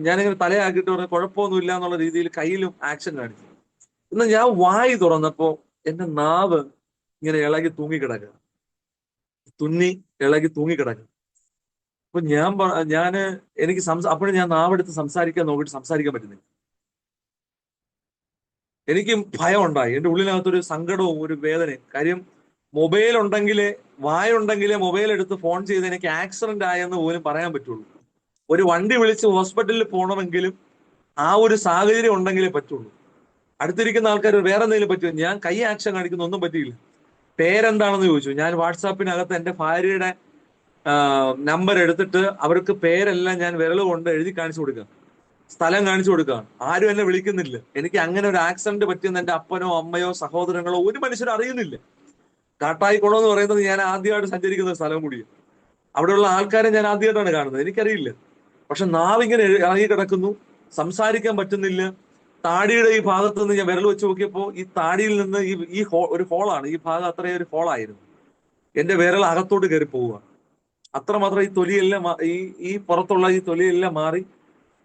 ഞാനിങ്ങനെ തലയാക്കിയിട്ട് പറഞ്ഞു കുഴപ്പമൊന്നുമില്ല എന്നുള്ള രീതിയിൽ കയ്യിലും ആക്ഷൻ കാണിച്ചു. എന്നാൽ ഞാൻ വായി തുറന്നപ്പോ എന്റെ നാവ് ഇങ്ങനെ ഇളകി തൂങ്ങിക്കിടക്കുക, തുന്നി ഇളകി തൂങ്ങിക്കിടക്കുക. അപ്പൊ ഞാന് എനിക്ക് അപ്പോഴും ഞാൻ നാവെടുത്ത് സംസാരിക്കാൻ നോക്കിയിട്ട് സംസാരിക്കാൻ പറ്റുന്നില്ല. എനിക്ക് ഭയം ഉണ്ടായി, എന്റെ ഉള്ളിനകത്തൊരു സങ്കടവും ഒരു വേദനയും. കാര്യം മൊബൈൽ ഉണ്ടെങ്കിലേ, വായുണ്ടെങ്കിലേ മൊബൈൽ എടുത്ത് ഫോൺ ചെയ്ത് എനിക്ക് ആക്സിഡന്റ് ആയെന്ന് പോലും പറയാൻ പറ്റുള്ളൂ. ഒരു വണ്ടി വിളിച്ച് ഹോസ്പിറ്റലിൽ പോകണമെങ്കിലും ആ ഒരു സാഹചര്യം ഉണ്ടെങ്കിലേ പറ്റുള്ളൂ. അടുത്തിരിക്കുന്ന ആൾക്കാർ വേറെ എന്തെങ്കിലും പറ്റുമോ? ഞാൻ കൈ ആക്ഷൻ കാണിക്കുന്ന ഒന്നും പറ്റിയില്ല. പേരെന്താണെന്ന് ചോദിച്ചു. ഞാൻ വാട്സാപ്പിനകത്ത് എന്റെ ഭാര്യയുടെ നമ്പർ എടുത്തിട്ട് അവർക്ക് പേരെല്ലാം ഞാൻ വിരൽ കൊണ്ട് എഴുതി കാണിച്ചു കൊടുക്കുക, സ്ഥലം കാണിച്ചു കൊടുക്കുക. ആരും എന്നെ വിളിക്കുന്നില്ല. എനിക്ക് അങ്ങനെ ഒരു ആക്സിഡന്റ് പറ്റിയെന്ന് എന്റെ അപ്പനോ അമ്മയോ സഹോദരങ്ങളോ ഒരു മനുഷ്യരും അറിയുന്നില്ല. കാട്ടായിക്കുളം എന്ന് പറയുന്നത് ഞാൻ ആദ്യമായിട്ട് സഞ്ചരിക്കുന്ന സ്ഥലം കൂടിയാണ്. അവിടെയുള്ള ആൾക്കാരെ ഞാൻ ആദ്യമായിട്ടാണ് കാണുന്നത്, എനിക്കറിയില്ല. പക്ഷെ നാവിങ്ങനെ ഇറങ്ങി കിടക്കുന്നു, സംസാരിക്കാൻ പറ്റുന്നില്ല. താടിയുടെ ഈ ഭാഗത്ത് നിന്ന് ഞാൻ വിരൽ വെച്ച് നോക്കിയപ്പോ ഈ താടിയിൽ നിന്ന് ഈ ഒരു ഹോളാണ്, ഈ ഭാഗം അത്രയും ഒരു ഹോളായിരുന്നു. എന്റെ വിരൽ അകത്തോട്ട് കയറി പോവുക. അത്രമാത്രം ഈ തൊലിയെല്ലാം ഈ പുറത്തുള്ള ഈ തൊലിയെല്ലാം മാറി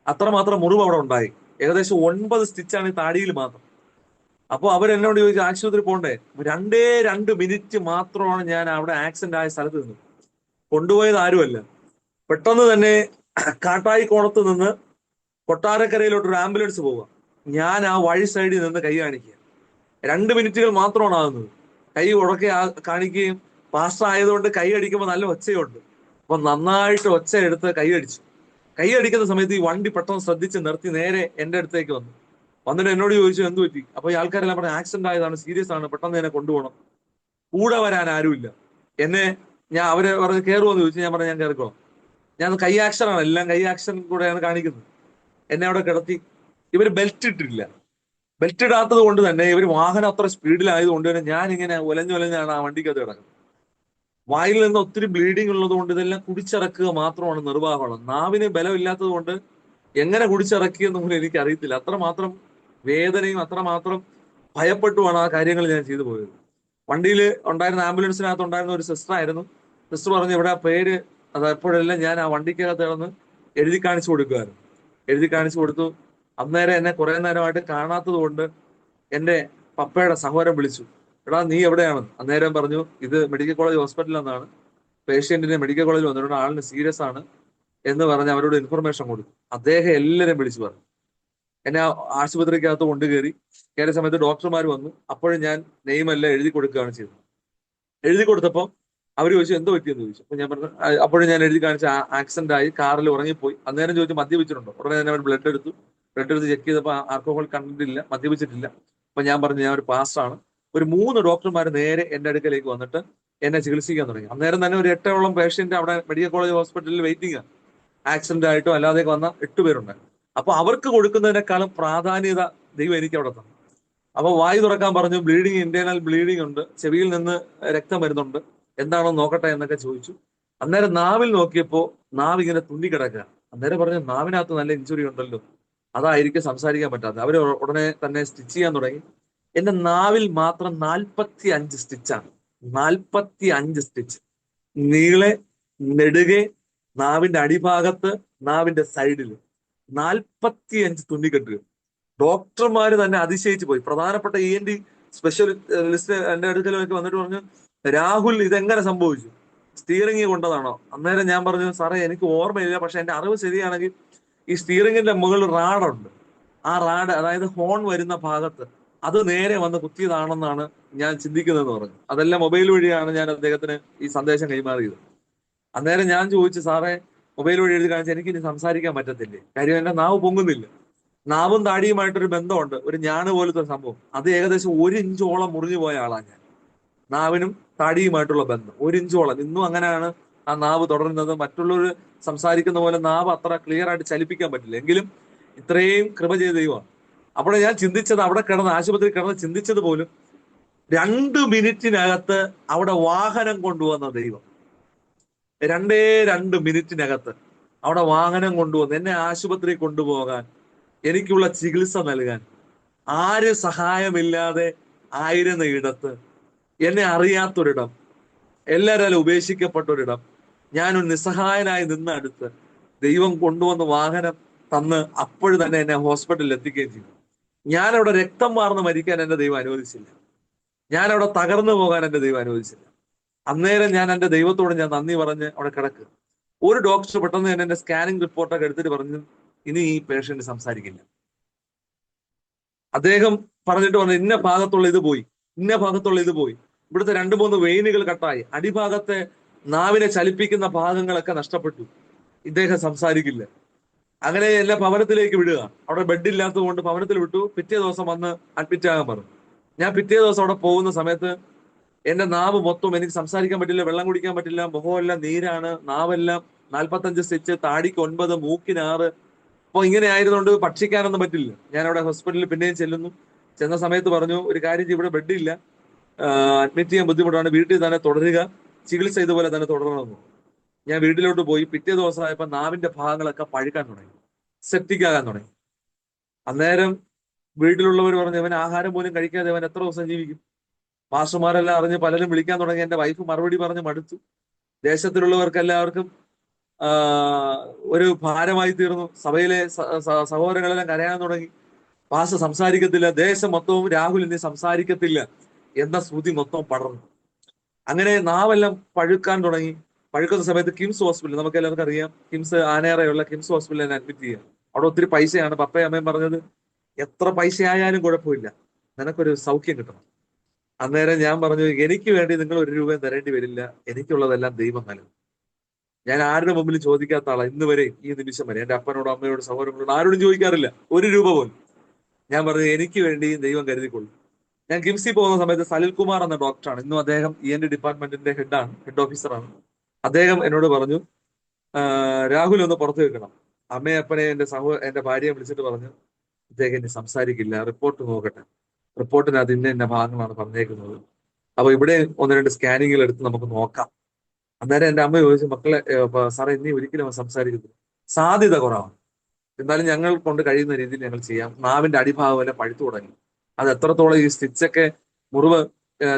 അത്രമാത്രം മുറിവ് അവിടെ ഉണ്ടായി. ഏകദേശം 9 സ്റ്റിച്ചാണ് ഈ താടിയിൽ മാത്രം. അപ്പൊ അവരെന്നോട് ചോദിച്ചു ആശുപത്രി പോകണ്ടേ. 2 മിനിറ്റ് മാത്രമാണ് ഞാൻ അവിടെ ആക്സിഡന്റ് ആയ സ്ഥലത്ത് നിന്നു. കൊണ്ടുപോയത് ആരുമല്ല. പെട്ടെന്ന് തന്നെ കാട്ടായിക്കോണത്ത് നിന്ന് കൊട്ടാരക്കരയിലോട്ട് ഒരു ആംബുലൻസ് പോവുക. ഞാൻ ആ വഴി സൈഡിൽ നിന്ന് കൈ കാണിക്കുക. 2 മിനിറ്റുകൾ മാത്രമാണ് ആകുന്നത്. കൈ ഉടക്കി കാണിക്കുകയും, പാസ്റ്റർ ആയതുകൊണ്ട് കൈ അടിക്കുമ്പോൾ നല്ല ഒച്ചയുണ്ട്. അപ്പൊ നന്നായിട്ട് ഒച്ച എടുത്ത് കൈ അടിച്ചു. കൈ അടിക്കുന്ന സമയത്ത് ഈ വണ്ടി പെട്ടെന്ന് ശ്രദ്ധിച്ച് നിർത്തി നേരെ എന്റെ അടുത്തേക്ക് വന്നിട്ട് എന്നോട് ചോദിച്ചു എന്ത് പറ്റി. അപ്പൊ ഈ ആൾക്കാരെല്ലാം പറഞ്ഞു ആക്സിഡന്റ് ആയതാണ്, സീരിയസ് ആണ്, പെട്ടെന്ന് എന്നെ കൊണ്ടുപോകണം. കൂടെ വരാൻ ആരുമില്ല. അവര് പറഞ്ഞ് കയറുമെന്ന് ചോദിച്ചു. ഞാൻ പറഞ്ഞു ഞാൻ കയറിക്കോ. ഞാൻ കൈ ആക്ഷനാണ്, എല്ലാം കൈ ആക്ഷൻ കൂടെയാണ് കാണിക്കുന്നത്. എന്നെ അവിടെ കിടത്തി. ഇവര് ബെൽറ്റ് ഇട്ടിട്ടില്ല. ബെൽറ്റ് ഇടാത്തത് കൊണ്ട് തന്നെ ഇവർ വാഹനം അത്ര സ്പീഡിലായതുകൊണ്ട് തന്നെ ഞാൻ ഇങ്ങനെ ഒലഞ്ഞൊലഞ്ഞാണ് ആ വണ്ടിക്കകത്ത് കിടക്കുന്നത്. വായിൽ നിന്ന് ഒത്തിരി ബ്ലീഡിങ് ഉള്ളത് കൊണ്ട് ഇതെല്ലാം കുടിച്ചിറക്കുക മാത്രമാണ് നിർവാഹമുള്ളത്. നാവിന് ബലമില്ലാത്തത് കൊണ്ട് എങ്ങനെ കുടിച്ചിറക്കിയെന്ന് പോലും എനിക്ക് അറിയത്തില്ല. അത്രമാത്രം വേദനയും അത്രമാത്രം ഭയപ്പെട്ടുമാണ് ആ കാര്യങ്ങൾ ഞാൻ ചെയ്തു പോയത്. വണ്ടിയിൽ ഉണ്ടായിരുന്ന ആംബുലൻസിനകത്ത് ഉണ്ടായിരുന്ന ഒരു സിസ്റ്റർ ആയിരുന്നു. സിസ്റ്റർ പറഞ്ഞു ഇവിടെ പേര് അത് എപ്പോഴെല്ലാം ഞാൻ ആ വണ്ടിക്കകത്ത് കിടന്ന് എഴുതി കാണിച്ചു കൊടുക്കുമായിരുന്നു. എഴുതി കാണിച്ചു കൊടുത്തു. അന്നേരം എന്നെ കുറെ നേരമായിട്ട് കാണാത്തത് കൊണ്ട് എന്റെ പപ്പയുടെ സഹോദരൻ വിളിച്ചു, എടാ നീ എവിടെയാണ്? അന്നേരം പറഞ്ഞു ഇത് മെഡിക്കൽ കോളേജ് ഹോസ്പിറ്റലിൽ നിന്നാണ്, പേഷ്യന്റിനെ മെഡിക്കൽ കോളേജിൽ വന്നിട്ടുണ്ട്, ആളിന് സീരിയസ് ആണ് എന്ന് പറഞ്ഞ് അവരോട് ഇൻഫർമേഷൻ കൊടുത്തു. അദ്ദേഹം എല്ലാവരും വിളിച്ചു പറഞ്ഞു. എന്നെ ആശുപത്രിക്കകത്ത് കയറിയ സമയത്ത് ഡോക്ടർമാർ വന്നു. അപ്പോഴും ഞാൻ നെയ്മെല്ലാം എഴുതി കൊടുക്കുകയാണ് ചെയ്തത്. എഴുതി കൊടുത്തപ്പോൾ അവർ ചോദിച്ചു എന്ത് പറ്റിയെന്ന് ചോദിച്ചു. അപ്പൊ ഞാൻ പറഞ്ഞു അപ്പോഴും ഞാൻ എഴുതി കാണിച്ച ആക്സിഡന്റ് ആയി, കാറിൽ ഉറങ്ങിപ്പോയി. അന്നേരം ചോദിച്ചു മദ്യപിച്ചിട്ടുണ്ടോ? ഉടനെ തന്നെ അവർ ബ്ലഡ് എടുത്ത് ചെക്ക് ചെയ്തപ്പോൾ ആൽക്കഹോൾ കണ്ടിട്ടില്ല, മദ്യപിച്ചിട്ടില്ല. അപ്പൊ ഞാൻ പറഞ്ഞു ഞാൻ ഒരു പാസ്റ്ററാണ്. ഒരു 3 ഡോക്ടർമാർ നേരെ എന്റെ അടുക്കലേക്ക് വന്നിട്ട് എന്നെ ചികിത്സിക്കാൻ തുടങ്ങി. അന്നേരം തന്നെ ഒരു 8ഓളം പേഷ്യന്റ് അവിടെ മെഡിക്കൽ കോളേജ് ഹോസ്പിറ്റലിൽ വെയിറ്റിംഗ് ആണ്. ആക്സിഡന്റ് ആയിട്ടോ അല്ലാതെ വന്ന 8 പേരുണ്ട്. അപ്പൊ അവർക്ക് കൊടുക്കുന്നതിനേക്കാളും പ്രാധാന്യത ദൈവം എനിക്ക് അവിടെ തന്നു. അപ്പൊ വായു തുറക്കാൻ പറഞ്ഞു. ബ്ലീഡിങ്, ഇന്റേണൽ ബ്ലീഡിങ് ഉണ്ട്, ചെവിയിൽ നിന്ന് രക്തം വരുന്നുണ്ട്, എന്താണോ നോക്കട്ടെ എന്നൊക്കെ ചോദിച്ചു. അന്നേരം നാവിൽ നോക്കിയപ്പോ നാവ് ഇങ്ങനെ തുന്നിക്കിടക്കുക. അന്നേരം പറഞ്ഞു നാവിനകത്ത് നല്ല ഇഞ്ചുറി ഉണ്ടല്ലോ, അതായിരിക്കും സംസാരിക്കാൻ പറ്റാതെ. അവര് ഉടനെ തന്നെ സ്റ്റിച്ച് ചെയ്യാൻ തുടങ്ങി. എന്റെ നാവിൽ മാത്രം 45 സ്റ്റിച്ചാണ്. 45 സ്റ്റിച്ച് നീളെ, നെടുകെ, നാവിന്റെ അടിഭാഗത്ത്, നാവിന്റെ സൈഡിൽ 45 തുന്നിക്കെട്ടുകൾ. ഡോക്ടർമാര് തന്നെ അതിശയിച്ചു പോയി. പ്രധാനപ്പെട്ട ENT സ്പെഷ്യലിസ്റ്റ് എന്റെ അടുക്കലേക്ക് വന്നിട്ട് പറഞ്ഞു രാഹുൽ ഇതെങ്ങനെ സംഭവിച്ചു, സ്റ്റിയറിംഗ് കൊണ്ടതാണോ? അന്നേരം ഞാൻ പറഞ്ഞു സാറേ എനിക്ക് ഓർമ്മയില്ല, പക്ഷെ എന്റെ അറിവ് ശരിയാണെങ്കിൽ ഈ സ്റ്റിയറിംഗിന്റെ മുകളിൽ റാഡുണ്ട്. ആ റാഡ്, അതായത് ഹോൺ വരുന്ന ഭാഗത്ത്, അത് നേരെ വന്ന് കുത്തിയതാണെന്നാണ് ഞാൻ ചിന്തിക്കുന്നതെന്ന് പറഞ്ഞു. അതെല്ലാം മൊബൈൽ വഴിയാണ് ഞാൻ അദ്ദേഹത്തിന് ഈ സന്ദേശം കൈമാറിയത്. അന്നേരം ഞാൻ ചോദിച്ചു സാറേ മൊബൈൽ വഴി എഴുതി കാണിച്ചാൽ എനിക്ക് ഇനി സംസാരിക്കാൻ പറ്റത്തില്ലേ? കാര്യം എന്റെ നാവ് പൊങ്ങുന്നില്ല. നാവും താടിയുമായിട്ടൊരു ബന്ധമുണ്ട്, ഒരു ഞാണ് പോലത്തെ ഒരു സംഭവം. അത് ഏകദേശം 1 ഇഞ്ചോളം മുറിഞ്ഞു പോയ ആളാണ് ഞാൻ. നാവിനും താടിയുമായിട്ടുള്ള ബന്ധം 1 ഇഞ്ചോളം. ഇന്നും അങ്ങനെയാണ് ആ നാവ് തുടരുന്നത്. മറ്റുള്ളവർ സംസാരിക്കുന്ന പോലെ നാവ് അത്ര ക്ലിയർ ആയിട്ട് ചലിപ്പിക്കാൻ പറ്റില്ല. എങ്കിലും ഇത്രയും കൃപ ചെയ്ത ദൈവമാണ്. അപ്പോൾ ഞാൻ ചിന്തിച്ചത്, അവിടെ കിടന്ന് ആശുപത്രി കിടന്ന് ചിന്തിച്ചത് പോലും 2 മിനിറ്റിനകത്ത് അവിടെ വാഹനം കൊണ്ടുവന്ന ദൈവം. 2 മിനിറ്റിനകത്ത് അവിടെ വാഹനം കൊണ്ടുവന്ന് എന്നെ ആശുപത്രി കൊണ്ടുപോകാൻ, എനിക്കുള്ള ചികിത്സ നൽകാൻ, ആര് സഹായമില്ലാതെ ആയിരുന്ന ഇടത്ത്, എന്നെ അറിയാത്തൊരിടം, എല്ലാവരും ഉപേക്ഷിക്കപ്പെട്ടൊരിടം, ഞാനൊരു നിസ്സഹായനായി നിന്ന അടുത്ത് ദൈവം കൊണ്ടുവന്ന് വാഹനം തന്ന് അപ്പോഴും തന്നെ എന്നെ ഹോസ്പിറ്റലിൽ എത്തിക്കുകയും ചെയ്തു. ഞാനവിടെ രക്തം വാർന്ന് മരിക്കാൻ എന്റെ ദൈവം അനുവദിച്ചില്ല. ഞാനവിടെ തകർന്നു പോകാൻ എന്റെ ദൈവം അനുവദിച്ചില്ല. അന്നേരം ഞാൻ എന്റെ ദൈവത്തോട് ഞാൻ നന്ദി പറഞ്ഞ് അവിടെ കിടക്കുക. ഒരു ഡോക്ടർ പെട്ടെന്ന് തന്നെ എന്റെ സ്കാനിങ് റിപ്പോർട്ടൊക്കെ എടുത്തിട്ട് പറഞ്ഞു, ഇനി ഈ പേഷ്യന്റ് സംസാരിക്കില്ല. അദ്ദേഹം പറഞ്ഞിട്ട് പറഞ്ഞു, ഇന്ന ഭാഗത്തുള്ള ഇത് പോയി, ഇന്ന ഭാഗത്തുള്ള ഇത് പോയി, ഇവിടുത്തെ 2-3 വെയിനുകൾ കട്ടായി, അടിഭാഗത്തെ നാവിനെ ചലിപ്പിക്കുന്ന ഭാഗങ്ങളൊക്കെ നഷ്ടപ്പെട്ടു, ഇദ്ദേഹം സംസാരിക്കില്ല. അങ്ങനെ എന്നെ ഭവനത്തിലേക്ക് വിടുക. അവിടെ ബെഡില്ലാത്തത് കൊണ്ട് ഭവനത്തിൽ വിട്ടു. പിറ്റേ ദിവസം വന്ന് അഡ്മിറ്റ് ആകാൻ പറഞ്ഞു. ഞാൻ പിറ്റേ ദിവസം അവിടെ പോകുന്ന സമയത്ത് എന്റെ നാവ് മൊത്തം, എനിക്ക് സംസാരിക്കാൻ പറ്റില്ല, വെള്ളം കുടിക്കാൻ പറ്റില്ല, മുഖമെല്ലാം നീരാണ്, നാവെല്ലാം 45 സ്റ്റിച്ച്, താടിക്ക് 9, മൂക്കിന് 6. അപ്പൊ ഇങ്ങനെ ആയതുകൊണ്ട് ഭക്ഷിക്കാനൊന്നും പറ്റില്ല. ഞാൻ അവിടെ ഹോസ്പിറ്റലിൽ പിന്നെയും ചെല്ലുന്നു. ചെന്ന സമയത്ത് പറഞ്ഞു, ഒരു കാര്യം ചെയ്യ്, ഇവിടെ ബെഡില്ല, അഡ്മിറ്റ് ചെയ്യാൻ ബുദ്ധിമുട്ടാണ്, വീട്ടിൽ തന്നെ തുടരുക, ചികിത്സ ഇതുപോലെ തന്നെ തുടരണമെന്നു. ഞാൻ വീട്ടിലോട്ട് പോയി. പിറ്റേ ദിവസമായപ്പോ നാവിന്റെ ഭാഗങ്ങളൊക്കെ പഴുക്കാൻ തുടങ്ങി, സെപ്റ്റിക് ആകാൻ തുടങ്ങി. അന്നേരം വീട്ടിലുള്ളവർ പറഞ്ഞു, അവൻ ആഹാരം പോലും കഴിക്കാതെ അവൻ എത്ര ദിവസം ജീവിക്കും? മാസ്റ്റർമാരെല്ലാം അറിഞ്ഞ് പലരും വിളിക്കാൻ തുടങ്ങി. എന്റെ വൈഫ് മറുപടി പറഞ്ഞ് മടുത്തു. ദേശത്തിലുള്ളവർക്ക് എല്ലാവർക്കും ഒരു ഭാരമായി തീർന്നു. സഭയിലെ സഹോദരങ്ങളെല്ലാം കരയാൻ തുടങ്ങി. പാസ്റ്റർ സംസാരിക്കത്തില്ല, ദേശം മൊത്തവും രാഹുൽ ഇനി സംസാരിക്കത്തില്ല എന്ന ശ്രുതി മൊത്തം പടർന്നു. അങ്ങനെ നാവെല്ലാം പഴുക്കാൻ തുടങ്ങി. പഴുക്കുന്ന സമയത്ത് കിംസ് ഹോസ്പിറ്റൽ, നമുക്ക് എല്ലാവർക്കും അറിയാം, കിംസ് ആനേറയുള്ള കിംസ് ഹോസ്പിറ്റലിൽ എന്നെ അഡ്മിറ്റ് ചെയ്യുക. അവിടെ ഒത്തിരി പൈസയാണ്. പപ്പയും അമ്മയും പറഞ്ഞത്, എത്ര പൈസ ആയാലും കുഴപ്പമില്ല, നിനക്കൊരു സൗഖ്യം കിട്ടണം. അന്നേരം ഞാൻ പറഞ്ഞു, എനിക്ക് വേണ്ടി നിങ്ങൾ 1 രൂപയും തരേണ്ടി വരില്ല, എനിക്കുള്ളതെല്ലാം ദൈവം നൽകും. ഞാൻ ആരുടെ മുമ്പിൽ ചോദിക്കാത്ത ആളാ ഇന്ന് വരെ, ഈ നിമിഷം വരെ. എന്റെ അപ്പനോടും അമ്മയോടും സഹോദരങ്ങളോടും ആരോടും ചോദിക്കാറില്ല 1 രൂപ പോലും. ഞാൻ പറഞ്ഞു, എനിക്ക് വേണ്ടി ദൈവം കരുതിക്കൊള്ളും. ഞാൻ കിംസിൽ പോകുന്ന സമയത്ത് സലിൽകുമാർ എന്ന ഡോക്ടറാണ്, ഇന്നും അദ്ദേഹം ENT ഡിപ്പാർട്ട്മെന്റിന്റെ ഹെഡ് ഓഫീസറാണ്. അദ്ദേഹം എന്നോട് പറഞ്ഞു, രാഹുൽ ഒന്ന് പുറത്തു വെക്കണം. അമ്മയെ അപ്പനെ എന്റെ ഭാര്യയെ വിളിച്ചിട്ട് പറഞ്ഞു, ഇദ്ദേഹം ഇനി സംസാരിക്കില്ല, റിപ്പോർട്ട് നോക്കട്ടെ, റിപ്പോർട്ടിനകത്ത് ഇന്ന ഭാഗങ്ങളാണ് പറഞ്ഞേക്കുന്നത്, അപ്പൊ ഇവിടെ 1-2 സ്കാനിങ്ങുകൾ എടുത്ത് നമുക്ക് നോക്കാം. അന്നേരം എന്റെ അമ്മ ചോദിച്ചു, മക്കളെ സാറേ ഇനി ഒരിക്കലും അവൻ സംസാരിക്കുന്നില്ല, സാധ്യത കുറവാണ്, എന്നാലും ഞങ്ങൾ കൊണ്ട് കഴിയുന്ന രീതിയിൽ ഞങ്ങൾ ചെയ്യാം. നാവിന്റെ അടിഭാഗം വരെ പഴുത്തു തുടങ്ങി. അത് എത്രത്തോളം ഈ സ്റ്റിച്ചൊക്കെ, മുറിവ്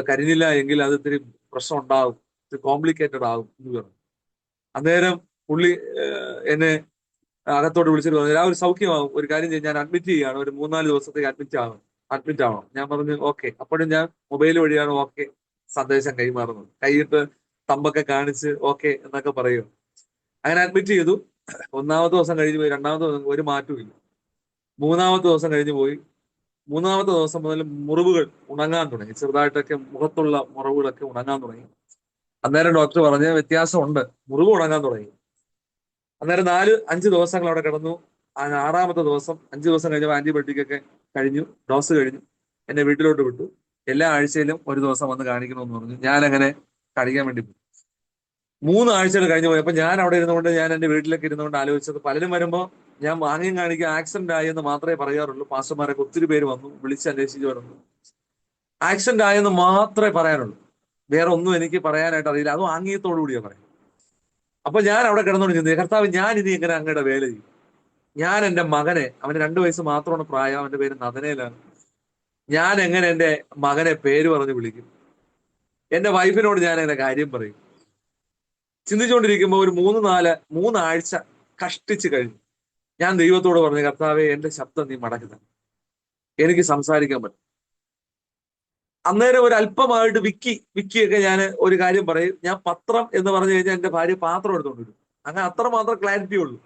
കരിഞ്ഞില്ല എങ്കിൽ അത് ഇത്തിരി പ്രശ്നം ഉണ്ടാകും, ഇത്തിരി കോംപ്ലിക്കേറ്റഡ് ആകും എന്ന് പറഞ്ഞു. അന്നേരം പുള്ളി എന്നെ അകത്തോട്ട് വിളിച്ചിട്ട് പറഞ്ഞു, ഒരു സൗഖ്യമാകും, ഒരു കാര്യം ചെയ്യും, ഞാൻ അഡ്മിറ്റ് ചെയ്യുകയാണ്, ഒരു 3-4 ദിവസത്തേക്ക് അഡ്മിറ്റ് ആവണം. ഞാൻ പറഞ്ഞു ഓക്കെ. അപ്പോഴും ഞാൻ മൊബൈൽ വഴിയാണ് ഓക്കെ സന്ദേശം കൈമാറുന്നത്, കൈയിട്ട് തമ്പൊക്കെ കാണിച്ച് ഓക്കെ എന്നൊക്കെ പറയും. അങ്ങനെ അഡ്മിറ്റ് ചെയ്തു. 1-ാമത്തെ ദിവസം കഴിഞ്ഞ് പോയി, 2-ാമത്തെ ദിവസം ഒരു മാറ്റവും ഇല്ല. 3-ാമത്തെ ദിവസം കഴിഞ്ഞ് പോയി. 3-ാമത്തെ ദിവസം മുതൽ മുറിവുകൾ ഉണങ്ങാൻ തുടങ്ങി, ചെറുതായിട്ടൊക്കെ മുഖത്തുള്ള മുറിവുകളൊക്കെ ഉണങ്ങാൻ തുടങ്ങി. അന്നേരം ഡോക്ടർ പറഞ്ഞ വ്യത്യാസമുണ്ട്, മുറിവ് ഉണങ്ങാൻ തുടങ്ങി. അന്നേരം 4-5 ദിവസങ്ങൾ അവിടെ കിടന്നു. 6-ാമത്തെ ദിവസം, 5 ദിവസം കഴിഞ്ഞപ്പോൾ ആന്റിബയോട്ടിക് ഒക്കെ കഴിഞ്ഞു, ഡോസ് കഴിഞ്ഞു, എന്നെ വീട്ടിലോട്ട് വിട്ടു. എല്ലാ ആഴ്ചയിലും ഒരു ദിവസം വന്ന് കാണിക്കണമെന്ന് പറഞ്ഞു. ഞാൻ അങ്ങനെ കാണിക്കാൻ വേണ്ടി പോയി. 3 ആഴ്ചകൾ കഴിഞ്ഞു പോയി. അപ്പൊ ഞാൻ അവിടെ ഇരുന്നുകൊണ്ട്, ഞാൻ എന്റെ വീട്ടിലേക്ക് ഇരുന്നുകൊണ്ട് ആലോചിച്ചത്, പലരും വരുമ്പോ ഞാൻ വാങ്ങിയും കാണിക്കുക ആക്സിഡന്റ് ആയെന്ന് മാത്രമേ പറയാറുള്ളൂ. പാസ്റ്റർമാരൊക്കെ ഒത്തിരി പേര് വന്നു, വിളിച്ച് അന്വേഷിച്ചു വരുന്നു. ആക്സിഡന്റ് ആയെന്ന് മാത്രമേ പറയാനുള്ളൂ, വേറെ ഒന്നും എനിക്ക് പറയാനായിട്ട് അറിയില്ല, അതും ആംഗ്യത്തോടു കൂടിയാ പറയാം. അപ്പൊ ഞാൻ അവിടെ കിടന്നുകൊണ്ട് ചിന്തിച്ചു, കർത്താവ്, ഞാൻ ഇനി എങ്ങനെ അങ്ങയുടെ വേല ചെയ്യും? ഞാൻ എന്റെ മകനെ, അവന് 2 വയസ്സ് മാത്രമാണ് പ്രായം, അവന്റെ പേര് നദനയിലാണ്, ഞാൻ എങ്ങനെ എന്റെ മകനെ പേര് പറഞ്ഞ് വിളിക്കും? എന്റെ വൈഫിനോട് ഞാൻ എങ്ങനെ കാര്യം പറയും? ചിന്തിച്ചുകൊണ്ടിരിക്കുമ്പോൾ ഒരു 3 ആഴ്ച കഷ്ടിച്ച് കഴിഞ്ഞു. ഞാൻ ദൈവത്തോട് പറഞ്ഞു, കർത്താവെ, എന്റെ ശബ്ദം നീ മടക്കി തന്നെ, എനിക്ക് സംസാരിക്കാൻ പറ്റും. അന്നേരം ഒരു അല്പമായിട്ട് വിക്കിയൊക്കെ ഞാൻ ഒരു കാര്യം പറയും. ഞാൻ പത്രം എന്ന് പറഞ്ഞു കഴിഞ്ഞാൽ എന്റെ ഭാര്യ പാത്രം എടുത്തുകൊണ്ടിരും. അങ്ങനെ അത്രമാത്രം ക്ലാരിറ്റി ഉള്ളൂ.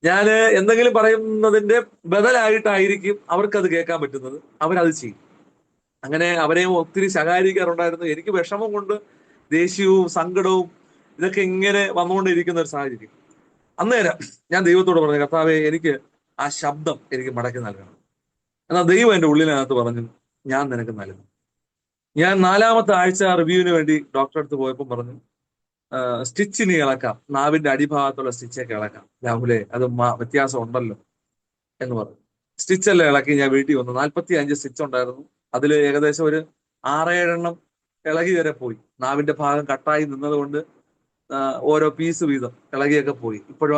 ഞാൻ എന്തെങ്കിലും പറയുന്നതിന്റെ ബദലായിട്ടായിരിക്കും അവർക്കത് കേൾക്കാൻ പറ്റുന്നത്, അവരത് ചെയ്യും. അങ്ങനെ അവരെയും ഒത്തിരി ശകാരിക്കാറുണ്ടായിരുന്നു. എനിക്ക് വിഷമം കൊണ്ട് ദേഷ്യവും സങ്കടവും ഇതൊക്കെ ഇങ്ങനെ വന്നുകൊണ്ടിരിക്കുന്ന ഒരു സാഹചര്യം. അന്നേരം ഞാൻ ദൈവത്തോട് പറഞ്ഞു, കർത്താവെ, എനിക്ക് ആ ശബ്ദം എനിക്ക് മടക്കി നൽകണം. എന്നാൽ ദൈവം എന്റെ ഉള്ളിനകത്ത് പറഞ്ഞു, ഞാൻ നിനക്ക് നൽകും. ഞാൻ 4-ാമത്തെ ആഴ്ച റിവ്യൂവിന് വേണ്ടി ഡോക്ടറെ അടുത്ത് പോയപ്പോൾ പറഞ്ഞു, സ്റ്റിച്ചിന് ഇളക്കാം, നാവിന്റെ അടിഭാഗത്തുള്ള സ്റ്റിച്ചൊക്കെ ഇളക്കാം രാഹുലെ, അത് വ്യത്യാസം ഉണ്ടല്ലോ എന്ന് പറഞ്ഞു. സ്റ്റിച്ചെല്ലാം ഇളക്കി ഞാൻ വീട്ടിൽ വന്നു. 45 സ്റ്റിച്ച് ഉണ്ടായിരുന്നു. അതിൽ ഏകദേശം ഒരു 6-7 എണ്ണം ഇളകി വരെ പോയി. നാവിന്റെ ഭാഗം കട്ടായി നിന്നതുകൊണ്ട് ഓരോ പീസ് വീതം ഇളകിയൊക്കെ പോയി. ഇപ്പോഴും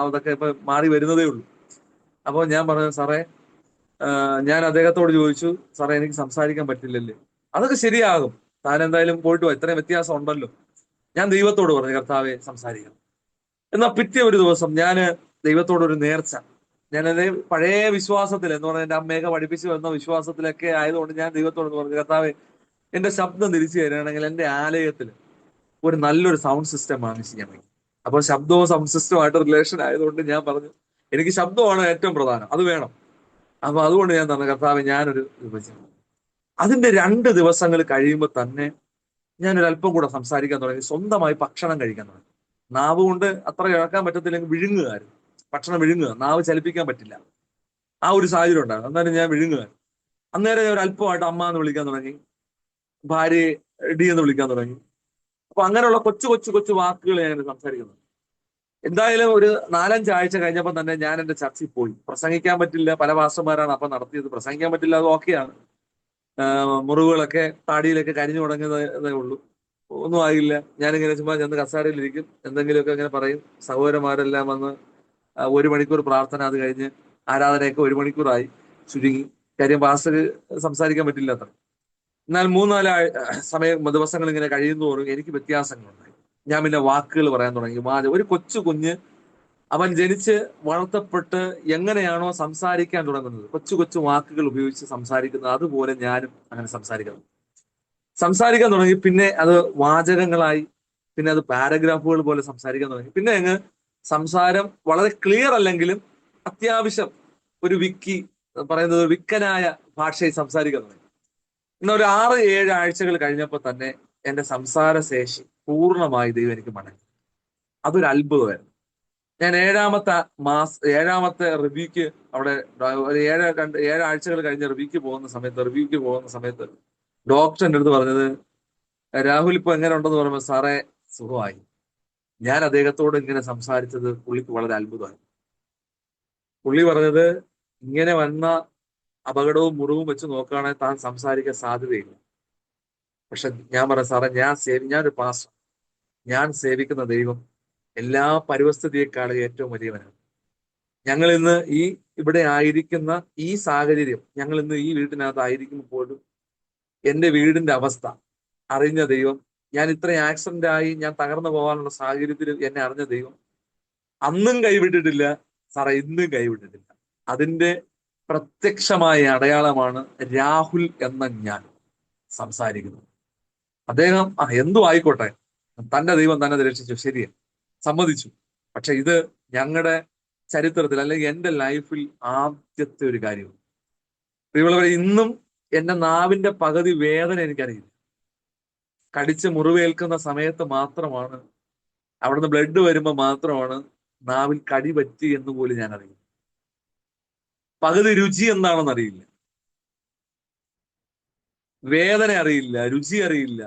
അതൊക്കെ ഇപ്പൊ മാറി വരുന്നതേ ഉള്ളൂ. അപ്പോൾ ഞാൻ പറഞ്ഞു, സാറേ, ഞാൻ അദ്ദേഹത്തോട് ചോദിച്ചു, സാറേ, എനിക്ക് സംസാരിക്കാൻ പറ്റില്ലല്ലേ? അതൊക്കെ ശരിയാകും, താൻ എന്തായാലും പോയിട്ട് ഇത്രയും വ്യത്യാസം ഉണ്ടല്ലോ. ഞാൻ ദൈവത്തോട് പറഞ്ഞു, കർത്താവെ സംസാരിക്കണം. എന്നാൽ പിറ്റേ ഒരു ദിവസം ഞാൻ ദൈവത്തോട് ഒരു നേർച്ച, ഞാൻ എന്റെ പഴയ വിശ്വാസത്തിൽ എന്ന് പറഞ്ഞാൽ എന്റെ അമ്മയൊക്കെ പഠിപ്പിച്ചു വന്ന വിശ്വാസത്തിലൊക്കെ ആയതുകൊണ്ട് ഞാൻ ദൈവത്തോട് പറഞ്ഞു, കർത്താവെ എന്റെ ശബ്ദം തിരിച്ചു തരികയാണെങ്കിൽ എന്റെ ആലയത്തിൽ ഒരു നല്ലൊരു സൗണ്ട് സിസ്റ്റം വാങ്ങിച്ച് ഞാൻ വയ്ക്കും. അപ്പോൾ ശബ്ദവും സൗണ്ട് സിസ്റ്റവുമായിട്ട് റിലേഷൻ ആയതുകൊണ്ട് ഞാൻ പറഞ്ഞു, എനിക്ക് ശബ്ദമാണ് ഏറ്റവും പ്രധാനം, അത് വേണം. അപ്പൊ അതുകൊണ്ട് ഞാൻ പറഞ്ഞു, കർത്താവ് ഞാനൊരു വിഭജിച്ചു. അതിന്റെ 2 ദിവസങ്ങൾ കഴിയുമ്പോൾ തന്നെ ഞാനൊരു അല്പം കൂടെ സംസാരിക്കാൻ തുടങ്ങി, സ്വന്തമായി ഭക്ഷണം കഴിക്കാൻ തുടങ്ങി. നാവ് കൊണ്ട് അത്ര ഇഴക്കാൻ പറ്റത്തില്ലെങ്കിൽ വിഴുങ്ങുകയായിരുന്നു, ഭക്ഷണം വിഴുങ്ങുക, നാവ് ചലിപ്പിക്കാൻ പറ്റില്ല, ആ ഒരു സാഹചര്യം ഉണ്ടായിരുന്നു. എന്നാലും ഞാൻ വിഴുങ്ങുക. അന്നേരം ഞാൻ ഒരു അല്പമായിട്ട് അമ്മ എന്ന് വിളിക്കാൻ തുടങ്ങി, ഭാര്യയെ ഡി എന്ന് വിളിക്കാൻ തുടങ്ങി. അപ്പൊ അങ്ങനെയുള്ള കൊച്ചു കൊച്ചു കൊച്ചു വാക്കുകൾ ഞാൻ സംസാരിക്കുന്നു. എന്തായാലും ഒരു 4-5 ആഴ്ച കഴിഞ്ഞപ്പോൾ തന്നെ ഞാൻ എന്റെ ചർച്ചിൽ പോയി. പ്രസംഗിക്കാൻ പറ്റില്ല, പല പാസ്റ്റർമാരാണ് അപ്പൊ നടത്തിയത്, പ്രസംഗിക്കാൻ പറ്റില്ല, അത് ഓക്കെയാണ്. മുറിവുകളൊക്കെ താടിയിലൊക്കെ കരിഞ്ഞു തുടങ്ങിയതേ ഉള്ളൂ, ഒന്നും ആയില്ല. ഞാനിങ്ങനെ ചുമ്മാ ചെന്ന് കസാരയിലിരിക്കും, എന്തെങ്കിലുമൊക്കെ ഇങ്ങനെ പറയും. സഹോദരന്മാരെല്ലാം വന്ന് 1 മണിക്കൂർ പ്രാർത്ഥന, അത് കഴിഞ്ഞ് ആരാധനയൊക്കെ 1 മണിക്കൂറായി ചുരുങ്ങി. കാര്യം പാസ്റ്റർ സംസാരിക്കാൻ പറ്റില്ല അത്ര. എന്നാൽ 3-4 ദിവസങ്ങൾ ഇങ്ങനെ കഴിയുന്നതോറും എനിക്ക് വ്യത്യാസങ്ങളുണ്ടായി. ഞാൻ പിന്നെ വാക്കുകൾ പറയാൻ തുടങ്ങി. ഒരു കൊച്ചു കുഞ്ഞ് അവൻ ജനിച്ച് വളർത്തപ്പെട്ട് എങ്ങനെയാണോ സംസാരിക്കാൻ തുടങ്ങുന്നത്, കൊച്ചു കൊച്ചു വാക്കുകൾ ഉപയോഗിച്ച് സംസാരിക്കുന്നത്, അതുപോലെ ഞാനും അങ്ങനെ സംസാരിക്കാൻ തുടങ്ങി. പിന്നെ അത് വാചകങ്ങളായി, പിന്നെ അത് പാരഗ്രാഫുകൾ പോലെ സംസാരിക്കാൻ തുടങ്ങി. പിന്നെ അങ്ങ് സംസാരം വളരെ ക്ലിയർ അല്ലെങ്കിലും അത്യാവശ്യം ഒരു പറയുന്നത് വിക്കനായ ഭാഷയിൽ സംസാരിക്കാൻ തുടങ്ങി. എന്നാൽ ഒരു 6-7 ആഴ്ചകൾ കഴിഞ്ഞപ്പോൾ തന്നെ എന്റെ സംസാര ശേഷി പൂർണ്ണമായി ദൈവം എനിക്ക് മടങ്ങി. അതൊരു അത്ഭുതമായിരുന്നു. ഞാൻ 7-ാമത്തെ റിവ്യൂക്ക് അവിടെ ഒരു 7 ആഴ്ചകൾ കഴിഞ്ഞ് റിവ്യൂക്ക് പോകുന്ന സമയത്ത് ഡോക്ടർ എൻ്റെ അടുത്ത് പറഞ്ഞത്, രാഹുൽ ഇപ്പൊ എങ്ങനെ ഉണ്ടെന്ന് പറയുമ്പോൾ, സാറേ സുഖമായി. ഞാൻ അദ്ദേഹത്തോട് ഇങ്ങനെ സംസാരിച്ചത് പുള്ളിക്ക് വളരെ അത്ഭുതമായി. പുള്ളി പറഞ്ഞത്, ഇങ്ങനെ വന്ന അപകടവും മുറിവും വെച്ച് നോക്കുകയാണെങ്കിൽ താൻ സംസാരിക്കാൻ സാധ്യതയില്ല. പക്ഷെ ഞാൻ പറയാം, സാറേ ഞാനൊരു പാസ്റ്റർ, ഞാൻ സേവിക്കുന്ന ദൈവം എല്ലാ പരിസ്ഥിതിയെക്കാളും ഏറ്റവും വലിയവനാണ്. ഞങ്ങൾ ഇന്ന് ഇവിടെ ആയിരിക്കുന്ന ഈ സാഹചര്യം, ഞങ്ങൾ ഇന്ന് ഈ വീട്ടിനകത്ത് ആയിരിക്കുമ്പോഴും എന്റെ വീടിന്റെ അവസ്ഥ അറിഞ്ഞ ദൈവം, ഞാൻ ഇത്രയും ആക്സിഡന്റ് ആയി ഞാൻ തകർന്നു പോകാനുള്ള സാഹചര്യത്തിൽ എന്നെ അറിഞ്ഞ ദൈവം അന്നും കൈവിട്ടിട്ടില്ല സാറേ, ഇന്നും കൈവിട്ടിട്ടില്ല. അതിന്റെ പ്രത്യക്ഷമായ അടയാളമാണ് രാഹുൽ എന്ന ഞാൻ സംസാരിക്കുന്നത്. അദ്ദേഹം എന്തു ആയിക്കോട്ടെ, തന്റെ ദൈവം തന്നെ രക്ഷിച്ചു, ശരിയാ, സമ്മതിച്ചു. പക്ഷെ ഇത് ഞങ്ങളുടെ ചരിത്രത്തിൽ, അല്ലെങ്കിൽ എന്റെ ലൈഫിൽ ആദ്യത്തെ ഒരു കാര്യമാണ്. പ്രിയമുള്ളവരെ, ഇന്നും എന്റെ നാവിന്റെ പകുതി വേദന എനിക്കറിയില്ല. കടിച്ച് മുറിവേൽക്കുന്ന സമയത്ത് മാത്രമാണ്, അവിടുന്ന് ബ്ലഡ് വരുമ്പോൾ മാത്രമാണ് നാവിൽ കടി പറ്റി എന്ന് പോലും ഞാൻ അറിയില്ല. പകുതി രുചി എന്താണെന്ന് അറിയില്ല, വേദന അറിയില്ല, രുചി അറിയില്ല.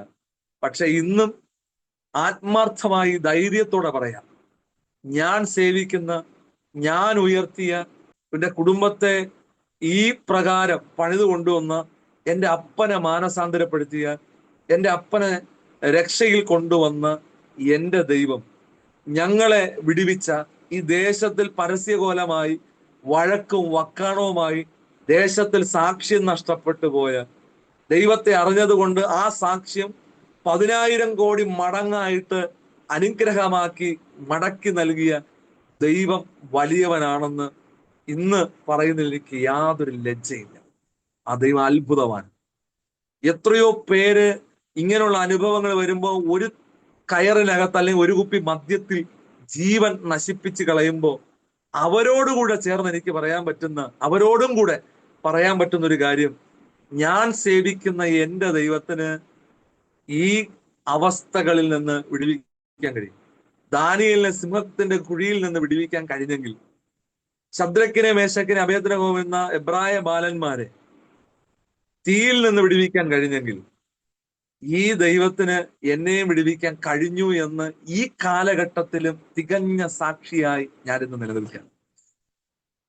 പക്ഷെ ഇന്നും ആത്മാർത്ഥമായി ധൈര്യത്തോടെ പറയാം, ഞാൻ സേവിക്കുന്ന, ഞാൻ ഉയർത്തിയ, എന്റെ കുടുംബത്തെ ഈ പ്രകാരം പണിതു കൊണ്ടുവന്ന, എന്റെ അപ്പനെ മാനസാന്തരപ്പെടുത്തിയ, എന്റെ അപ്പനെ രക്ഷയിൽ കൊണ്ടുവന്ന എന്റെ ദൈവം, ഞങ്ങളെ വിടുവിച്ച, ഈ ദേശത്തിൽ പരസ്യകോലമായി വഴക്കും വക്കാണവുമായി ദേശത്തിൽ സാക്ഷ്യം നഷ്ടപ്പെട്ടു പോയ, ദൈവത്തെ അറിഞ്ഞതുകൊണ്ട് ആ സാക്ഷ്യം 10,000 കോടി മടങ്ങായിട്ട് അനുഗ്രഹമാക്കി മടക്കി നൽകിയ ദൈവം വലിയവനാണെന്ന് ഇന്ന് പറയുന്നതിൽ എനിക്ക് യാതൊരു ലജ്ജയില്ല. ആ ദൈവം അത്ഭുതമാണ്. എത്രയോ പേര് ഇങ്ങനെയുള്ള അനുഭവങ്ങൾ വരുമ്പോൾ ഒരു കയറിനകത്ത് അല്ലെങ്കിൽ ഒരു കുപ്പി മദ്യത്തിൽ ജീവൻ നശിപ്പിച്ച് കളയുമ്പോൾ അവരോടും കൂടെ പറയാൻ പറ്റുന്ന ഒരു കാര്യം, ഞാൻ സേവിക്കുന്ന എന്റെ ദൈവത്തിന് ഈ അവസ്ഥകളിൽ നിന്ന് വിടുവിക്കാൻ കഴിയും. ദാനിയേലിനെ സിംഹത്തിന്റെ കുഴിയിൽ നിന്ന് വിടുവിക്കാൻ കഴിഞ്ഞെങ്കിൽ, ശദ്രക്കിനെ, മേശക്കിനെ, അബേദ്നെഗോ എന്ന എബ്രായ ബാലന്മാരെ തീയിൽ നിന്ന് വിടുവിക്കാൻ കഴിഞ്ഞെങ്കിൽ, ഈ ദൈവത്തിന് എന്നെയും വിടുവിക്കാൻ കഴിഞ്ഞു എന്ന് ഈ കാലഘട്ടത്തിലും തികഞ്ഞ സാക്ഷിയായി ഞാനിന്ന് നിലനിൽക്കുകയാണ്.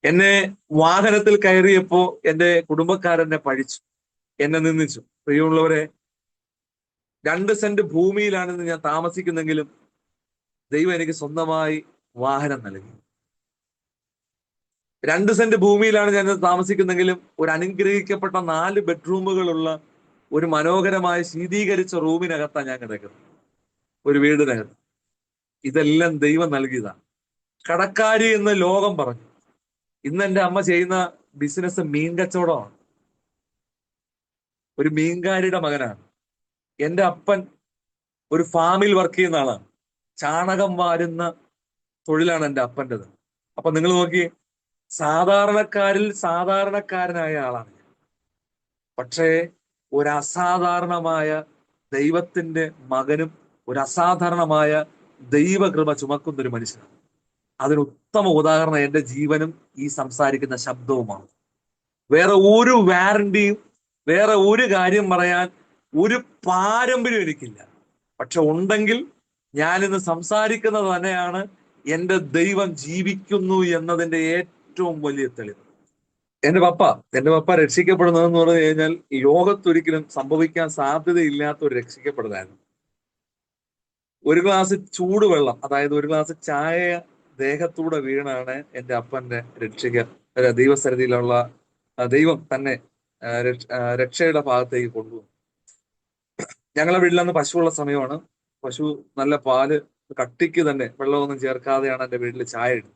എന്നെ വാഹനത്തിൽ കയറിയപ്പോ എന്റെ കുടുംബക്കാരെന്നെ പഴിച്ചു, എന്നെ നിന്ദിച്ചു. പ്രിയമുള്ളവരെ, 2 സെന്റ് ഭൂമിയിലാണെന്ന് ഞാൻ താമസിക്കുന്നെങ്കിലും ദൈവം എനിക്ക് സ്വന്തമായി വാഹനം നൽകി. 2 സെന്റ് ഭൂമിയിലാണ് ഞാൻ താമസിക്കുന്നെങ്കിലും ഒരു അനുഗ്രഹിക്കപ്പെട്ട 4 ബെഡ്റൂമുകളുള്ള ഒരു മനോഹരമായ ശീതീകരിച്ച റൂമിനകത്താണ് ഞാൻ കിടക്കുന്നത്. ഒരു വീടിനകത്ത്. ഇതെല്ലാം ദൈവം നൽകിയതാണ്. കടക്കാരി എന്ന് ലോകം പറഞ്ഞു. ഇന്ന് എന്റെ അമ്മ ചെയ്യുന്ന ബിസിനസ് മീൻ കച്ചവടമാണ്. ഒരു മീൻകാരിയുടെ മകനാണ്. എന്റെ അപ്പൻ ഒരു ഫാമിൽ വർക്ക് ചെയ്യുന്ന ആളാണ്. ചാണകം വാരുന്ന തൊഴിലാണ് എന്റെ അപ്പൻ്റെത്. അപ്പൊ നിങ്ങൾ നോക്കി, സാധാരണക്കാരിൽ സാധാരണക്കാരനായ ആളാണ്. പക്ഷേ ഒരു അസാധാരണമായ ദൈവത്തിന്റെ മകനും ഒരു അസാധാരണമായ ദൈവകൃപ ചുമക്കുന്ന ഒരു മനുഷ്യനാണ്. അതിന് ഉത്തമ ഉദാഹരണം എന്റെ ജീവനും ഈ സംസാരിക്കുന്ന ശബ്ദവുമാണ്. വേറെ ഒരു വാറണ്ടിയും വേറെ ഒരു കാര്യം പറയാൻ ഒരു പാരമ്പര്യം എനിക്കില്ല. പക്ഷെ ഉണ്ടെങ്കിൽ ഞാനിന്ന് സംസാരിക്കുന്നത് തന്നെയാണ് എന്റെ ദൈവം ജീവിക്കുന്നു എന്നതിന്റെ ഏറ്റവും വലിയ തെളിവ്. എന്റെ പപ്പ രക്ഷിക്കപ്പെടുന്നതെന്ന് പറഞ്ഞു കഴിഞ്ഞാൽ ഈ ലോകത്തൊരിക്കലും സംഭവിക്കാൻ സാധ്യതയില്ലാത്ത ഒരു രക്ഷിക്കപ്പെടലായിരുന്നു. ഒരു ഗ്ലാസ് ചൂടുവെള്ളം, അതായത് ഒരു ഗ്ലാസ് ചായ ദേഹത്തൂടെ വീണാണ് എന്റെ അപ്പന്റെ ദൈവസന്നിധിയിലുള്ള ദൈവം തന്നെ രക്ഷയുടെ ഭാഗത്തേക്ക് കൊണ്ടുപോകും. ഞങ്ങളെ വീട്ടിലന്ന് പശുവുള്ള സമയമാണ്. പശു നല്ല പാല് കട്ടിക്ക് തന്നെ വെള്ളമൊന്നും ചേർക്കാതെയാണ് എന്റെ വീട്ടിൽ ചായ ഇടുന്നത്.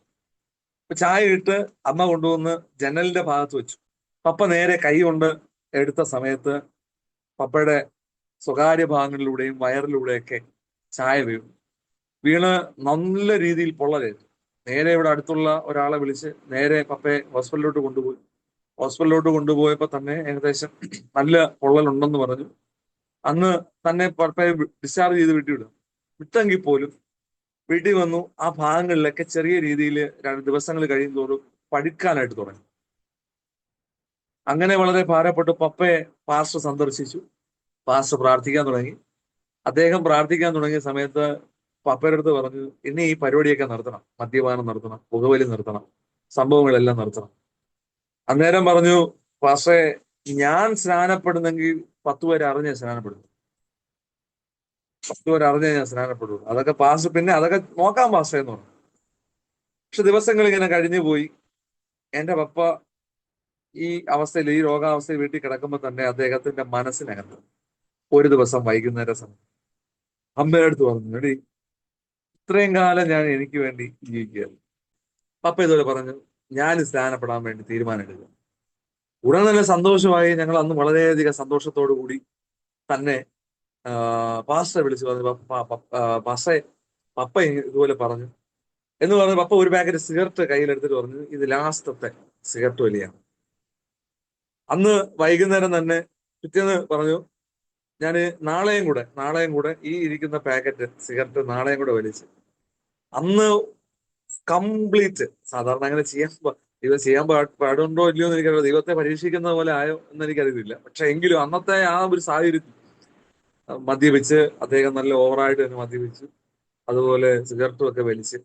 അപ്പൊ ചായ ഇട്ട് അമ്മ കൊണ്ടുവന്ന് ജനലിന്റെ ഭാഗത്ത് വെച്ചു. പപ്പ നേരെ കൈ കൊണ്ട് എടുത്ത സമയത്ത് പപ്പയുടെ സ്വകാര്യ ഭാഗങ്ങളിലൂടെയും വയറിലൂടെയൊക്കെ ചായ വീണ് നല്ല രീതിയിൽ പൊള്ളലേറ്റു. നേരെ ഇവിടെ അടുത്തുള്ള ഒരാളെ വിളിച്ച് നേരെ പപ്പയെ ഹോസ്പിറ്റലിലോട്ട് കൊണ്ടുപോയി. ഹോസ്പിറ്റലിലോട്ട് കൊണ്ടുപോയപ്പോ തന്നെ ഏകദേശം നല്ല പൊള്ളലുണ്ടെന്ന് പറഞ്ഞു. അന്ന് തന്നെ പപ്പയെ ഡിസ്ചാർജ് ചെയ്ത് വിട്ടെങ്കിൽ പോലും വീട്ടിൽ വന്നു. ആ ഭാഗങ്ങളിലൊക്കെ ചെറിയ രീതിയിൽ 2 ദിവസങ്ങൾ കഴിയും തോറും പഴുക്കാനായിട്ട് തുടങ്ങി. അങ്ങനെ വളരെ ഭാരപ്പെട്ടു പപ്പയെ പാസ്റ്റർ സന്ദർശിച്ചു. പാസ്റ്റർ പ്രാർത്ഥിക്കാൻ തുടങ്ങി. അദ്ദേഹം പ്രാർത്ഥിക്കാൻ തുടങ്ങിയ സമയത്ത് പപ്പയുടെ അടുത്ത് പറഞ്ഞു, ഇനി ഈ പരിപാടിയൊക്കെ നിർത്തണം, മദ്യപാനം നിർത്തണം, പുകവലി നിർത്തണം, സംഭവങ്ങളെല്ലാം നിർത്തണം. അന്നേരം പറഞ്ഞു, പാസ്റ്ററെ, ഞാൻ സ്നാനപ്പെടുന്നെങ്കിൽ 10 പേരെ അറിഞ്ഞേ സ്നാനപ്പെടുന്നു. 10 പേരെ അറിഞ്ഞേ ഞാൻ സ്നാനപ്പെടുള്ളൂ. അതൊക്കെ പാസ്റ്റർ പിന്നെ അതൊക്കെ നോക്കാം പാസ്റ്റർ എന്ന് പറഞ്ഞു. പക്ഷെ ദിവസങ്ങൾ ഇങ്ങനെ കഴിഞ്ഞു പോയി. എന്റെ പപ്പ ഈ അവസ്ഥയിൽ, ഈ രോഗാവസ്ഥയിൽ വീട്ടിൽ കിടക്കുമ്പോൾ തന്നെ അദ്ദേഹത്തിന്റെ മനസ്സിനകത്ത് ഒരു ദിവസം വൈകുന്നേര സമയം അമ്മയുടെ അടുത്ത് പറഞ്ഞു, എടി, ഇത്രയും കാലം ഞാൻ എനിക്ക് വേണ്ടി ജീവിക്കുകയായിരുന്നു. പപ്പ ഇതുപോലെ പറഞ്ഞു, ഞാൻ സ്നാനപ്പെടാൻ വേണ്ടി തീരുമാനമെടുക്കുക. ഉടൻ തന്നെ സന്തോഷമായി. ഞങ്ങൾ അന്ന് വളരെയധികം സന്തോഷത്തോടു കൂടി തന്നെ പാസ്റ്ററെ വിളിച്ചു പറഞ്ഞു, പാസ്റ്ററെ, പപ്പ ഇതുപോലെ പറഞ്ഞു എന്ന് പറഞ്ഞ് പപ്പ ഒരു പാക്കറ്റ് സിഗരറ്റ് കയ്യിലെടുത്തിട്ട് പറഞ്ഞു, ഇത് ലാസ്റ്റത്തെ സിഗരറ്റ് വലിയാണ്. അന്ന് വൈകുന്നേരം തന്നെ പിറ്റേന്ന് പറഞ്ഞു, ഞാൻ നാളെയും കൂടെ ഈ ഇരിക്കുന്ന പാക്കറ്റ് സിഗരറ്റ് നാളെയും കൂടെ വലിച്ച് അന്ന് കംപ്ലീറ്റ്. സാധാരണ അങ്ങനെ ചെയ്യാൻ പാടുണ്ടോ ഇല്ലയോ എന്ന് എനിക്കറിയില്ല. ദൈവത്തെ പരീക്ഷിക്കുന്ന പോലെ ആയോ എന്ന് എനിക്കറിയില്ല. പക്ഷെ എങ്കിലും അന്നത്തെ ആ ഒരു സാഹചര്യത്തിൽ മദ്യപിച്ച് അദ്ദേഹം നല്ല ഓവറായിട്ട് തന്നെ മദ്യപിച്ചു. അതുപോലെ സിഗരറ്റും ഒക്കെ വലിച്ച്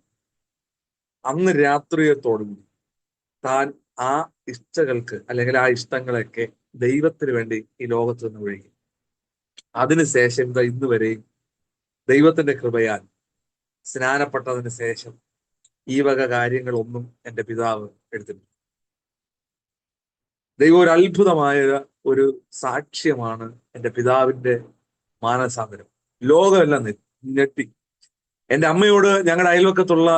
അന്ന് രാത്രിയത്തോടുകൂടി താൻ ആ ഇഷ്ടങ്ങൾക്ക് അല്ലെങ്കിൽ ആ ഇഷ്ടങ്ങളൊക്കെ ദൈവത്തിന് വേണ്ടി ഈ ലോകത്ത് നിന്ന് ഒഴുകി. അതിനുശേഷം ഇന്ന് വരെയും ദൈവത്തിന്റെ കൃപയാൽ സ്നാനപ്പെട്ടതിന് ശേഷം ഈ വക കാര്യങ്ങളൊന്നും എൻ്റെ പിതാവ് എടുത്തിട്ടില്ല. ദൈവം ഒരു അത്ഭുതമായ ഒരു സാക്ഷ്യമാണ് എൻ്റെ പിതാവിന്റെ മാനസാന്തരം. ലോകമെല്ലാം ഞെട്ടി. എൻ്റെ അമ്മയോട് ഞങ്ങളുടെ അയൽവക്കത്തുള്ള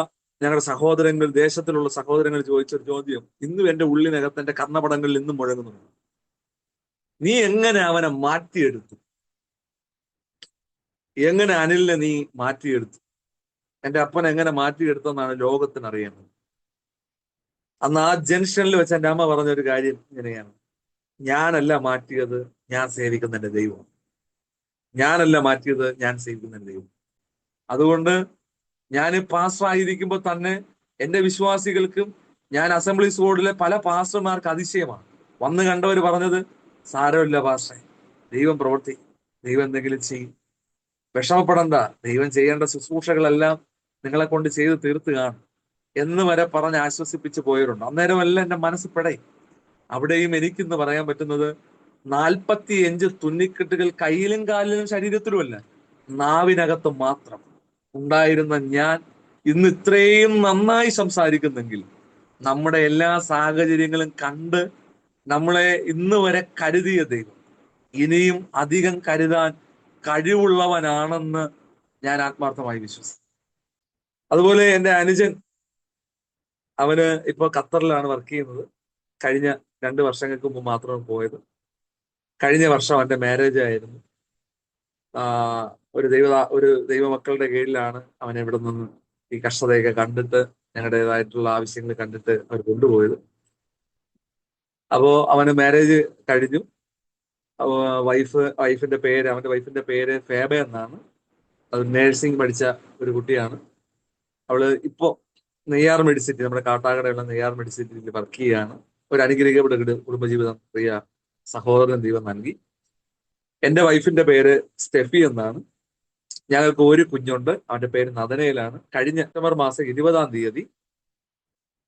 ഞങ്ങളുടെ സഹോദരങ്ങൾ, ദേശത്തിലുള്ള സഹോദരങ്ങൾ ചോദിച്ചൊരു ചോദ്യം ഇന്നും എൻ്റെ ഉള്ളിനകത്ത്, എൻ്റെ കർണപടങ്ങളിൽ ഇന്നും മുഴങ്ങുന്നുണ്ട്. നീ എങ്ങനെ അവനെ മാറ്റിയെടുത്തു? എങ്ങനെ അനിലിനെ നീ മാറ്റിയെടുത്തു? എൻ്റെ അപ്പൻ എങ്ങനെ മാറ്റിയെടുത്തെന്നാണ് ലോകത്തിന് അറിയേണ്ടത്. അന്ന് ആ ജംഗ്ഷനിൽ വെച്ച് എൻ്റെ അമ്മ പറഞ്ഞൊരു കാര്യം ഇങ്ങനെയാണ്, ഞാനല്ല മാറ്റിയത്, ഞാൻ സേവിക്കുന്ന എൻ്റെ ദൈവം. ഞാനല്ല മാറ്റിയത്, ഞാൻ സേവിക്കുന്ന എൻ്റെ ദൈവം. അതുകൊണ്ട് ഞാൻ പാസ്റ്റർ ആയിരിക്കുമ്പോൾ തന്നെ എൻ്റെ വിശ്വാസികൾക്കും, ഞാൻ അസംബ്ലീസ് ബോർഡിലെ പല പാസ്റ്റർമാർക്ക് അതിശയമാണ്. വന്ന് കണ്ടവർ പറഞ്ഞത്, സാരമില്ല പാസ്റ്ററെ, ദൈവം പ്രവർത്തിക്കും, ദൈവം എന്തെങ്കിലും ചെയ്യും, വിഷമപ്പെടണ്ട, ദൈവം ചെയ്യേണ്ട ശുശ്രൂഷകളെല്ലാം നിങ്ങളെ കൊണ്ട് ചെയ്ത് തീർത്ത് കാണും എന്ന് വരെ പറഞ്ഞ് ആശ്വസിപ്പിച്ച് പോയവരുണ്ട്. അന്നേരമല്ല എൻ്റെ മനസ്സ് പിടയും. അവിടെയും എനിക്കിന്ന് പറയാൻ പറ്റുന്നത് 45 തുന്നിക്കെട്ടുകൾ കയ്യിലും കാലിലും ശരീരത്തിലുമല്ല, നാവിനകത്ത് മാത്രം ഉണ്ടായിരുന്ന ഞാൻ ഇന്ന് ഇത്രയും നന്നായി സംസാരിക്കുന്നെങ്കിൽ നമ്മുടെ എല്ലാ സാഹചര്യങ്ങളും കണ്ട് നമ്മളെ ഇന്ന് വരെ കരുതിയ ദൈവം ഇനിയും അധികം കരുതാൻ കഴിവുള്ളവനാണെന്ന് ഞാൻ ആത്മാർത്ഥമായി വിശ്വസിക്കുന്നു. അതുപോലെ എൻ്റെ അനുജൻ, അവന് ഇപ്പൊ ഖത്തറിലാണ് വർക്ക് ചെയ്യുന്നത്. കഴിഞ്ഞ 2 വർഷങ്ങൾക്ക് മുമ്പ് മാത്രമാണ് പോയത്. കഴിഞ്ഞ വർഷം അവന്റെ മാരേജ് ആയിരുന്നു. ഒരു ദൈവമക്കളുടെ കീഴിലാണ് അവൻ ഇവിടെ നിന്ന് ഈ കഷ്ടതയൊക്കെ കണ്ടിട്ട്, ഞങ്ങളുടേതായിട്ടുള്ള ആവശ്യങ്ങൾ കണ്ടിട്ട് അവർ കൊണ്ടുപോയത്. അപ്പോ അവന് മാരേജ് കഴിഞ്ഞു. അവന്റെ വൈഫിന്റെ പേര് ഫേബ എന്നാണ്. അത് നേഴ്സിംഗ് പഠിച്ച ഒരു കുട്ടിയാണ്. അവള് ഇപ്പോ നെയ്യാർ മെഡിസിറ്റി, നമ്മുടെ കാട്ടാക്കടയുള്ള നെയ്യാർ മെഡിസിറ്റിയിൽ വർക്ക് ചെയ്യുകയാണ്. ഒരു അനുഗ്രഹിക്കപ്പെട്ട കുടുംബജീവിതം പ്രിയ സഹോദരൻ ദൈവം നൽകി. എന്റെ വൈഫിന്റെ പേര് സ്റ്റെഫി എന്നാണ്. ഞങ്ങൾക്ക് ഒരു കുഞ്ഞുണ്ട്. അവന്റെ പേര് നദനയിലാണ്. കഴിഞ്ഞ സെപ്റ്റംബർ മാസം 20-ാം തീയതി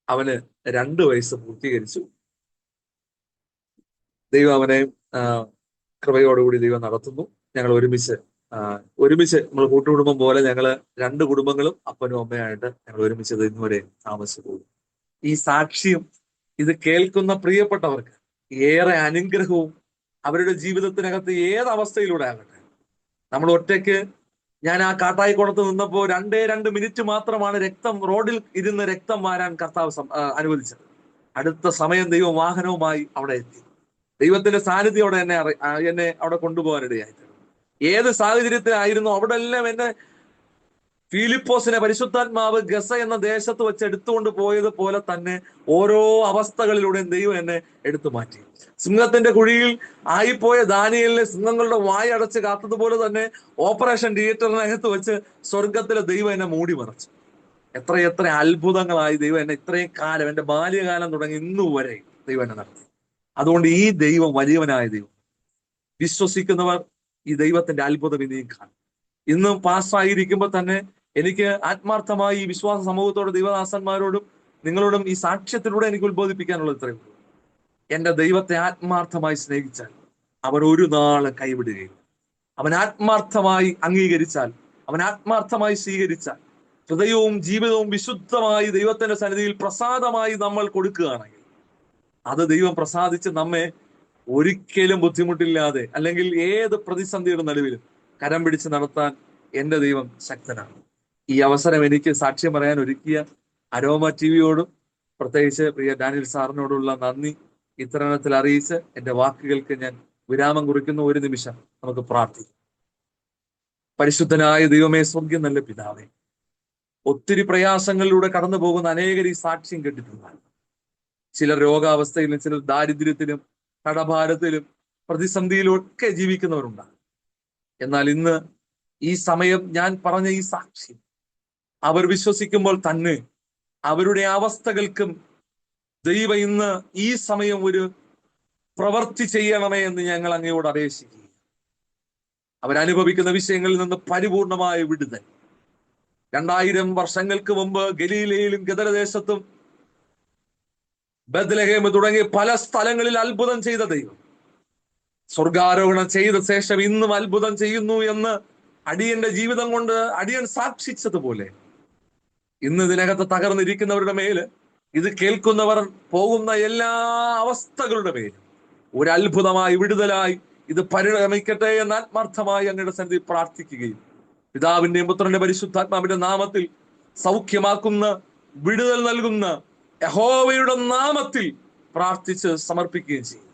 അവന് 2 വയസ്സ് പൂർത്തീകരിച്ചു. ദൈവം അവനെ കൃപയോടുകൂടി ദൈവം നടത്തുന്നു. ഞങ്ങൾ ഒരുമിച്ച് നമ്മൾ കൂട്ടുകുടുംബം പോലെ ഞങ്ങള് 2 കുടുംബങ്ങളും അപ്പനും അമ്മയായിട്ട് ഞങ്ങൾ ഒരുമിച്ച് ഇന്നുവരെ താമസിച്ചു പോകും. ഈ സാക്ഷ്യം ഇത് കേൾക്കുന്ന പ്രിയപ്പെട്ടവർക്ക് ഏറെ അനുഗ്രഹവും അവരുടെ ജീവിതത്തിനകത്ത് ഏത് അവസ്ഥയിലൂടെ ആകട്ടെ. നമ്മൾ ഒറ്റയ്ക്ക്, ഞാൻ ആ കാട്ടായിക്കോണത്ത് നിന്നപ്പോൾ 2 മിനിറ്റ് മാത്രമാണ് റോഡിൽ ഇരുന്ന് രക്തം വാരാൻ കർത്താവ് അനുവദിച്ചത്. അടുത്ത സമയം ദൈവം വാഹനവുമായി അവിടെ എത്തി. ദൈവത്തിന്റെ സാന്നിധ്യം അവിടെ എന്നെ അവിടെ കൊണ്ടുപോകാനിടയായിട്ടുണ്ട്. ഏത് സാഹചര്യത്തിലായിരുന്നു അവിടെ എല്ലാം എന്നെ ഫിലിപ്പോസിനെ പരിശുദ്ധാത്മാവ് ഗസ എന്ന ദേശത്ത് വെച്ച് എടുത്തുകൊണ്ട് പോയതുപോലെ തന്നെ ഓരോ അവസ്ഥകളിലൂടെയും ദൈവം എന്നെ എടുത്തു മാറ്റി. സിംഹത്തിന്റെ കുഴിയിൽ ആയിപ്പോയ ദാനിയേലിനെ സിംഹങ്ങളുടെ വായ അടച്ച് കാത്തതുപോലെ തന്നെ ഓപ്പറേഷൻ തിയേറ്ററിനകത്ത് വെച്ച് സ്വർഗത്തിലെ ദൈവം എന്നെ മൂടി മറച്ചു. എത്ര അത്ഭുതങ്ങളായി ദൈവം എന്നെ ഇത്രയും കാലം, എന്റെ ബാല്യകാലം തുടങ്ങി ഇന്നു വരെ ദൈവം എന്നെ നടത്തി. അതുകൊണ്ട് ഈ ദൈവം വലിയവനായ ദൈവം. വിശ്വസിക്കുന്നവർ ഈ ദൈവത്തിന്റെ അത്ഭുതം ഇനിയും കാണും. ഇന്നും പാസ്സായിരിക്കുമ്പോൾ തന്നെ എനിക്ക് ആത്മാർത്ഥമായി ഈ വിശ്വാസ സമൂഹത്തോട്, ദൈവദാസന്മാരോടും നിങ്ങളോടും ഈ സാക്ഷ്യത്തിലൂടെ എനിക്ക് ഉത്ബോധിപ്പിക്കാനുള്ളത് ഇത്രയും: എന്റെ ദൈവത്തെ ആത്മാർത്ഥമായി സ്നേഹിച്ചാൽ അവൻ ഒരു നാളും കൈവിടുകയില്ല. അവൻ ആത്മാർത്ഥമായി അംഗീകരിച്ചാൽ, അവൻ ആത്മാർത്ഥമായി സ്വീകരിച്ചാൽ, ഹൃദയവും ജീവിതവും വിശുദ്ധമായി ദൈവത്തിന്റെ സന്നിധിയിൽ പ്രസാദമായി നമ്മൾ കൊടുക്കുകയാണെങ്കിൽ അത് ദൈവം പ്രസാദിച്ച് നമ്മെ ഒരിക്കലും ബുദ്ധിമുട്ടില്ലാതെ, അല്ലെങ്കിൽ ഏത് പ്രതിസന്ധിയുടെ നടുവിലും കരം പിടിച്ച് നടത്താൻ എന്റെ ദൈവം ശക്തനാണ്. ഈ അവസരം എനിക്ക് സാക്ഷ്യം പറയാൻ ഒരുക്കിയ അരോമ ടിവിയോടും പ്രത്യേകിച്ച് പ്രിയ ഡാനിയൽ സാറിനോടുള്ള നന്ദി ഇത്തരണത്തിൽ അറിയിച്ച് എന്റെ വാക്കുകൾക്ക് ഞാൻ വിരാമം കുറിക്കുന്ന ഒരു നിമിഷം നമുക്ക് പ്രാർത്ഥിക്കാം. പരിശുദ്ധനായ ദൈവമേ, സ്വർഗ്ഗം നല്ല പിതാവേ, ഒത്തിരി പ്രയാസങ്ങളിലൂടെ കടന്നു പോകുന്ന അനേകർ ഈ സാക്ഷ്യം കേട്ടിട്ടുണ്ടാകും. ചിലർ രോഗാവസ്ഥയിലും, ചിലർ ദാരിദ്ര്യത്തിലും, കടഭാരത്തിലും, പ്രതിസന്ധിയിലും ഒക്കെ ജീവിക്കുന്നവരുണ്ടാകും. എന്നാൽ ഇന്ന് ഈ സമയം ഞാൻ പറഞ്ഞ ഈ സാക്ഷ്യം അവർ വിശ്വസിക്കുമ്പോൾ തന്നെ അവരുടെ അവസ്ഥകൾക്കും ദൈവം ഇന്ന് ഈ സമയം ഒരു പ്രവൃത്തി ചെയ്യണമേ എന്ന് ഞങ്ങൾ അങ്ങയോട് അപേക്ഷിക്കുക. അവരനുഭവിക്കുന്ന വിഷയങ്ങളിൽ നിന്ന് പരിപൂർണമായ വിടുതൽ. 2000 വർഷങ്ങൾക്ക് മുമ്പ് ഗലീലയിലും ഗദരദേശത്തും ബത്ലഹേം തുടങ്ങിയ പല സ്ഥലങ്ങളിൽ അത്ഭുതം ചെയ്ത ദൈവം സ്വർഗാരോഹണം ചെയ്ത ശേഷം ഇന്നും അത്ഭുതം ചെയ്യുന്നു എന്ന് അടിയന്റെ ജീവിതം കൊണ്ട് അടിയൻ സാക്ഷിച്ചതുപോലെ ഇന്ന് ഇതിനകത്ത് തകർന്നിരിക്കുന്നവരുടെ മേല്, ഇത് കേൾക്കുന്നവർ പോകുന്ന എല്ലാ അവസ്ഥകളുടെ മേലും ഒരു അത്ഭുതമായി, വിടുതലായി ഇത് പരിണമിക്കട്ടെ എന്ന് ആത്മാർത്ഥമായി അങ്ങയുടെ സന്നിധി പ്രാർത്ഥിക്കുകയും പിതാവിന്റെയും പുത്രന്റെ പരിശുദ്ധാത്മാവിന്റെ നാമത്തിൽ സൗഖ്യമാക്കുന്ന, വിടുതൽ നൽകുന്ന യഹോവയുടെ നാമത്തിൽ പ്രാർത്ഥിച്ച് സമർപ്പിക്കുകയും ചെയ്യും.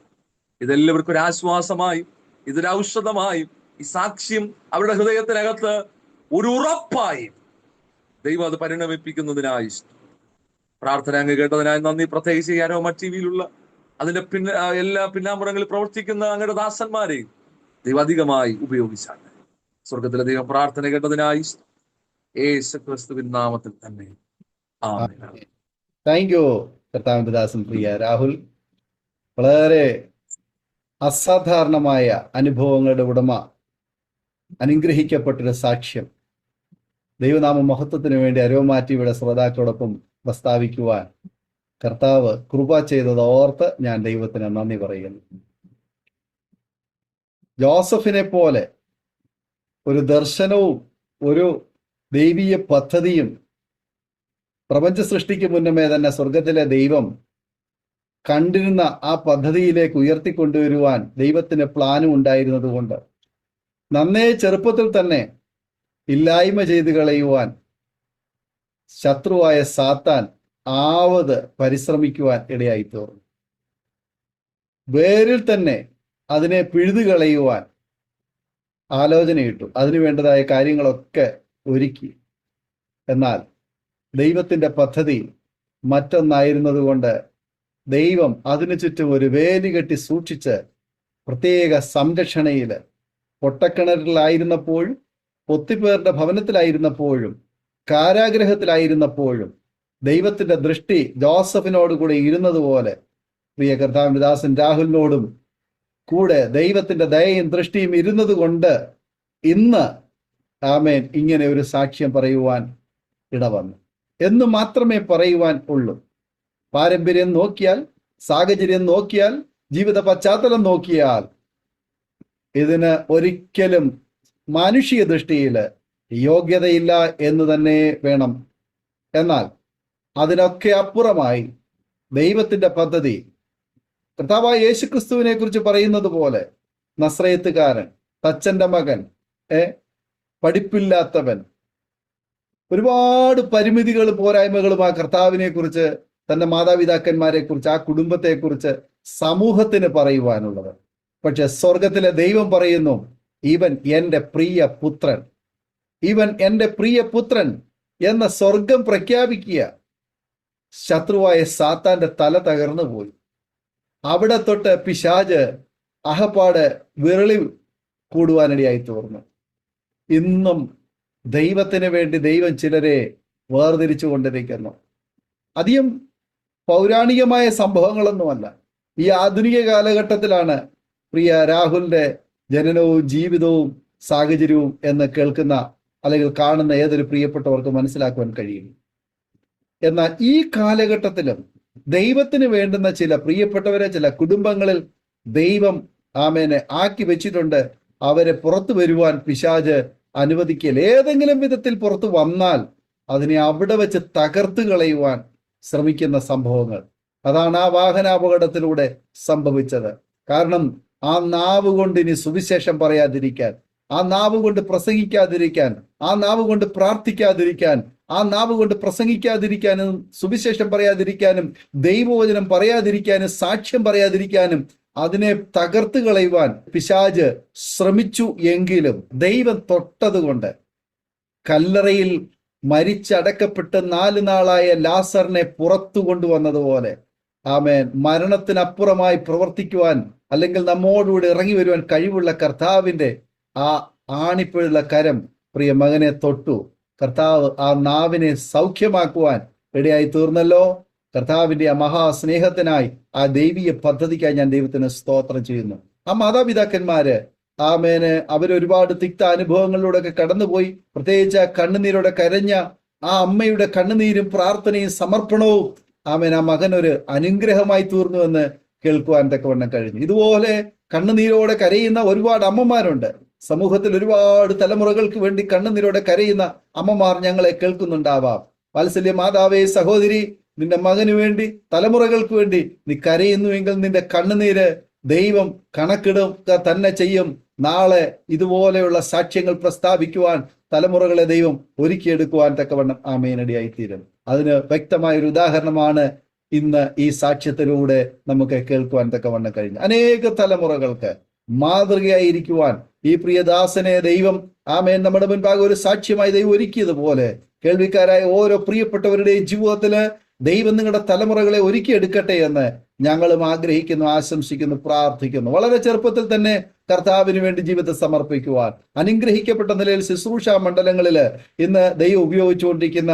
ഇതെല്ലാവർക്കും ഒരു ആശ്വാസമായും ഇതൊരു ഔഷധമായും ഈ സാക്ഷ്യം അവരുടെ ഹൃദയത്തിനകത്ത് ഒരു ഉറപ്പായും ദൈവം അത് പരിണമിപ്പിക്കുന്നതിനായി പ്രാർത്ഥന അങ്ങ് കേട്ടതിനായി നന്ദി. പ്രത്യേകിച്ച് ഈ അരോമ ടിവിയിലുള്ള അതിന്റെ എല്ലാ പിന്നാമ്പുറങ്ങളിൽ പ്രവർത്തിക്കുന്ന അങ്ങയുടെ ദാസന്മാരെയും ദൈവം അധികമായി ഉപയോഗിച്ചാണ്. സ്വർഗത്തിലെ ദൈവം പ്രാർത്ഥന കേട്ടതിനായി യേശു ക്രിസ്തുവിൻ നാമത്തിൽ തന്നെ ആമേൻ. താങ്ക് യു കർത്താവിന്റെ ദാസൻ പ്രിയ രാഹുൽ. വളരെ അസാധാരണമായ അനുഭവങ്ങളുടെ ഉടമ, അനുഗ്രഹിക്കപ്പെട്ടൊരു സാക്ഷ്യം ദൈവനാമ മഹത്വത്തിന് വേണ്ടി അരോമ ടിവിയുടെ ശ്രോതാക്കളോടൊപ്പം പ്രസ്താവിക്കുവാൻ കർത്താവ് കൃപ ചെയ്തത് ഓർത്ത് ഞാൻ ദൈവത്തിന് നന്ദി പറയുന്നു. ജോസഫിനെ പോലെ ഒരു ദർശനവും ഒരു ദൈവീയ പദ്ധതിയും പ്രപഞ്ച സൃഷ്ടിക്ക് മുന്നമേ തന്നെ സ്വർഗത്തിലെ ദൈവം കണ്ടിരുന്ന ആ പദ്ധതിയിലേക്ക് ഉയർത്തിക്കൊണ്ടുവരുവാൻ ദൈവത്തിന് പ്ലാനും ഉണ്ടായിരുന്നത് കൊണ്ട് നന്നേ ചെറുപ്പത്തിൽ തന്നെ ഇല്ലായ്മ ചെയ്ത് കളയുവാൻ ശത്രുവായ സാത്താൻ ആവത് പരിശ്രമിക്കുവാൻ ഇടയായി തീർന്നു. വേരിൽ തന്നെ അതിനെ പിഴുതു കളയുവാൻ ആലോചനയിട്ടു. അതിനു വേണ്ടതായ കാര്യങ്ങളൊക്കെ ഒരുക്കി. എന്നാൽ ദൈവത്തിൻ്റെ പദ്ധതി മറ്റൊന്നായിരുന്നത് കൊണ്ട് ദൈവം അതിനു ചുറ്റും ഒരു വേലി കെട്ടി സൂക്ഷിച്ച് പ്രത്യേക സംരക്ഷണയിൽ പൊട്ടക്കിണറിലായിരുന്നപ്പോഴും, പൊത്തിപ്പേരുടെ ഭവനത്തിലായിരുന്നപ്പോഴും, കാരാഗ്രഹത്തിലായിരുന്നപ്പോഴും ദൈവത്തിൻ്റെ ദൃഷ്ടി ജോസഫിനോട് കൂടെ ഇരുന്നതുപോലെ പ്രിയ കർത്താവിന്റെ ദാസൻ രാഹുലിനോടും കൂടെ ദൈവത്തിന്റെ ദയയും ദൃഷ്ടിയും ഇരുന്നത് കൊണ്ട് ഇന്ന് ആമേൻ ഇങ്ങനെ ഒരു സാക്ഷ്യം പറയുവാൻ ഇടവന്നു എന്ന് മാത്രമേ പറയുവാൻ ഉള്ളൂ. പാരമ്പര്യം നോക്കിയാൽ, സാഹചര്യം നോക്കിയാൽ, ജീവിത പശ്ചാത്തലം നോക്കിയാൽ ഇതിന് ഒരിക്കലും മാനുഷിക ദൃഷ്ടിയിൽ യോഗ്യതയില്ല എന്ന് തന്നെ വേണം. എന്നാൽ അതിനൊക്കെ അപ്പുറമായി ദൈവത്തിന്റെ പദ്ധതി, കർത്താവായ യേശുക്രിസ്തുവിനെ കുറിച്ച് പറയുന്നത് പോലെ, നസ്രയത്തുകാരൻ, തച്ചന്റെ മകൻ, പഠിപ്പില്ലാത്തവൻ, ഒരുപാട് പരിമിതികളും പോരായ്മകളും ആ കർത്താവിനെ കുറിച്ച്, തന്റെ മാതാപിതാക്കന്മാരെ കുറിച്ച്, ആ കുടുംബത്തെക്കുറിച്ച് സമൂഹത്തിന് പറയുവാനുള്ളത്. പക്ഷെ സ്വർഗത്തിലെ ദൈവം പറയുന്നു, ഇവൻ എൻ്റെ പ്രിയ പുത്രൻ, ഇവൻ എൻ്റെ പ്രിയ പുത്രൻ എന്ന സ്വർഗം പ്രഖ്യാപിക്കുക. ശത്രുവായ സാത്താന്റെ തല തകർന്നു പോയി. അവിടെ തൊട്ട് പിശാച് അഹപ്പാട് വിരളി കൂടുവാനിടയായി തീർന്നു. ഇന്നും ദൈവത്തിന് വേണ്ടി ദൈവം ചിലരെ വേർതിരിച്ചു കൊണ്ടിരിക്കുന്നു. അധികം പൗരാണികമായ സംഭവങ്ങളൊന്നുമല്ല. ഈ ആധുനിക കാലഘട്ടത്തിലാണ് പ്രിയ രാഹുലിന്റെ ജനനവും ജീവിതവും സാഹചര്യവും എന്ന് കേൾക്കുന്ന അല്ലെങ്കിൽ കാണുന്ന ഏതൊരു പ്രിയപ്പെട്ടവർക്ക് മനസ്സിലാക്കുവാൻ കഴിയും. എന്നാൽ ഈ കാലഘട്ടത്തിലും ദൈവത്തിന് വേണ്ടുന്ന ചില പ്രിയപ്പെട്ടവരെ, ചില കുടുംബങ്ങളിൽ ദൈവം ആമേനെ ആക്കി വെച്ചിട്ടുണ്ട്. അവരെ പുറത്തു വരുവാൻ പിശാച് അനുവദിക്കൽ. ഏതെങ്കിലും വിധത്തിൽ പുറത്തു വന്നാൽ അതിനെ അവിടെ വെച്ച് തകർത്ത് കളയുവാൻ ശ്രമിക്കുന്ന സംഭവങ്ങൾ. അതാണ് ആ വാഹനാപകടത്തിലൂടെ സംഭവിച്ചത്. കാരണം ആ നാവ് കൊണ്ട് ഇനി സുവിശേഷം പറയാതിരിക്കാൻ, ആ നാവ് കൊണ്ട് പ്രസംഗിക്കാതിരിക്കാൻ, ആ നാവ് കൊണ്ട് പ്രാർത്ഥിക്കാതിരിക്കാൻ, ആ നാവ് കൊണ്ട് പ്രസംഗിക്കാതിരിക്കാനും, സുവിശേഷം പറയാതിരിക്കാനും, ദൈവവചനം പറയാതിരിക്കാനും, സാക്ഷ്യം പറയാതിരിക്കാനും, അതിനെ തകർത്ത് കളയുവാൻ പിശാച് ശ്രമിച്ചു. എങ്കിലും ദൈവം തൊട്ടതുകൊണ്ട് കല്ലറയിൽ മരിച്ചടക്കപ്പെട്ട് 4 നാളായ ലാസറിനെ പുറത്തു കൊണ്ടുവന്നതുപോലെ ആമേൻ മരണത്തിനപ്പുറമായി പ്രവർത്തിക്കുവാൻ അല്ലെങ്കിൽ നമ്മോടുകൂടി ഇറങ്ങി വരുവാൻ കഴിവുള്ള കർത്താവിന്റെ ആ ആണിപ്പുള്ള കരം പ്രിയ മകനെ തൊട്ടു. കർത്താവ് ആ നാവിനെ സൗഖ്യമാക്കുവാൻ ഇടയായി തീർന്നല്ലോ. കർത്താവിന്റെ ആ മഹാസ്നേഹത്തിനായി, ആ ദൈവീയ പദ്ധതിക്കായി ഞാൻ ദൈവത്തിന് സ്തോത്രം ചെയ്യുന്നു. ആ മാതാപിതാക്കന്മാര് ആമേന് അവരൊരുപാട് തിക്ത അനുഭവങ്ങളിലൂടെ ഒക്കെ കടന്നുപോയി. പ്രത്യേകിച്ച് കണ്ണുനീരോടെ കരഞ്ഞ ആ അമ്മയുടെ കണ്ണുനീരും പ്രാർത്ഥനയും സമർപ്പണവും ആമേൻ ആ മകനൊരു അനുഗ്രഹമായി തീർന്നു എന്ന് കേൾക്കുവാൻ തക്കവണ്ണം കഴിഞ്ഞു. ഇതുപോലെ കണ്ണുനീരോടെ കരയുന്ന ഒരുപാട് അമ്മമാരുണ്ട്. സമൂഹത്തിൽ ഒരുപാട് തലമുറകൾക്ക് വേണ്ടി കണ്ണുനീരോടെ കരയുന്ന അമ്മമാർ ഞങ്ങളെ കേൾക്കുന്നുണ്ടാവാം. വാത്സല്യ മാതാവേ, സഹോദരി, നിന്റെ മകന് വേണ്ടി, തലമുറകൾക്ക് വേണ്ടി നീ കരയുന്നുവെങ്കിൽ നിന്റെ കണ്ണുനീര് ദൈവം കണക്കിടുക തന്നെ ചെയ്യും. നാളെ ഇതുപോലെയുള്ള സാക്ഷ്യങ്ങൾ പ്രസ്താവിക്കുവാൻ തലമുറകളെ ദൈവം ഒരുക്കിയെടുക്കുവാൻ തക്കവണ്ണം ആമേനടിയായിത്തീരും. അതിന് വ്യക്തമായൊരു ഉദാഹരണമാണ് ഇന്ന് ഈ സാക്ഷ്യത്തിലൂടെ നമുക്ക് കേൾക്കുവാൻ തക്കവണ്ണം കഴിഞ്ഞു. അനേക തലമുറകൾക്ക് മാതൃകയായിരിക്കുവാൻ ഈ പ്രിയദാസനെ ദൈവം ആമേൻ നമ്മുടെ മുൻപാകെ ഒരു സാക്ഷ്യമായി ദൈവം ഒരുക്കിയതുപോലെ കേൾവിക്കാരായ ഓരോ പ്രിയപ്പെട്ടവരുടെയും ജീവിതത്തില് ദൈവം നിങ്ങളുടെ തലമുറകളെ ഒരുക്കിയെടുക്കട്ടെ എന്ന് ഞങ്ങളും ആഗ്രഹിക്കുന്നു, ആശംസിക്കുന്നു, പ്രാർത്ഥിക്കുന്നു. വളരെ ചെറുപ്പത്തിൽ തന്നെ കർത്താവിന് വേണ്ടി ജീവിതം സമർപ്പിക്കുവാൻ അനുഗ്രഹിക്കപ്പെട്ട നിലയിൽ ശുശ്രൂഷ മണ്ഡലങ്ങളിൽ ഇന്ന് ദൈവം ഉപയോഗിച്ചുകൊണ്ടിരിക്കുന്ന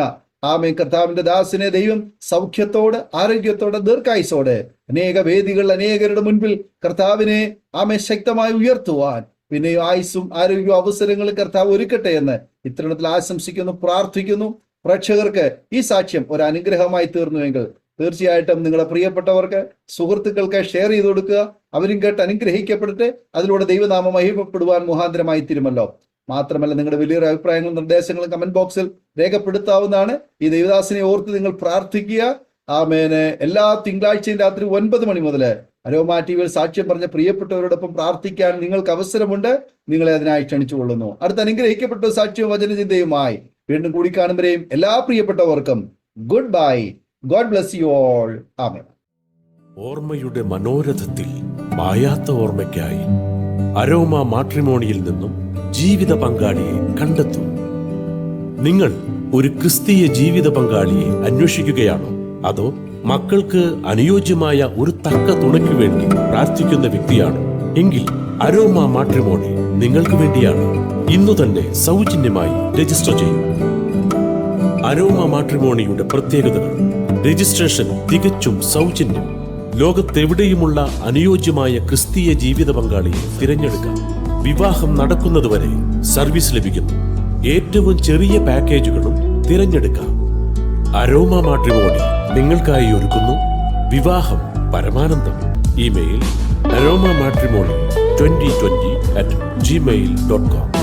ആമേൻ കർത്താവിന്റെ ദാസിനെ ദൈവം സൗഖ്യത്തോടെ, ആരോഗ്യത്തോടെ, ദീർഘായുസോടെ അനേക വേദികൾ, അനേകരുടെ മുൻപിൽ കർത്താവിനെ ആമേ ശക്തമായി ഉയർത്തുവാൻ പിന്നെ ആയുസ്സും ആരോഗ്യവും അവസരങ്ങളും കർത്താവ് ഒരുക്കട്ടെ എന്ന് ഇത്തരണത്തിൽ ആശംസിക്കുന്നു, പ്രാർത്ഥിക്കുന്നു. പ്രേക്ഷകർക്ക് ഈ സാക്ഷ്യം ഒരു അനുഗ്രഹമായി തീർന്നുവെങ്കിൽ തീർച്ചയായിട്ടും നിങ്ങളുടെ പ്രിയപ്പെട്ടവർക്ക്, സുഹൃത്തുക്കൾക്ക് ഷെയർ ചെയ്ത് കൊടുക്കുക. അവരും കേട്ട് അനുഗ്രഹിക്കപ്പെടട്ടെ. അതിലൂടെ ദൈവനാമം മഹിമപ്പെടുവാൻ മുഖാന്തരമായി തീരുമല്ലോ. മാത്രമല്ല, നിങ്ങളുടെ വലിയൊരു അഭിപ്രായങ്ങളും നിർദ്ദേശങ്ങളും കമന്റ് ബോക്സിൽ രേഖപ്പെടുത്താവുന്നതാണ്. ഈ ദൈവദാസിനെ ഓർത്ത് നിങ്ങൾ പ്രാർത്ഥിക്കുക. ആമേന് എല്ലാ തിങ്കളാഴ്ചയും രാത്രി 9 മണി മുതൽ അരോമ ടിവിയിൽ സാക്ഷ്യം പറഞ്ഞ പ്രിയപ്പെട്ടവരോടൊപ്പം പ്രാർത്ഥിക്കാൻ നിങ്ങൾക്ക് അവസരമുണ്ട്. നിങ്ങളെ അതിനായി ക്ഷണിച്ചുകൊള്ളുന്നു. അടുത്ത അനുഗ്രഹിക്കപ്പെട്ട സാക്ഷ്യവും വചനചിന്തയുമായി വീണ്ടും കൂടി കാണുമ്പോഴേയും എല്ലാ പ്രിയപ്പെട്ടവർക്കും goodbye. God bless you all. Amen. ഓർമ്മയുടെ മനോരഥത്തിൽ മായാത്ത ഓർമ്മയ്ക്കായി അരോമ മാട്രിമോണിയിൽ നിന്നും ജീവിത പങ്കാളിയെ കണ്ടെത്തൂ. നിങ്ങൾ ഒരു ക്രിസ്തീയ ജീവിത പങ്കാളിയെ അന്വേഷിക്കുകയാണോ? അതോ മക്കൾക്ക് അനുയോജ്യമായ ഒരു തക്ക തുണയ്ക്ക് വേണ്ടി പ്രാർത്ഥിക്കുന്ന വ്യക്തിയാണോ? എങ്കിൽ അരോമ മാട്രിമോണി നിങ്ങൾക്ക് വേണ്ടിയാണ്. ഇന്നു തന്നെ സൗജന്യമായി രജിസ്റ്റർ ചെയ്യൂ. അരോമ മാട്രിമോണിയുടെ പ്രത്യേകതകൾ: രജിസ്ട്രേഷൻ തികച്ചും സൗജന്യം. ലോകത്തെവിടെയുമുള്ള അനുയോജ്യമായ ക്രിസ്തീയ ജീവിത പങ്കാളിയെ തിരഞ്ഞെടുക്കാം. വിവാഹം നടക്കുന്നതുവരെ സർവീസ് ലഭിക്കുന്നു. ഏറ്റവും ചെറിയ പാക്കേജുകളും തിരഞ്ഞെടുക്കാം. അരോമ മാട്രിമോണി നിങ്ങൾക്കായി ഒരുക്കുന്നു വിവാഹം പരമാനന്ദം. Email aroma matrimony2020@gmail.com.